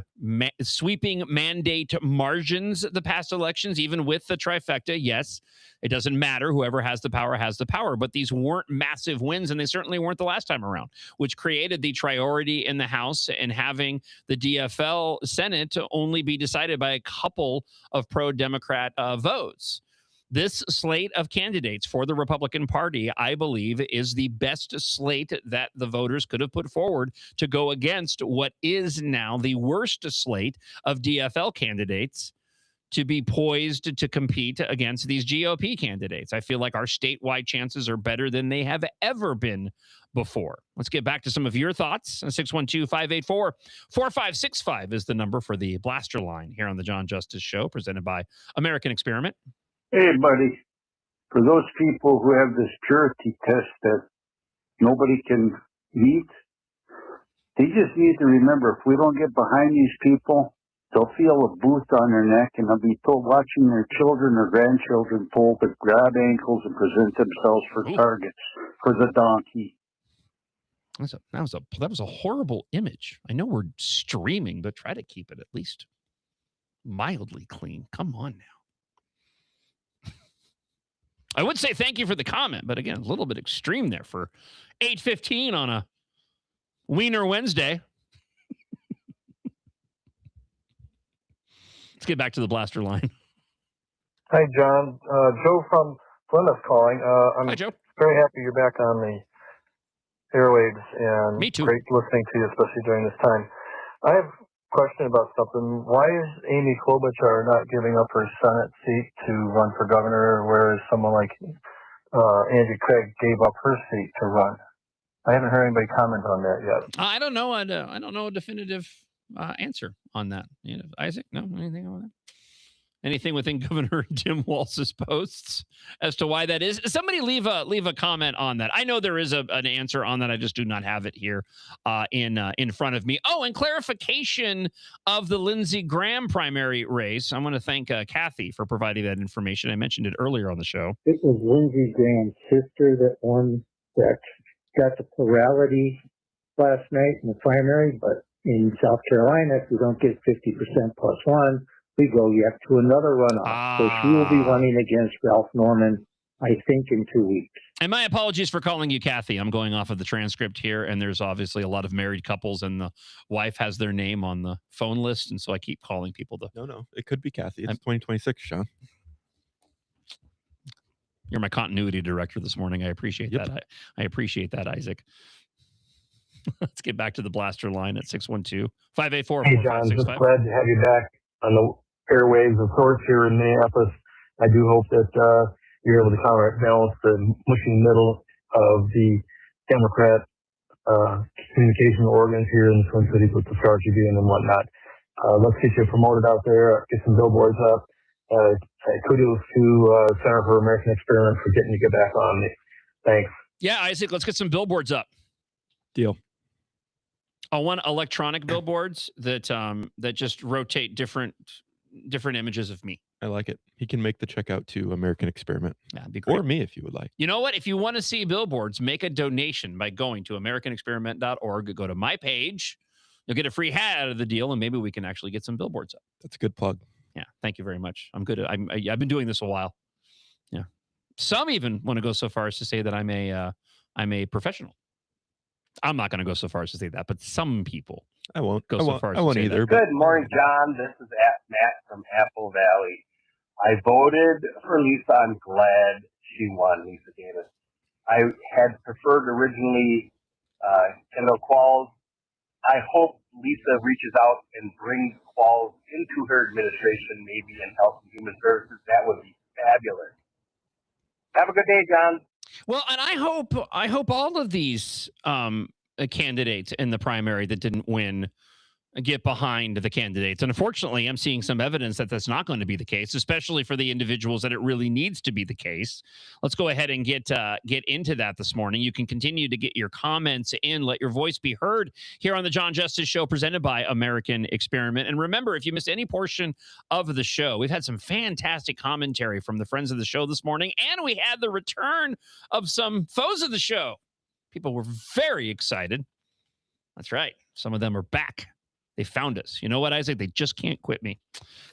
sweeping mandate margins the past elections, even with the trifecta. Yes, it doesn't matter. Whoever has the power has the power. But these weren't massive wins, and they certainly weren't the last time around, which created the priority in the House and having the DFL Senate only be decided by a couple of pro-Democrat votes. This slate of candidates for the Republican Party, I believe, is the best slate that the voters could have put forward to go against what is now the worst slate of DFL candidates to be poised to compete against these GOP candidates. I feel like our statewide chances are better than they have ever been before. Let's get back to some of your thoughts. 612-584-4565 is the number for the blaster line here on the John Justice Show, presented by American Experiment. Hey, buddy, for those people who have this purity test that nobody can meet, they just need to remember, if we don't get behind these people, they'll feel a boot on their neck, and they'll be told watching their children or grandchildren pull to grab ankles and present themselves for targets for the donkey. That was a horrible image. I know we're streaming, but try to keep it at least mildly clean. Come on now. I would say thank you for the comment, but again, a little bit extreme there for 8:15 on a Wiener Wednesday. Let's get back to the blaster line. Hi, John. Joe from Plymouth calling. Hi, Joe. Very happy you're back on the airwaves, and me too. Great listening to you, especially during this time. I have question about something. Why is Amy Klobuchar not giving up her Senate seat to run for governor, whereas someone like Andrew Craig gave up her seat to run? I haven't heard anybody comment on that yet. I don't know. I don't know a definitive answer on that. Isaac, no, anything on that? Anything within Governor Tim Walz's posts as to why that is? Somebody leave a comment on that. I know there is an answer on that. I just do not have it here in front of me. Oh, and clarification of the Lindsey Graham primary race. I want to thank Kathy for providing that information. I mentioned it earlier on the show. It was Lindsey Graham's sister that won, that got the plurality last night in the primary. But in South Carolina, if you don't get 50% plus one, we go yet to another runoff. So she will be running against Ralph Norman, I think, in 2 weeks. And my apologies for calling you Kathy. I'm going off of the transcript here, and there's obviously a lot of married couples, and the wife has their name on the phone list, and so I keep calling people. No, it could be Kathy. It's 2026, Sean. You're my continuity director this morning. I appreciate that. I appreciate that, Isaac. Let's get back to the blaster line at 612-584-4565. Hey, John, just glad to have you back on the airwaves of sorts here in Minneapolis. I do hope that you're able to counterbalance the mushy middle of the Democrat communication organs here in the Twin Cities with the Star Tribune and whatnot. Let's get you promoted out there, get some billboards up. Kudos to Center for American Experiment for getting you back on me. Thanks. Yeah, Isaac, let's get some billboards up. Deal. I want electronic billboards that just rotate different images of me. I like it. He can make the check out to American Experiment. Yeah, that'd be great. Or me, if you would like. You know what? If you want to see billboards, make a donation by going to AmericanExperiment.org. Go to my page. You'll get a free hat out of the deal, and maybe we can actually get some billboards up. That's a good plug. Yeah, thank you very much. I'm good. I've been doing this a while. Yeah. Some even want to go so far as to say that I'm a professional. I'm not going to go so far as to say that, but some people I won't go so far as I to won't say either. that. Good morning, John. This is Matt from Apple Valley. I voted for Lisa. I'm glad she won, Lisa Davis. I had preferred originally Kendall Qualls. I hope Lisa reaches out and brings Qualls into her administration, maybe in Health and Human Services. That would be fabulous. Have a good day, John. Well, and I hope all of these candidates in the primary that didn't win get behind the candidates. And unfortunately, I'm seeing some evidence that that's not going to be the case, especially for the individuals that it really needs to be the case. Let's go ahead and get into that this morning. You can continue to get your comments in, let your voice be heard here on the John Justice Show, presented by American Experiment. And remember, if you missed any portion of the show, we've had some fantastic commentary from the friends of the show this morning, and we had the return of some foes of the show. People were very excited. That's right. Some of them are back. They found us. You know what, Isaac? They just can't quit me.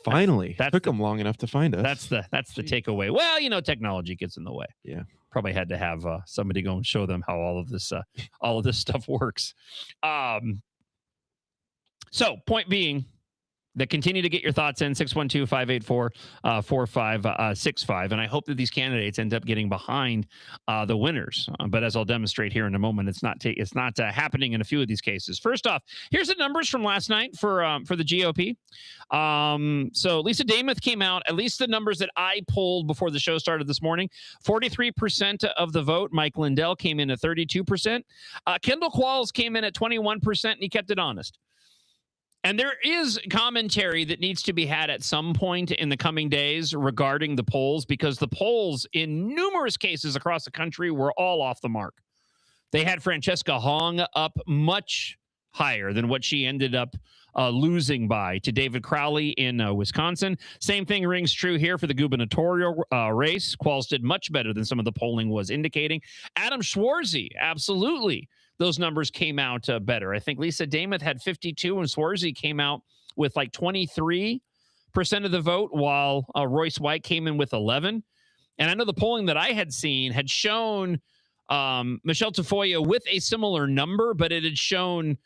Finally. That took them long enough to find us. That's the takeaway. Well, you know, technology gets in the way. Yeah. Probably had to have somebody go and show them how all of this stuff works. So point being, that continue to get your thoughts in, 612-584-4565. And I hope that these candidates end up getting behind the winners. But as I'll demonstrate here in a moment, it's not happening in a few of these cases. First off, here's the numbers from last night for the GOP. So Lisa Damoth came out, at least the numbers that I pulled before the show started this morning, 43% of the vote. Mike Lindell came in at 32%. Kendall Qualls came in at 21%, and he kept it honest. And there is commentary that needs to be had at some point in the coming days regarding the polls, because the polls in numerous cases across the country were all off the mark. They had Francesca Hong up much higher than what she ended up losing by to David Crowley in Wisconsin. Same thing rings true here for the gubernatorial race. Qualls did much better than some of the polling was indicating. Adam Schwarzy, absolutely. Those numbers came out better. I think Lisa Damoth had 52 and Schwarzy came out with like 23% of the vote, while Royce White came in with 11. And I know the polling that I had seen had shown Michelle Tafoya with a similar number, but it had shown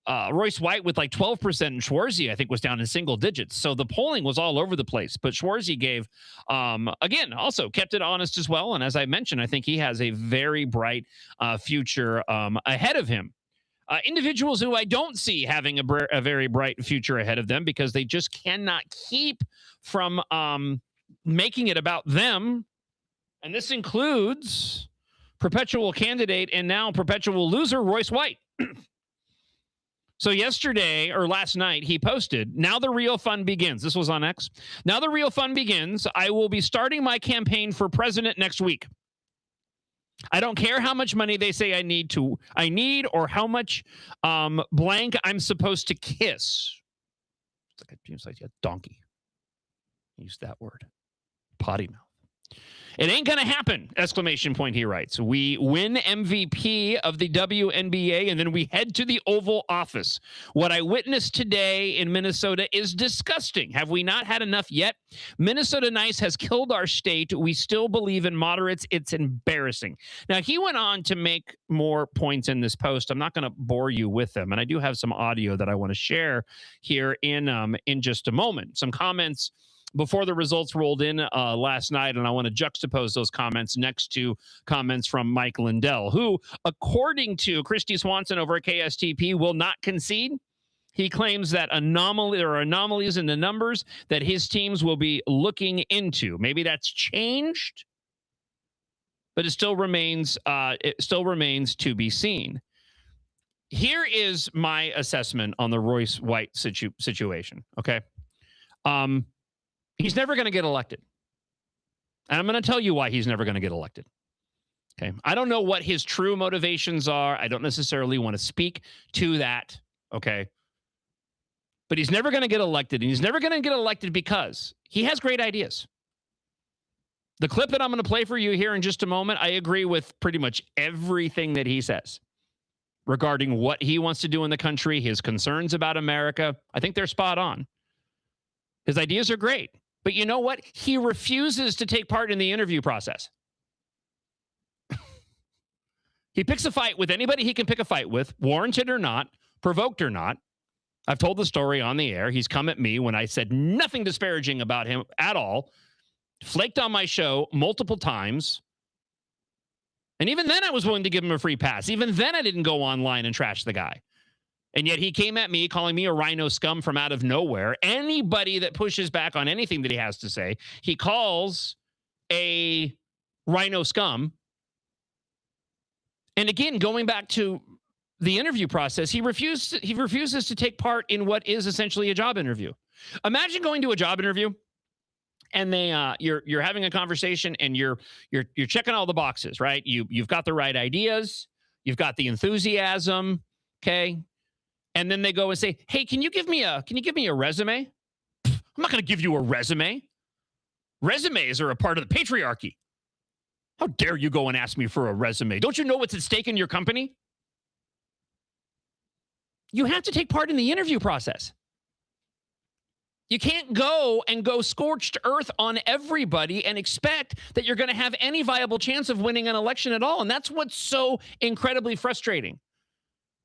Royce White with like 12%, and Schwarzy, I think, was down in single digits. So the polling was all over the place. But Schwarzy gave, again, also kept it honest as well. And as I mentioned, I think he has a very bright future ahead of him. Individuals who I don't see having a very bright future ahead of them, because they just cannot keep from making it about them. And this includes perpetual candidate and now perpetual loser, Royce White. So yesterday or last night, he posted, "Now the real fun begins." This was on X. "Now the real fun begins. I will be starting my campaign for president next week. I don't care how much money they say I need or how much blank I'm supposed to kiss." It seems like a donkey. Use that word. Potty mouth. "It ain't going to happen!" Exclamation point, he writes. "We win MVP of the WNBA, and then we head to the Oval Office. What I witnessed today in Minnesota is disgusting. Have we not had enough yet? Minnesota Nice has killed our state. We still believe in moderates. It's embarrassing." Now, he went on to make more points in this post. I'm not going to bore you with them, and I do have some audio that I want to share here in just a moment. Some comments before the results rolled in last night, and I want to juxtapose those comments next to comments from Mike Lindell, who, according to Christy Swanson over at KSTP, will not concede. He claims that there are anomalies in the numbers that his teams will be looking into. Maybe that's changed, but it still remains to be seen. Here is my assessment on the Royce White situation. Okay. He's never going to get elected. And I'm going to tell you why he's never going to get elected. Okay. I don't know what his true motivations are. I don't necessarily want to speak to that. Okay. But he's never going to get elected. And he's never going to get elected because he has great ideas. The clip that I'm going to play for you here in just a moment, I agree with pretty much everything that he says regarding what he wants to do in the country, his concerns about America. I think they're spot on. His ideas are great. But you know what? He refuses to take part in the interview process. He picks a fight with anybody he can pick a fight with, warranted or not, provoked or not. I've told the story on the air. He's come at me when I said nothing disparaging about him at all, flaked on my show multiple times. And even then I was willing to give him a free pass. Even then I didn't go online and trash the guy. And yet he came at me calling me a rhino scum from out of nowhere. Anybody that pushes back on anything that he has to say, he calls a rhino scum. And again, going back to the interview process, he refuses to take part in what is essentially a job interview. Imagine going to a job interview and you're having a conversation and you're checking all the boxes, right? You've got the right ideas, you've got the enthusiasm, okay? And then they go and say, "Hey, can you give me a resume?" I'm not going to give you a resume. Resumes are a part of the patriarchy. How dare you go and ask me for a resume? Don't you know what's at stake in your company? You have to take part in the interview process. You can't go scorched earth on everybody and expect that you're going to have any viable chance of winning an election at all. And that's what's so incredibly frustrating.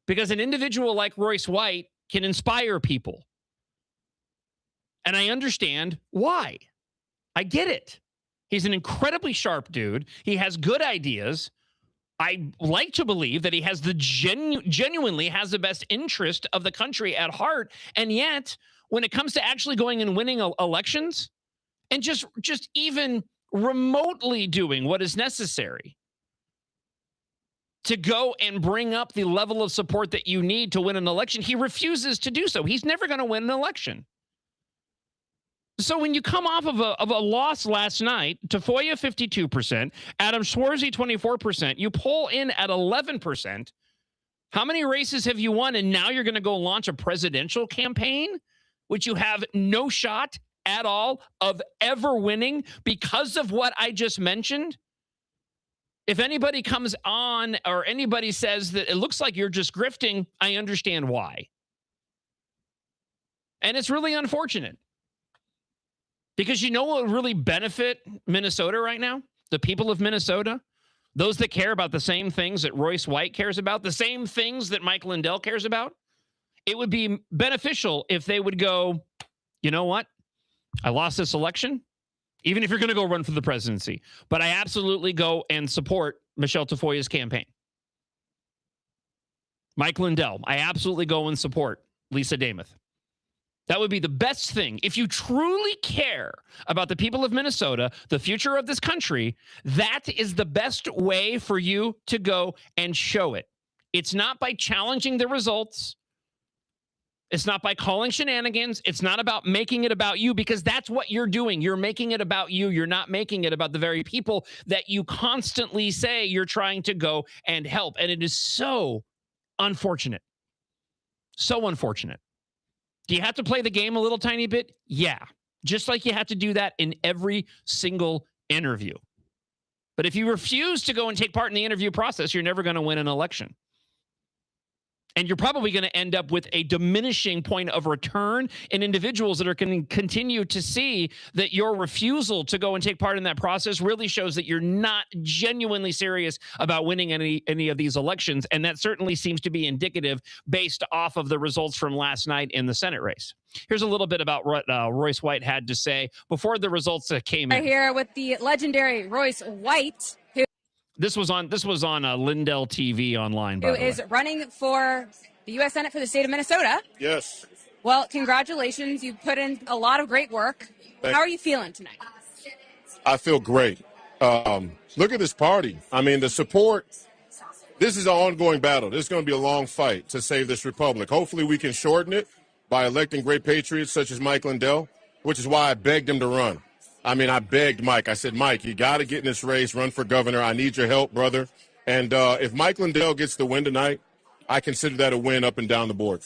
Because an individual like Royce White can inspire people. And I understand why. I get it. He's an incredibly sharp dude. He has good ideas. I like to believe that he has genuinely has the best interest of the country at heart. And yet, when it comes to actually going and winning elections and just even remotely doing what is necessary to go and bring up the level of support that you need to win an election, he refuses to do so. He's never going to win an election. So when you come off of a loss last night, Tafoya 52%, Adam Schwarzy 24%, you pull in at 11%. How many races have you won? And now you're going to go launch a presidential campaign, which you have no shot at all of ever winning because of what I just mentioned? If anybody comes on or anybody says that it looks like you're just grifting, I understand why. And it's really unfortunate. Because you know what would really benefit Minnesota right now? The people of Minnesota? Those that care about the same things that Royce White cares about, the same things that Mike Lindell cares about? It would be beneficial if they would go, you know what? I lost this election, even if you're going to go run for the presidency. But I absolutely go and support Michelle Tafoya's campaign. Mike Lindell, I absolutely go and support Lisa Damath. That would be the best thing. If you truly care about the people of Minnesota, the future of this country, that is the best way for you to go and show it. It's not by challenging the results. It's not by calling shenanigans. It's not about making it about you, because that's what you're doing. You're making it about you. You're not making it about the very people that you constantly say you're trying to go and help. And it is so unfortunate. So unfortunate. Do you have to play the game a little tiny bit? Yeah. Just like you have to do that in every single interview. But if you refuse to go and take part in the interview process, you're never going to win an election. And you're probably going to end up with a diminishing point of return in individuals that are going to continue to see that your refusal to go and take part in that process really shows that you're not genuinely serious about winning any of these elections. And that certainly seems to be indicative based off of the results from last night in the Senate race. Here's a little bit about what Royce White had to say before the results came in. Here with the legendary Royce White, who This was on Lindell TV online, by the way. Who is running for the U.S. Senate for the state of Minnesota. Yes. Well, congratulations. You've put in a lot of great work. How are you feeling tonight? I feel great. Look at this party. I mean, the support. This is an ongoing battle. This is going to be a long fight to save this republic. Hopefully we can shorten it by electing great patriots such as Mike Lindell, which is why I begged him to run. I mean, I begged Mike. I said, Mike, you got to get in this race, run for governor. I need your help, brother. And if Mike Lindell gets the win tonight, I consider that a win up and down the board.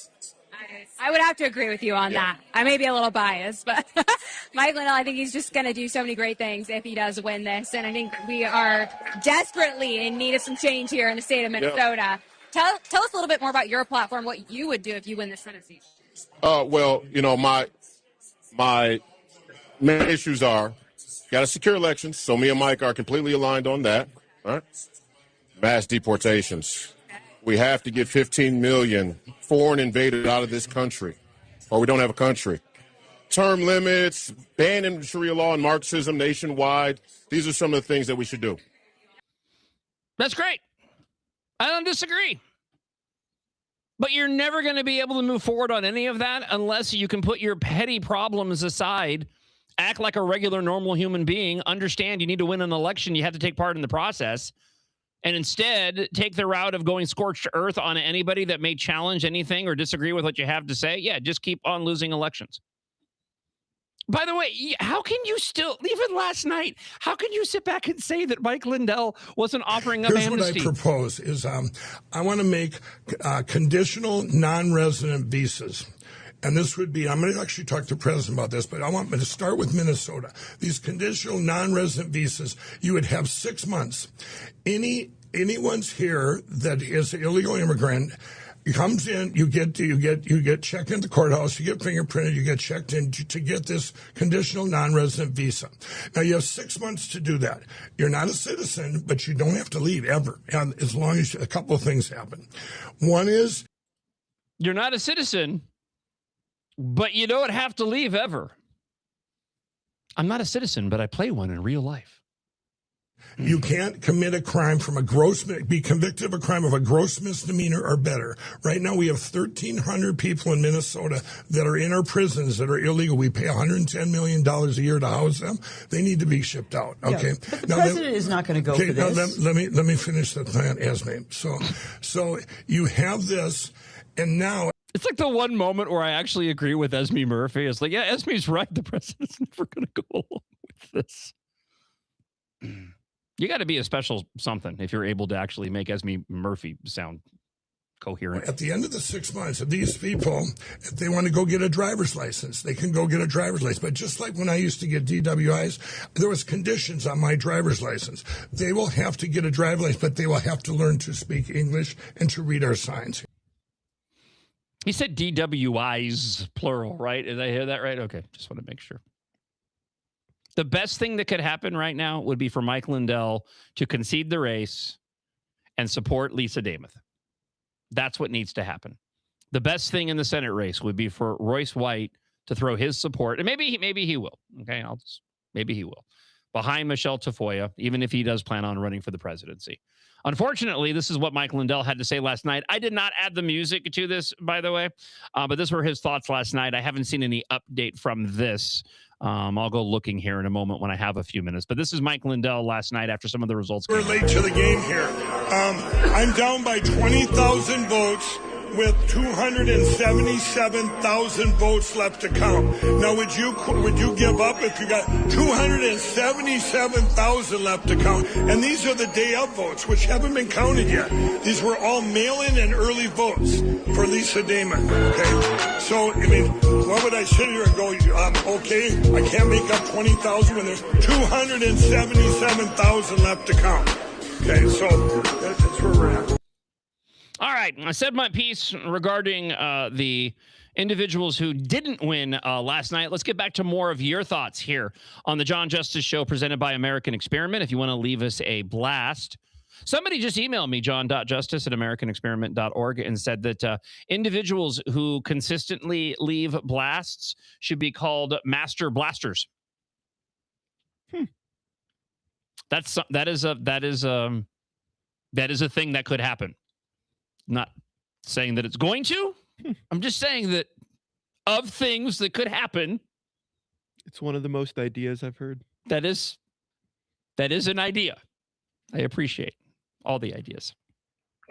I would have to agree with you on that. I may be a little biased, but Mike Lindell, I think he's just going to do so many great things if he does win this. And I think we are desperately in need of some change here in the state of Minnesota. Tell us a little bit more about your platform, what you would do if you win this Senate seat. Well, you know, my main issues are got to secure elections. So me and Mike are completely aligned on that. All right. Mass deportations. We have to get 15 million foreign invaders out of this country. or we don't have a country. Term limits, banning Sharia law and Marxism nationwide. These are some of the things that we should do. That's great. I don't disagree. But you're never going to be able to move forward on any of that unless you can put your petty problems aside, act like a regular, normal human being, understand you need to win an election, you have to take part in the process, and instead take the route of going scorched earth on anybody that may challenge anything or disagree with what you have to say. Yeah, just keep on losing elections. By the way, how can you still, even last night, how can you sit back and say that Mike Lindell wasn't offering up amnesty? Here's what I propose is I want to make conditional non-resident visas. And this would be, I'm going to actually talk to the president about this, but I want me to start with Minnesota. These conditional non-resident visas, you would have 6 months. Anyone's here that is an illegal immigrant comes in, you get checked in the courthouse, you get fingerprinted, you get checked in to get this conditional non-resident visa. Now you have 6 months to do that. You're not a citizen, but you don't have to leave ever, and as long as a couple of things happen. One is you're not a citizen, but you don't have to leave ever. I'm not a citizen, but I play one in real life. You can't commit a crime be convicted of a crime of a gross misdemeanor or better. Right now, we have 1,300 people in Minnesota that are in our prisons that are illegal. We pay $110 million a year to house them. They need to be shipped out. Okay. Yeah, but the president is not going to go for this. Let me finish the plan, Esme. So you have this, and now. It's like the one moment where I actually agree with Esme Murphy. It's like, yeah, Esme's right. The president's never going to go along with this. You got to be a special something if you're able to actually make Esme Murphy sound coherent. At the end of the 6 months, if these people, if they want to go get a driver's license, they can go get a driver's license. But just like when I used to get DWIs, there was conditions on my driver's license. They will have to get a driver's license, but they will have to learn to speak English and to read our signs. He said DWIs, plural, right? Did I hear that right? Okay, just want to make sure. The best thing that could happen right now would be for Mike Lindell to concede the race and support Lisa Dameth. That's what needs to happen. The best thing in the Senate race would be for Royce White to throw his support, and maybe he will. Okay, maybe he will, behind Michelle Tafoya, even if he does plan on running for the presidency. Unfortunately, this is what Mike Lindell had to say last night. I did not add the music to this, by the way, but these were his thoughts last night. I haven't seen any update from this. I'll go looking here in a moment when I have a few minutes. But this is Mike Lindell last night after some of the results. We're late to the game here. I'm down by 20,000 votes with 277,000 votes left to count. Now, would you give up if you got 277,000 left to count? And these are the day of votes, which haven't been counted yet. These were all mail-in and early votes for Lisa Damon. Okay, so I mean, what would I sit here and go? Okay, I can't make up 20,000 when there's 277,000 left to count. Okay, so that's where we're at. All right, I said my piece regarding the individuals who didn't win last night. Let's get back to more of your thoughts here on the John Justice Show presented by American Experiment. If you want to leave us a blast, somebody just emailed me, john.justice@americanexperiment.org, and said that individuals who consistently leave blasts should be called master blasters. That is a thing that could happen. Not saying that it's going to. I'm just saying that of things that could happen. It's one of the most ideas I've heard. That is an idea. I appreciate all the ideas.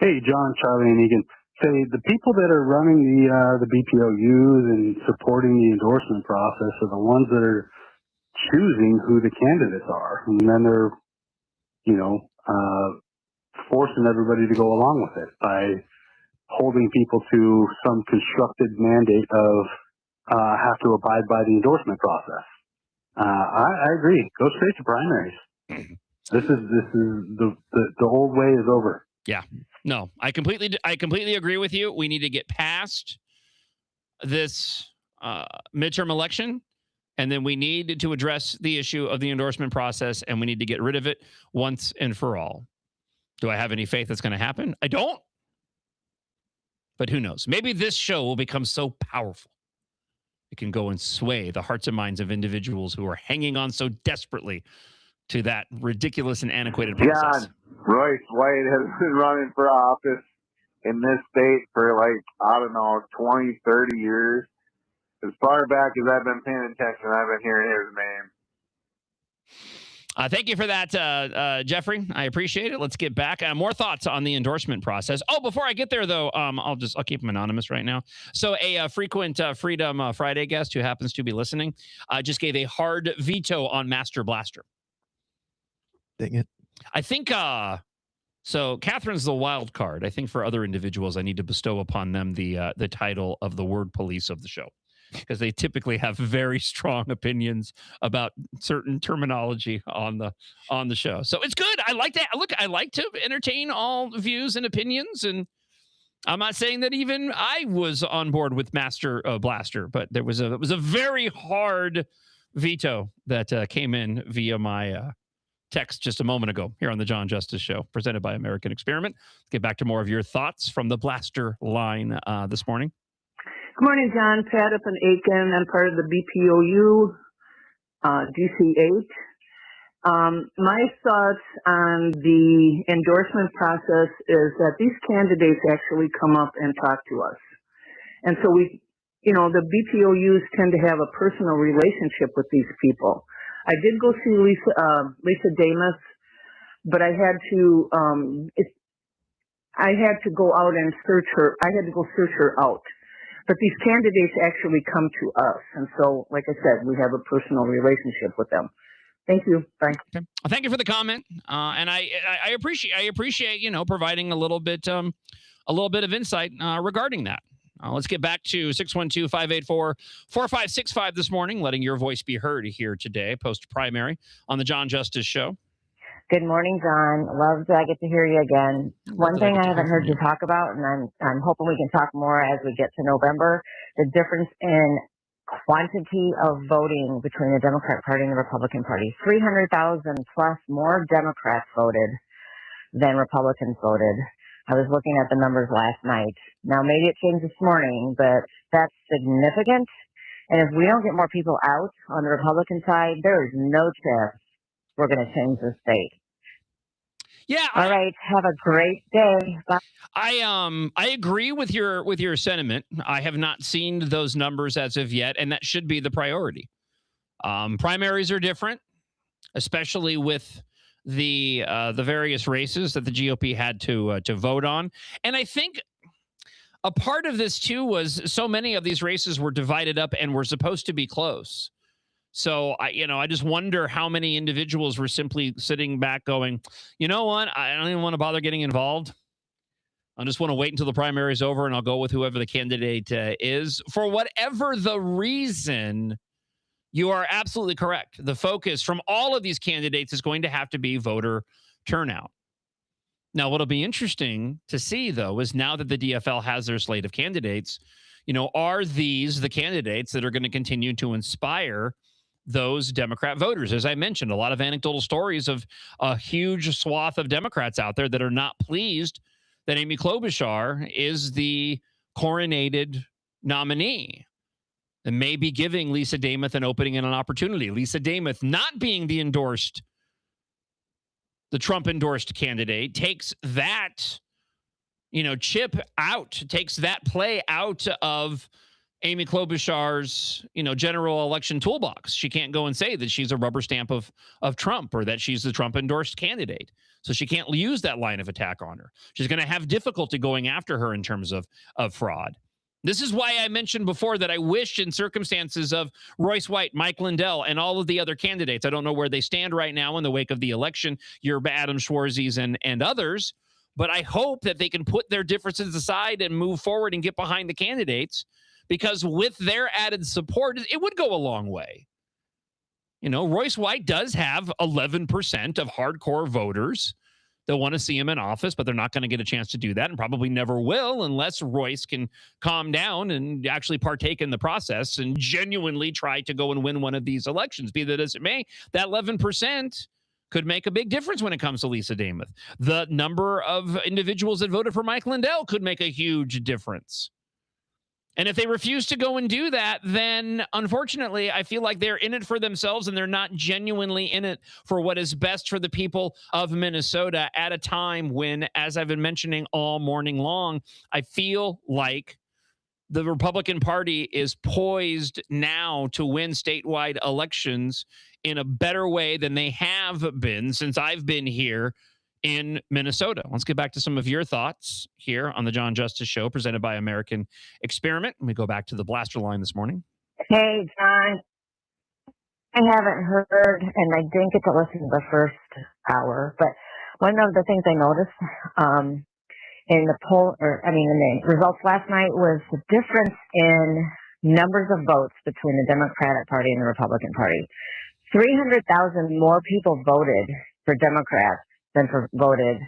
Hey, John, Charlie, and Egan. Say the people that are running the BPOUs and supporting the endorsement process are the ones that are choosing who the candidates are, and then they're, forcing everybody to go along with it by holding people to some constructed mandate of have to abide by the endorsement process. I agree. Go straight to primaries. This is the old way is over. Yeah. No, I completely agree with you. We need to get past this midterm election, and then we need to address the issue of the endorsement process, and we need to get rid of it once and for all. Do I have any faith that's going to happen? I don't. But who knows? Maybe this show will become so powerful it can go and sway the hearts and minds of individuals who are hanging on so desperately to that ridiculous and antiquated process. John, Royce White has been running for office in this state for 20, 30 years. As far back as I've been paying attention, I've been hearing his name. Thank you for that, Jeffrey. I appreciate it. Let's get back. More thoughts on the endorsement process. Oh, before I get there, though, I'll keep him anonymous right now. So a frequent Freedom Friday guest who happens to be listening just gave a hard veto on Master Blaster. Dang it. I think so Catherine's the wild card. I think for other individuals, I need to bestow upon them the title of the word police of the show, because they typically have very strong opinions about certain terminology on the show. So it's good. I like that. Look, I like to entertain all views and opinions, and I'm not saying that even I was on board with Master Blaster, but it was a very hard veto that came in via my text just a moment ago here on the John Justice Show, presented by American Experiment. Let's get back to more of your thoughts from the Blaster line this morning. Good morning, John. Pat up in Aiken. I'm part of the BPOU, DC8. My thoughts on the endorsement process is that these candidates actually come up and talk to us. And so the BPOUs tend to have a personal relationship with these people. I did go see Lisa Damas, but I had to go out and search her. I had to go search her out. But these candidates actually come to us. And so, like I said, we have a personal relationship with them. Thank you. Bye. Okay. Well, thank you for the comment. And I appreciate, providing a little bit of insight regarding that. Let's get back to 612-584-4565 this morning, letting your voice be heard here today, post-primary on the John Justice Show. Good morning, John. Love that I get to hear you again. One thing I haven't heard you talk about, and I'm hoping we can talk more as we get to November, the difference in quantity of voting between the Democrat Party and the Republican Party. 300,000 plus more Democrats voted than Republicans voted. I was looking at the numbers last night. Now, maybe it changed this morning, but that's significant. And if we don't get more people out on the Republican side, there is no chance we're going to change the state. Yeah. All right. Have a great day. Bye. I agree with your sentiment. I have not seen those numbers as of yet, and that should be the priority. Primaries are different, especially with the various races that the GOP had to vote on. And I think a part of this too was so many of these races were divided up and were supposed to be close. So I just wonder how many individuals were simply sitting back going, you know what? I don't even want to bother getting involved. I just want to wait until the primary is over and I'll go with whoever the candidate is. For whatever the reason, you are absolutely correct. The focus from all of these candidates is going to have to be voter turnout. Now, what'll be interesting to see, though, is now that the DFL has their slate of candidates, are these the candidates that are going to continue to inspire those Democrat voters? As I mentioned, a lot of anecdotal stories of a huge swath of Democrats out there that are not pleased that Amy Klobuchar is the coronated nominee, and may be giving Lisa Damas an opening and an opportunity. Lisa Damas not being the Trump-endorsed candidate takes that, chip out, takes that play out of Amy Klobuchar's, general election toolbox. She can't go and say that she's a rubber stamp of Trump or that she's the Trump-endorsed candidate. So she can't use that line of attack on her. She's going to have difficulty going after her in terms of fraud. This is why I mentioned before that I wish in circumstances of Royce White, Mike Lindell, and all of the other candidates, I don't know where they stand right now in the wake of the election, your Adam Schwarzies and others, but I hope that they can put their differences aside and move forward and get behind the candidates, because with their added support, it would go a long way. Royce White does have 11% of hardcore voters that want to see him in office, but they're not going to get a chance to do that and probably never will unless Royce can calm down and actually partake in the process and genuinely try to go and win one of these elections. Be that as it may, that 11% could make a big difference when it comes to Lisa Damas. The number of individuals that voted for Mike Lindell could make a huge difference. And if they refuse to go and do that, then unfortunately, I feel like they're in it for themselves and they're not genuinely in it for what is best for the people of Minnesota at a time when, as I've been mentioning all morning long, I feel like the Republican Party is poised now to win statewide elections in a better way than they have been since I've been here in Minnesota. Let's get back to some of your thoughts here on the John Justice Show, presented by American Experiment. Let me go back to the blaster line this morning. Hey, John. I haven't heard, and I didn't get to listen to the first hour, but one of the things I noticed in the results last night was the difference in numbers of votes between the Democratic Party and the Republican Party. 300,000 more people voted for Democrats than voted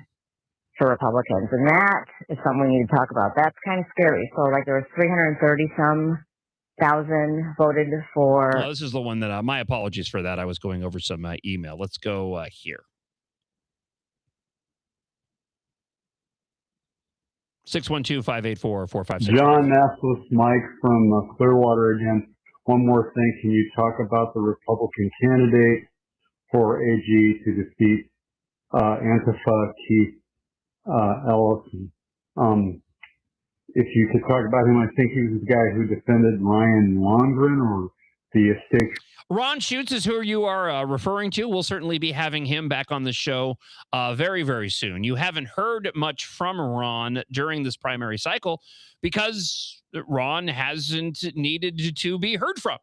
for Republicans. And that is something we need to talk about. That's kind of scary. So like there was 330-some thousand voted for. No, this is the one that, my apologies for that. I was going over some email. Let's go here. 612-584-4566. John Nasslis, Mike from Clearwater again. One more thing. Can you talk about the Republican candidate for AG to defeat Antifa, Keith Ellison? If you could talk about him, I think he was the guy who defended Ryan Longren or the estate. Ron Schutz is who you are referring to. We'll certainly be having him back on the show very, very soon. You haven't heard much from Ron during this primary cycle because Ron hasn't needed to be heard from.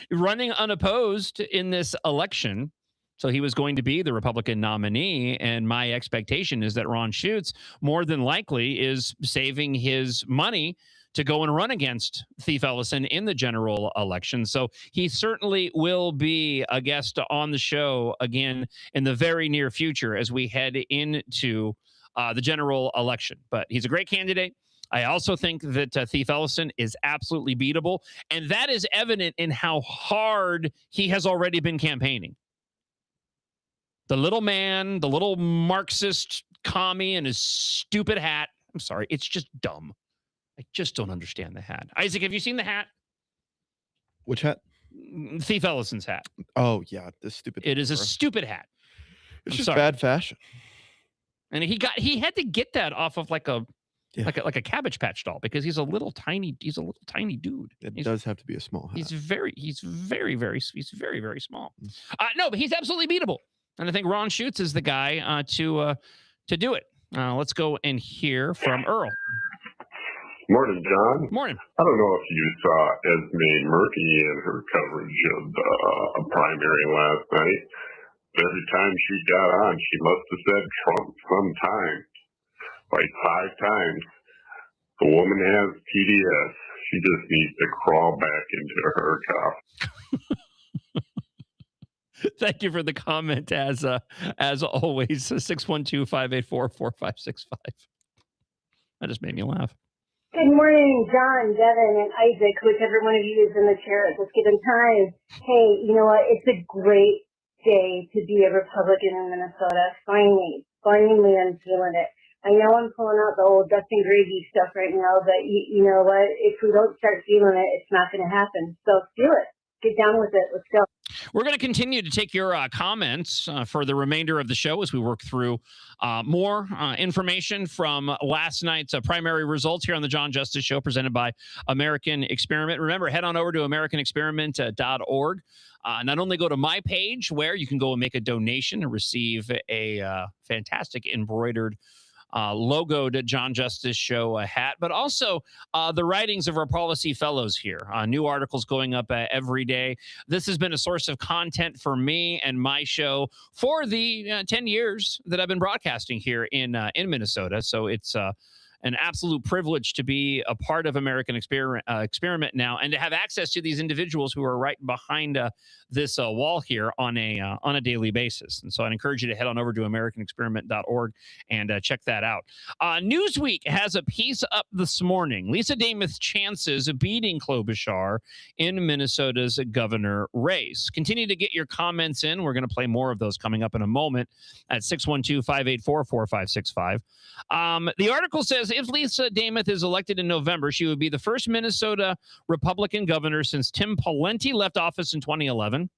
Running unopposed in this election, so he was going to be the Republican nominee, and my expectation is that Ron Schutz more than likely is saving his money to go and run against Thief Ellison in the general election. So he certainly will be a guest on the show again in the very near future as we head into the general election. But he's a great candidate. I also think that Thief Ellison is absolutely beatable, and that is evident in how hard he has already been campaigning. The little man, the little Marxist commie in his stupid hat. I'm sorry, it's just dumb. I just don't understand the hat. Isaac, have you seen the hat? Which hat? Thief Ellison's hat. Oh, yeah, this stupid. It is a stupid hat. It's just bad fashion. And he had to get that off of like a Cabbage Patch doll because he's a little tiny dude. It does have to be a small hat. He's very, very small. No, but he's absolutely beatable. And I think Ron Schutz is the guy to do it. Let's go and hear from Earl. Morning, John. Morning. I don't know if you saw Esme Murphy in her coverage of the primary last night. Every time she got on, she must have said Trump sometime, like 5 times. The woman has PDS. She just needs to crawl back into her cuff. Thank you for the comment, as always. 612-584-4565. That just made me laugh. Good morning, John, Devin, and Isaac, whichever one of you is in the chair at this given time. Hey, you know what? It's a great day to be a Republican in Minnesota. Finally, I'm feeling it. I know I'm pulling out the old Dustin Gravy stuff right now, but you know what? If we don't start feeling it, it's not going to happen. So feel it. Get down with it. Let's go. We're going to continue to take your comments for the remainder of the show as we work through more information from last night's primary results here on the John Justice Show, presented by American Experiment. Remember, head on over to AmericanExperiment.org. Not only go to my page where you can go and make a donation and receive a fantastic embroidered logoed John Justice Show hat, but also the writings of our policy fellows here. New articles going up every day. This has been a source of content for me and my show for the 10 years that I've been broadcasting here in Minnesota. So it's an absolute privilege to be a part of American Experiment now, and to have access to these individuals who are right behind this wall here on a daily basis. And so I'd encourage you to head on over to AmericanExperiment.org and check that out. Newsweek has a piece up this morning. Lisa Damith's chances of beating Klobuchar in Minnesota's governor race. Continue to get your comments in. We're going to play more of those coming up in a moment at 612-584-4565. The article says says, if Lisa Damath is elected in November, she would be the first Minnesota Republican governor since Tim Pawlenty left office in 2011.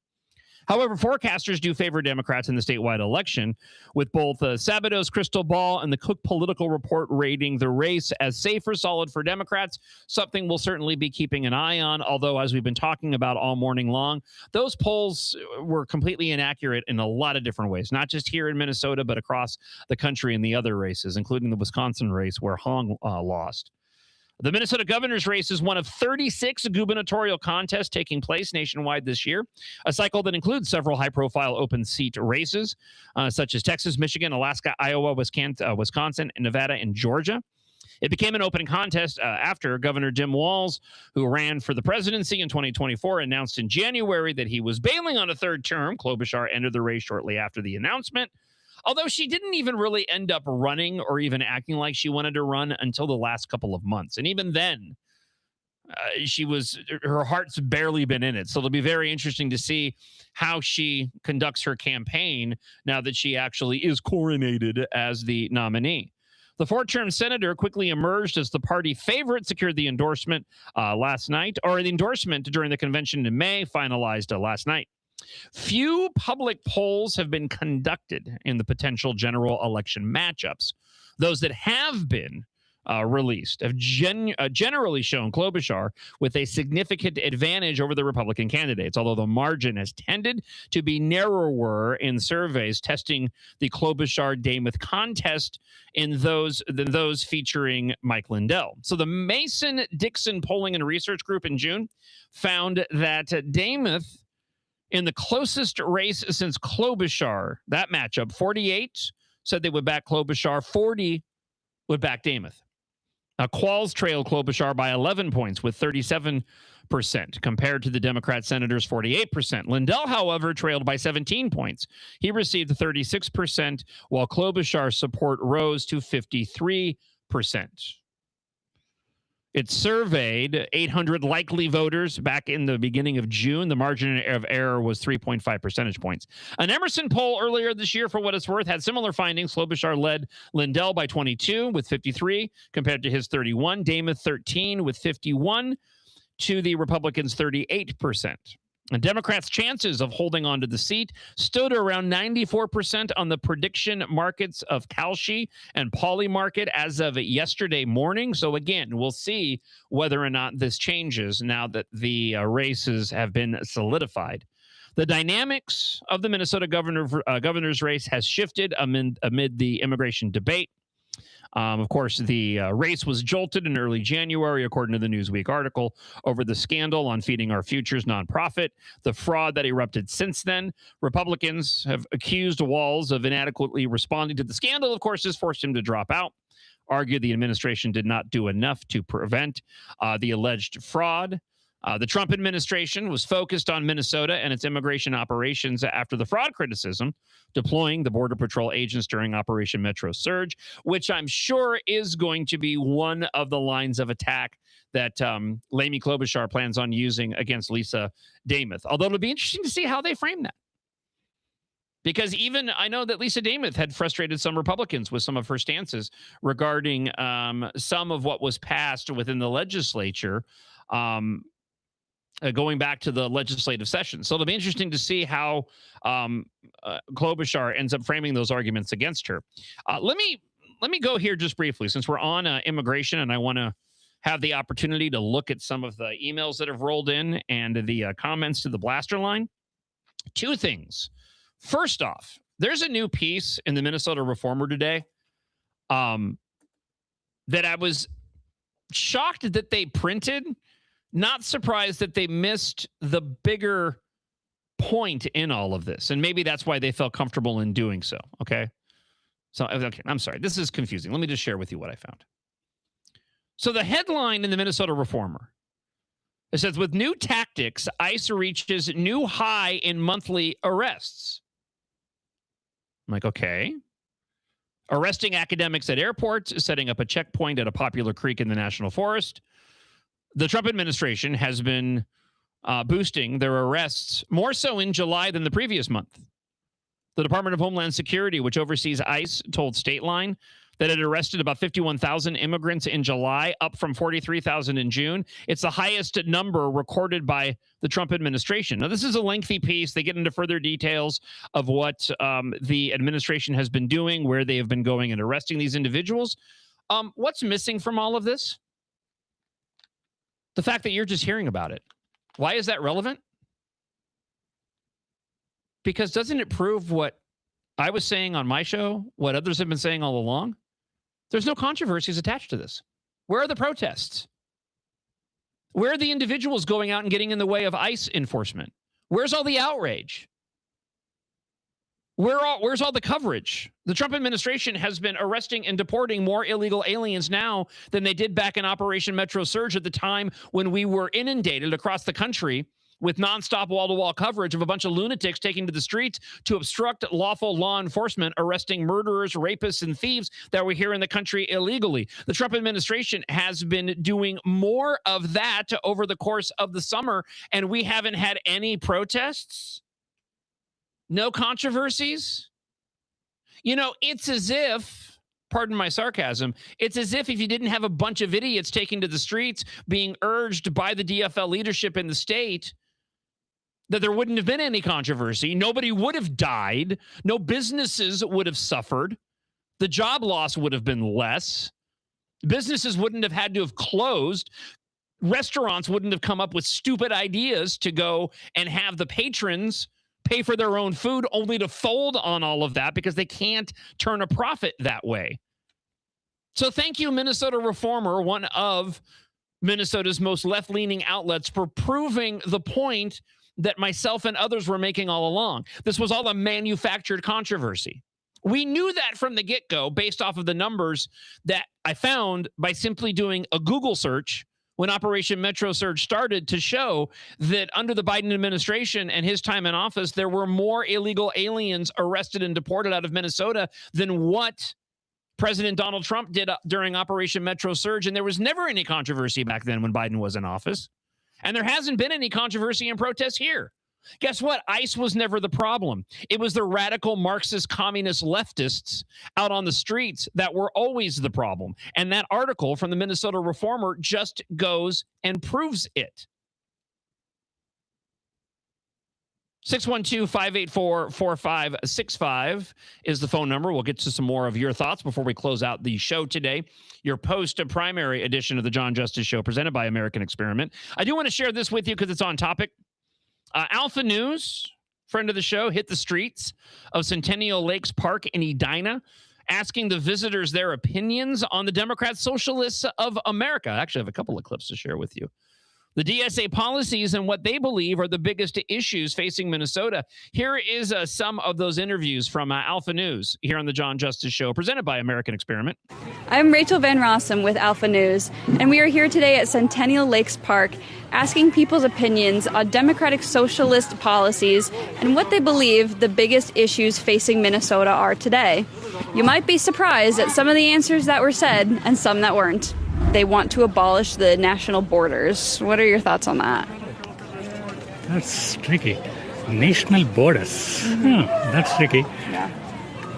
However, forecasters do favor Democrats in the statewide election, with both Sabado's Crystal Ball and the Cook Political Report rating the race as safe or solid for Democrats, something we'll certainly be keeping an eye on, although, as we've been talking about all morning long, those polls were completely inaccurate in a lot of different ways, not just here in Minnesota, but across the country in the other races, including the Wisconsin race where Hong lost. The Minnesota governor's race is one of 36 gubernatorial contests taking place nationwide this year, a cycle that includes several high-profile open seat races, such as Texas, Michigan, Alaska, Iowa, Wisconsin, Nevada, and Georgia. It became an open contest after Governor Jim Walz, who ran for the presidency in 2024, announced in January that he was bailing on a third term. Klobuchar entered the race shortly after the announcement, although she didn't even really end up running or even acting like she wanted to run until the last couple of months. And even then, her heart's barely been in it. So it'll be very interesting to see how she conducts her campaign now that she actually is coronated as the nominee. The four-term senator quickly emerged as the party favorite, secured the endorsement last night, or the endorsement during the convention in May, finalized last night. Few public polls have been conducted in the potential general election matchups. Those that have been released have generally shown Klobuchar with a significant advantage over the Republican candidates, although the margin has tended to be narrower in surveys testing the Klobuchar-Damath contest than those featuring Mike Lindell. So the Mason-Dixon Polling and Research Group in June found that Damath, in the closest race since Klobuchar, that matchup, 48 said they would back Klobuchar, 40 would back Damath. Qualls trailed Klobuchar by 11 points with 37% compared to the Democrat senator's 48%. Lindell, however, trailed by 17 points. He received 36%, while Klobuchar's support rose to 53%. It surveyed 800 likely voters back in the beginning of June. The margin of error was 3.5 percentage points. An Emerson poll earlier this year, for what it's worth, had similar findings. Klobuchar led Lindell by 22 with 53 compared to his 31. Damath 13 with 51 to the Republicans' 38%. And Democrats' chances of holding on to the seat stood around 94% on the prediction markets of Kalshi and Polymarket as of yesterday morning. So again, we'll see whether or not this changes now that the races have been solidified. The dynamics of the Minnesota governor's race has shifted amid the immigration debate. Of course, the race was jolted in early January, according to the Newsweek article, over the scandal on Feeding Our Futures nonprofit, the fraud that erupted since then. Republicans have accused Walz of inadequately responding to the scandal. Of course, this forced him to drop out, argued the administration did not do enough to prevent the alleged fraud. The Trump administration was focused on Minnesota and its immigration operations after the fraud criticism, deploying the Border Patrol agents during Operation Metro Surge, which I'm sure is going to be one of the lines of attack that Laimi Klobuchar plans on using against Lisa Damath. Although it'll be interesting to see how they frame that. Because even I know that Lisa Damath had frustrated some Republicans with some of her stances regarding some of what was passed within the legislature, going back to the legislative session. So it'll be interesting to see how Klobuchar ends up framing those arguments against her. Let me go here just briefly, since we're on immigration, and I want to have the opportunity to look at some of the emails that have rolled in and the comments to the blaster line. Two things. First off, there's a new piece in the Minnesota Reformer today that I was shocked that they printed. Not surprised that they missed the bigger point in all of this. And maybe that's why they felt comfortable in doing so. Okay. So, okay, I'm sorry. This is confusing. Let me just share with you what I found. So the headline in the Minnesota Reformer, it says, with new tactics, ICE reaches new high in monthly arrests. I'm like, okay. Arresting academics at airports, setting up a checkpoint at a popular creek in the National Forest. The Trump administration has been boosting their arrests more so in July than the previous month. The Department of Homeland Security, which oversees ICE, told Stateline that it arrested about 51,000 immigrants in July, up from 43,000 in June. It's the highest number recorded by the Trump administration. Now, this is a lengthy piece. They get into further details of what the administration has been doing, where they have been going and arresting these individuals. What's missing from all of this? The fact that you're just hearing about it. Why is that relevant? Because doesn't it prove what I was saying on my show, what others have been saying all along? There's no controversies attached to this. Where are the protests? Where are the individuals going out and getting in the way of ICE enforcement? Where's all the outrage? Where's all the coverage? The Trump administration has been arresting and deporting more illegal aliens now than they did back in Operation Metro Surge at the time when we were inundated across the country with nonstop wall-to-wall coverage of a bunch of lunatics taking to the streets to obstruct lawful law enforcement, arresting murderers, rapists, and thieves that were here in the country illegally. The Trump administration has been doing more of that over the course of the summer, and we haven't had any protests? No controversies? You know, it's as if, pardon my sarcasm, it's as if you didn't have a bunch of idiots taking to the streets being urged by the DFL leadership in the state, that there wouldn't have been any controversy. Nobody would have died. No businesses would have suffered. The job loss would have been less. Businesses wouldn't have had to have closed. Restaurants wouldn't have come up with stupid ideas to go and have the patrons pay for their own food, only to fold on all of that because they can't turn a profit that way. So thank you, Minnesota Reformer, one of Minnesota's most left-leaning outlets, for proving the point that myself and others were making all along. This was all a manufactured controversy. We knew that from the get-go based off of the numbers that I found by simply doing a Google search when Operation Metro Surge started, to show that under the Biden administration and his time in office, there were more illegal aliens arrested and deported out of Minnesota than what President Donald Trump did during Operation Metro Surge. And there was never any controversy back then when Biden was in office. And there hasn't been any controversy and protests here. Guess what? ICE was never the problem. It was the radical Marxist communist leftists out on the streets that were always the problem. And that article from the Minnesota Reformer just goes and proves it. 612-584-4565 is the phone number. We'll get to some more of your thoughts before we close out the show today. Your post-primary edition of the John Justice Show presented by American Experiment. I do want to share this with you because it's on topic. Alpha News, friend of the show, hit the streets of Centennial Lakes Park in Edina, asking the visitors their opinions on the Democrat Socialists of America. I actually have a couple of clips to share with you. The DSA policies and what they believe are the biggest issues facing Minnesota. Here is some of those interviews from Alpha News here on the John Justice Show, presented by American Experiment. I'm Rachel Van Rossum with Alpha News, and we are here today at Centennial Lakes Park asking people's opinions on Democratic Socialist policies and what they believe the biggest issues facing Minnesota are today. You might be surprised at some of the answers that were said and some that weren't. They want to abolish the national borders. What are your thoughts on that? That's tricky. National borders. That's tricky. Yeah.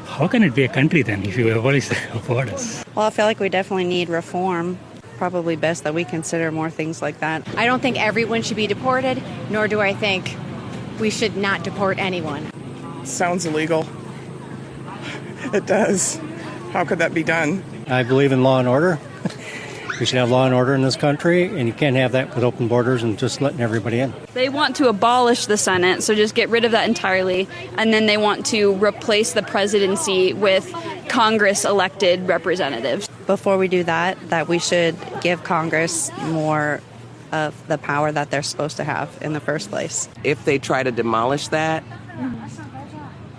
How can it be a country then if you abolish the borders? Well, I feel like we definitely need reform. Probably best that we consider more things like that. I don't think everyone should be deported, nor do I think we should not deport anyone. Sounds illegal. It does. How could that be done? I believe in law and order. We should have law and order in this country, and you can't have that with open borders and just letting everybody in. They want to abolish the Senate, so just get rid of that entirely, and then they want to replace the presidency with Congress-elected representatives. Before we do that we should give Congress more of the power that they're supposed to have in the first place. If they try to demolish that,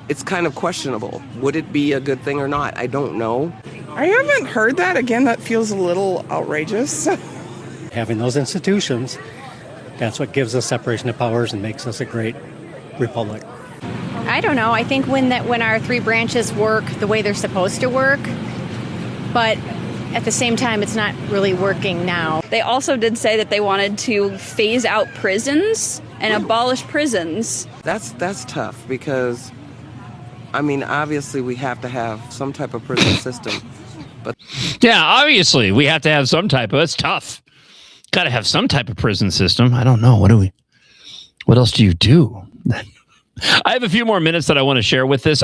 it's kind of questionable. Would it be a good thing or not? I don't know. I haven't heard that. Again, that feels a little outrageous. Having those institutions, that's what gives us separation of powers and makes us a great republic. I don't know. I think when our three branches work the way they're supposed to work, but at the same time, it's not really working now. They also did say that they wanted to phase out prisons and abolish prisons. That's tough because, I mean, obviously we have to have some type of prison system. But yeah, obviously we have to have some type of. It's tough. Got to have some type of prison system. I don't know. What else do you do? I have a few more minutes that I want to share with this.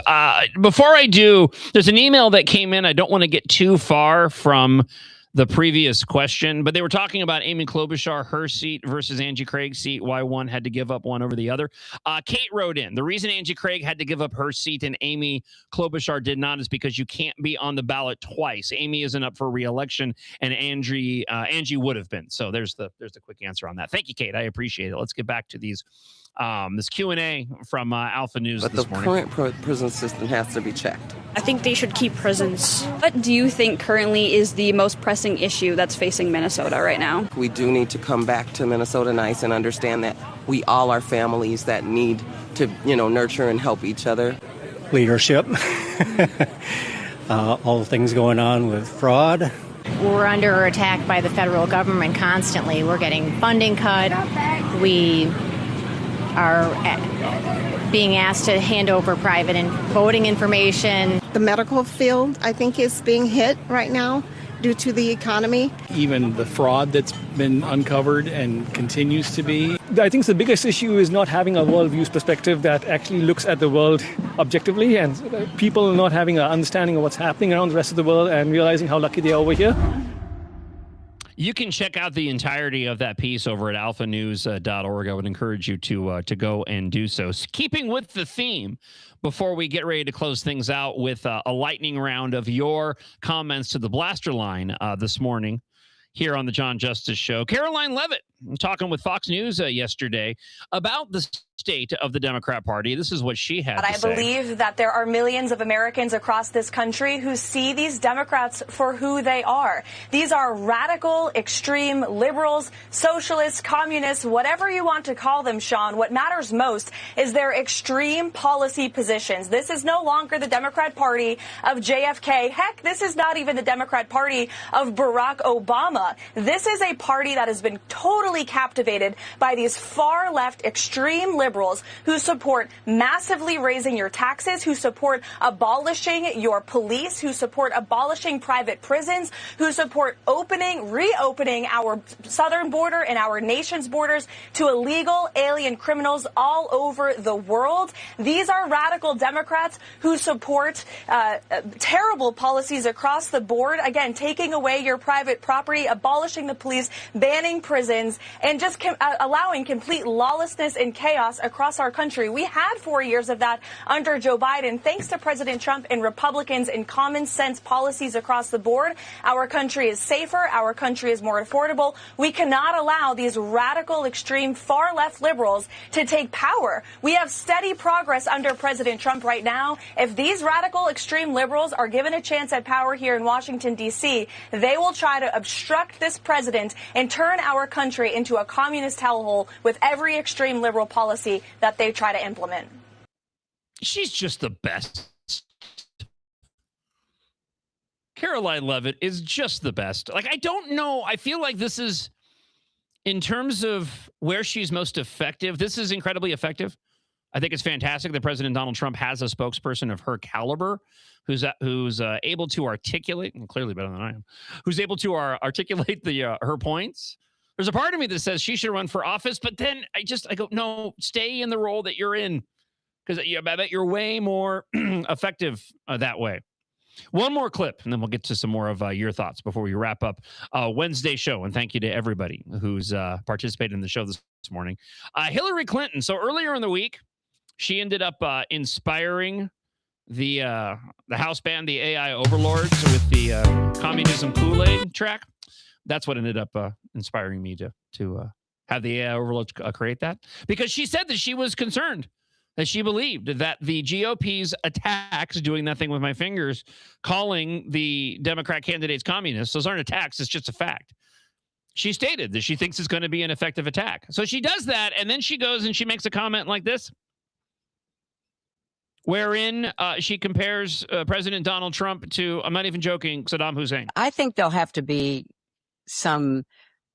Before I do, there's an email that came in. I don't want to get too far from the previous question, but they were talking about Amy Klobuchar, her seat versus Angie Craig's seat, why one had to give up one over the other. Kate wrote in, the reason Angie Craig had to give up her seat and Amy Klobuchar did not is because you can't be on the ballot twice. Amy isn't up for re-election, and Angie would have been. So there's the quick answer on that. Thank you, Kate. I appreciate it. Let's get back to these this Q&A from Alpha News but this the morning. current prison system has to be checked. I think they should keep prisons. What do you think currently is the most pressing issue that's facing Minnesota right now? We do need to come back to Minnesota Nice and understand that we all are families that need to, nurture and help each other. Leadership. All the things going on with fraud. We're under attack by the federal government constantly. We're getting funding cut. We are being asked to hand over private and voting information. The medical field, I think, is being hit right now due to the economy. Even the fraud that's been uncovered and continues to be. I think the biggest issue is not having a worldview perspective that actually looks at the world objectively, and people not having an understanding of what's happening around the rest of the world and realizing how lucky they are over here. You can check out the entirety of that piece over at alphanews.org. I would encourage you to go and do so. Keeping with the theme, before we get ready to close things out with a lightning round of your comments to the blaster line this morning here on the John Justice Show. Caroline Leavitt, talking with Fox News yesterday about the state of the Democrat Party. This is what she had to say. But I believe that there are millions of Americans across this country who see these Democrats for who they are. These are radical, extreme liberals, socialists, communists, whatever you want to call them, Sean. What matters most is their extreme policy positions. This is no longer the Democrat Party of JFK. Heck, this is not even the Democrat Party of Barack Obama. This is a party that has been totally captivated by these far left extreme liberals who support massively raising your taxes, who support abolishing your police, who support abolishing private prisons, who support reopening our southern border and our nation's borders to illegal alien criminals all over the world. These are radical Democrats who support terrible policies across the board. Again, taking away your private property, abolishing the police, banning prisons, and just allowing complete lawlessness and chaos across our country. We had 4 years of that under Joe Biden. Thanks to President Trump and Republicans and common sense policies across the board, our country is safer. Our country is more affordable. We cannot allow these radical, extreme, far left liberals to take power. We have steady progress under President Trump right now. If these radical, extreme liberals are given a chance at power here in Washington, D.C., they will try to obstruct this president and turn our country into a communist hellhole with every extreme liberal policy that they try to implement. She's just the best. Caroline Leavitt is just the best. Like, I don't know. I feel like this is, in terms of where she's most effective, this is incredibly effective. I think it's fantastic that President Donald Trump has a spokesperson of her caliber who's able to articulate, and clearly better than I am, who's able to articulate her points. There's a part of me that says she should run for office, but then I go, no, stay in the role that you're in, because I bet you're way more effective that way. One more clip, and then we'll get to some more of your thoughts before we wrap up Wednesday show. And thank you to everybody who's participated in the show this morning. Hillary Clinton. So earlier in the week, she ended up inspiring the house band, the AI Overlords, with the Communism Kool-Aid track. That's what ended up inspiring me to have the AI Overlords create that, because she said that she was concerned, that she believed that the GOP's attacks, doing that thing with my fingers, calling the Democrat candidates communists, those aren't attacks, it's just a fact. She stated that she thinks it's going to be an effective attack. So she does that, and then she goes and she makes a comment like this, wherein she compares President Donald Trump to, I'm not even joking, Saddam Hussein. I think there'll have to be some,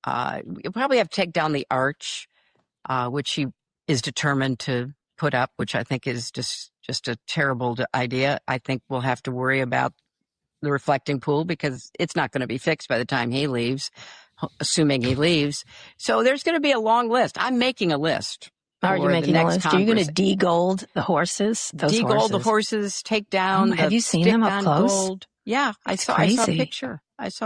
you'll probably have to take down the arch, which he is determined to put up, which I think is just a terrible idea. I think we'll have to worry about the reflecting pool because it's not going to be fixed by the time he leaves, assuming he leaves. So there's going to be a long list. I'm making a list. Are you making a list? Are you going to de-gold the horses? De-gold the horses, take down have you seen them up close? Gold. Yeah, I saw a picture.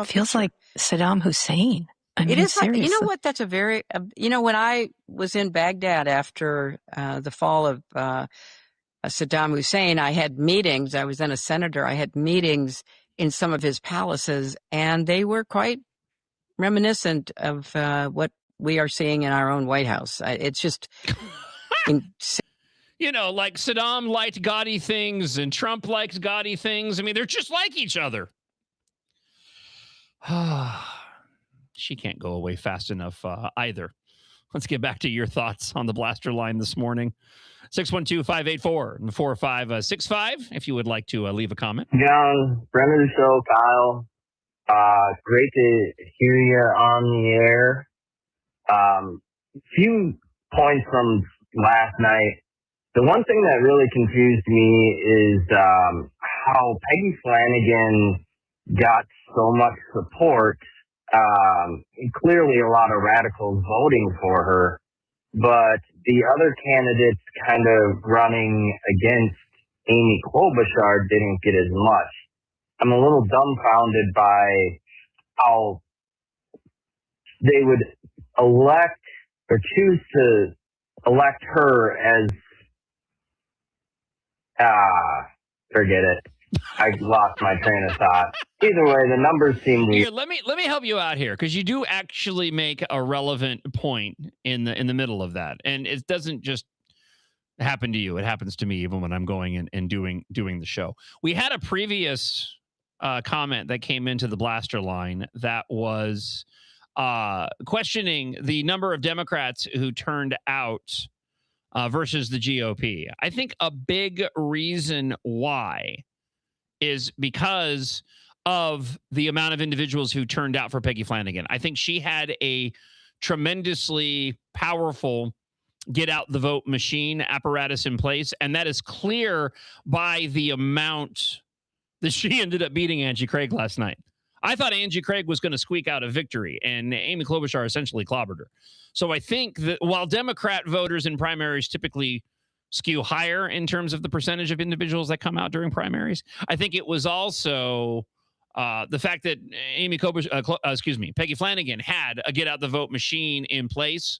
Feels like Saddam Hussein. I mean, it is like, seriously. you know what? That's a very, when I was in Baghdad after the fall of Saddam Hussein, I had meetings. I was then a senator. I had meetings in some of his palaces, and they were quite reminiscent of what we are seeing in our own White House. It's just like Saddam liked gaudy things and Trump liked gaudy things. I mean, they're just like each other. She can't go away fast enough either. Let's get back to your thoughts on the blaster line this morning. 612-584-4565 if you would like to leave a comment. John, friend of the show, Kyle. Great to hear you on the air. Few points from last night. The one thing that really confused me is how Peggy Flanagan got so much support. Clearly a lot of radicals voting for her, but the other candidates kind of running against Amy Klobuchar didn't get as much. I'm a little dumbfounded by how they would elect or choose to elect her as forget it. I lost my train of thought. Either way, the numbers seem weird. Here, let me help you out here, because you do actually make a relevant point in the middle of that, and it doesn't just happen to you. It happens to me even when I'm going in and doing the show. We had a previous comment that came into the blaster line that was questioning the number of Democrats who turned out versus the GOP. I think a big reason why is because of the amount of individuals who turned out for Peggy Flanagan. I think she had a tremendously powerful get out the vote machine apparatus in place, and that is clear by the amount that she ended up beating Angie Craig last night. I thought Angie Craig was going to squeak out a victory, and Amy Klobuchar essentially clobbered her. So I think that while Democrat voters in primaries typically skew higher in terms of the percentage of individuals that come out during primaries, I think it was also the fact that Peggy Flanagan had a get out the vote machine in place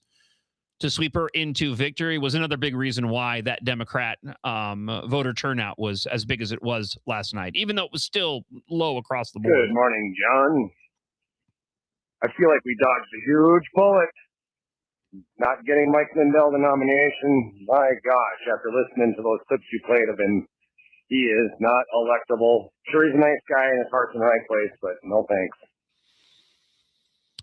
to sweep her into victory was another big reason why that Democrat voter turnout was as big as it was last night, even though it was still low across the board. Good morning, John. I feel like we dodged a huge bullet. Not getting Mike Lindell the nomination. My gosh, after listening to those clips you played of him, he is not electable. Sure, he's a nice guy and his heart's in the right place, but no thanks.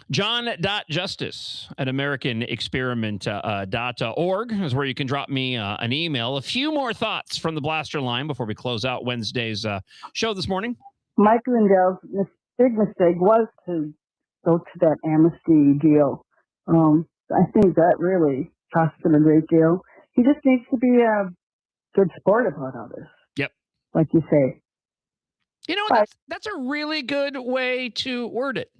John.justice at AmericanExperiment.org is where you can drop me an email. A few more thoughts from the blaster line before we close out Wednesday's show this morning. Mike Lindell's big mistake was to go to that amnesty deal. I think that really cost him a great deal. He just needs to be a good sport about all this. Yep. Like you say. You know, that's a really good way to word it.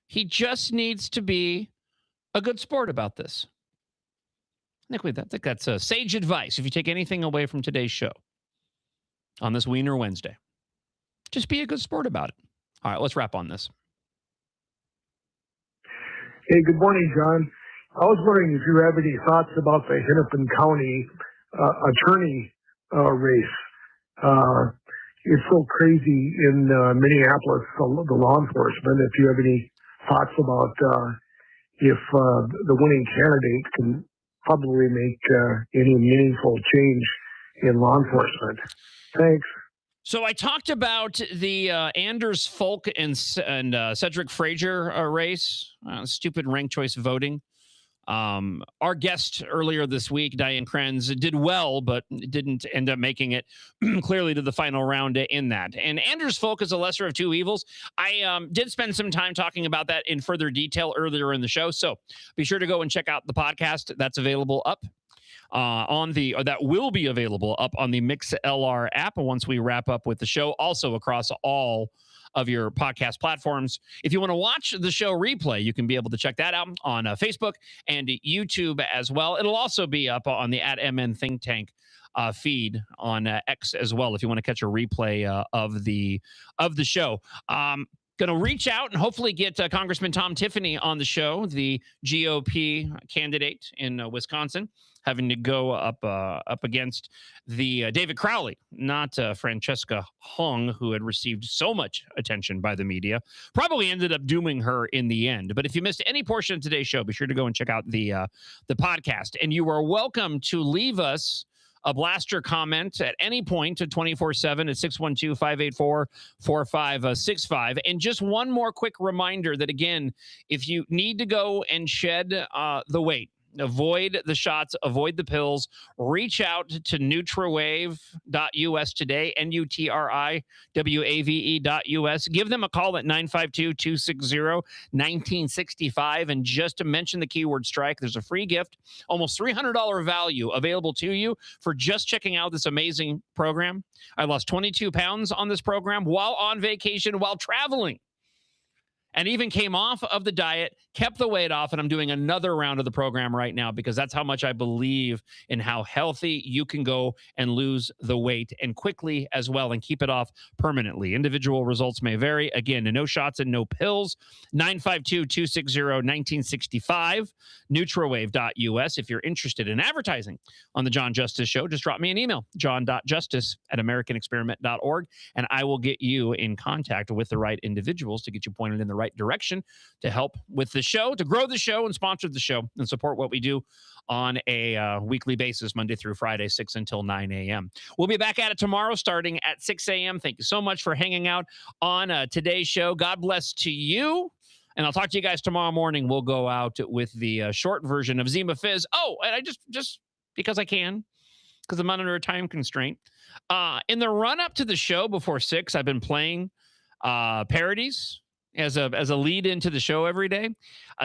He just needs to be a good sport about this. I think that's sage advice. If you take anything away from today's show on this Wiener Wednesday, just be a good sport about it. All right, let's wrap on this. Hey, good morning, John. I was wondering if you have any thoughts about the Hennepin County attorney race. It's so crazy in Minneapolis, the law enforcement. If you have any thoughts about if the winning candidate can probably make any meaningful change in law enforcement. Thanks. So I talked about the Anders Folk and Cedric Frazier race, stupid ranked choice voting. Our guest earlier this week, Diane Krenz, did well, but didn't end up making it clearly to the final round in that. And Anders Folk is a lesser of two evils. I did spend some time talking about that in further detail earlier in the show. So be sure to go and check out the podcast that's available up that will be available up on the MixLR app once we wrap up with the show. Also across all of your podcast platforms. If you want to watch the show replay, you can be able to check that out on Facebook and YouTube as well. It'll also be up on the @MN Think Tank feed on X as well if you want to catch a replay of the show. Going to reach out and hopefully get Congressman Tom Tiffany on the show, the GOP candidate in Wisconsin, having to go up against the David Crowley, not Francesca Hung, who had received so much attention by the media. Probably ended up dooming her in the end. But if you missed any portion of today's show, be sure to go and check out the podcast. And you are welcome to leave us a blaster comment at any point at 24/7 at 612-584-4565. And just one more quick reminder that, again, if you need to go and shed the weight, avoid the shots, avoid the pills, reach out to NutriWave.us today, NutriWave.us. Give them a call at 952-260-1965. And just to mention the keyword strike, there's a free gift, almost $300 value available to you for just checking out this amazing program. I lost 22 pounds on this program while on vacation, while traveling. And even came off of the diet, kept the weight off, and I'm doing another round of the program right now because that's how much I believe in how healthy you can go and lose the weight and quickly as well and keep it off permanently. Individual results may vary. Again, no shots and no pills. 952-260-1965, NutriWave.us. If you're interested in advertising on the John Justice Show, just drop me an email, john.justice@americanexperiment.org, and I will get you in contact with the right individuals to get you pointed in the right direction to help with the show, to grow the show and sponsor the show and support what we do on a weekly basis, Monday through Friday, 6 until 9 a.m. We'll be back at it tomorrow starting at 6 a.m. Thank you so much for hanging out on today's show. God bless to you. And I'll talk to you guys tomorrow morning. We'll go out with the short version of Zima Fizz. Oh, and I just because I can, because I'm under a time constraint. In the run-up to the show before 6, I've been playing parodies as a lead into the show every day.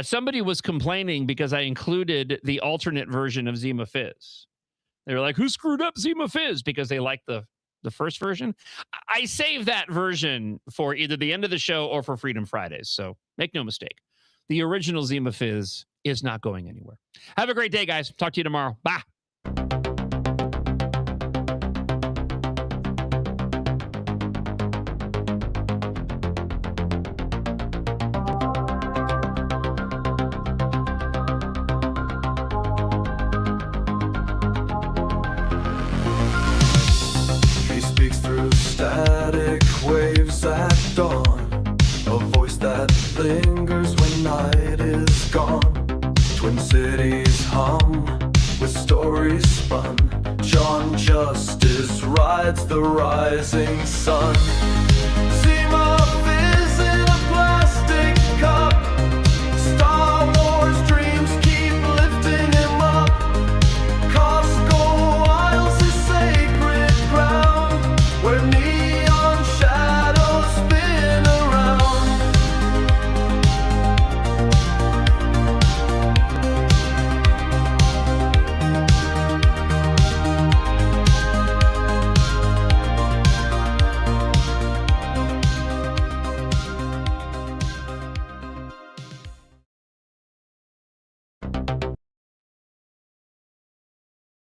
Somebody was complaining because I included the alternate version of Zima Fizz. They were like, who screwed up Zima Fizz? Because they liked the first version. I saved that version for either the end of the show or for Freedom Fridays. So make no mistake. The original Zima Fizz is not going anywhere. Have a great day, guys. Talk to you tomorrow. Bye. Static waves at dawn, a voice that lingers when night is gone. Twin cities hum with stories spun. John Justice rides the rising sun.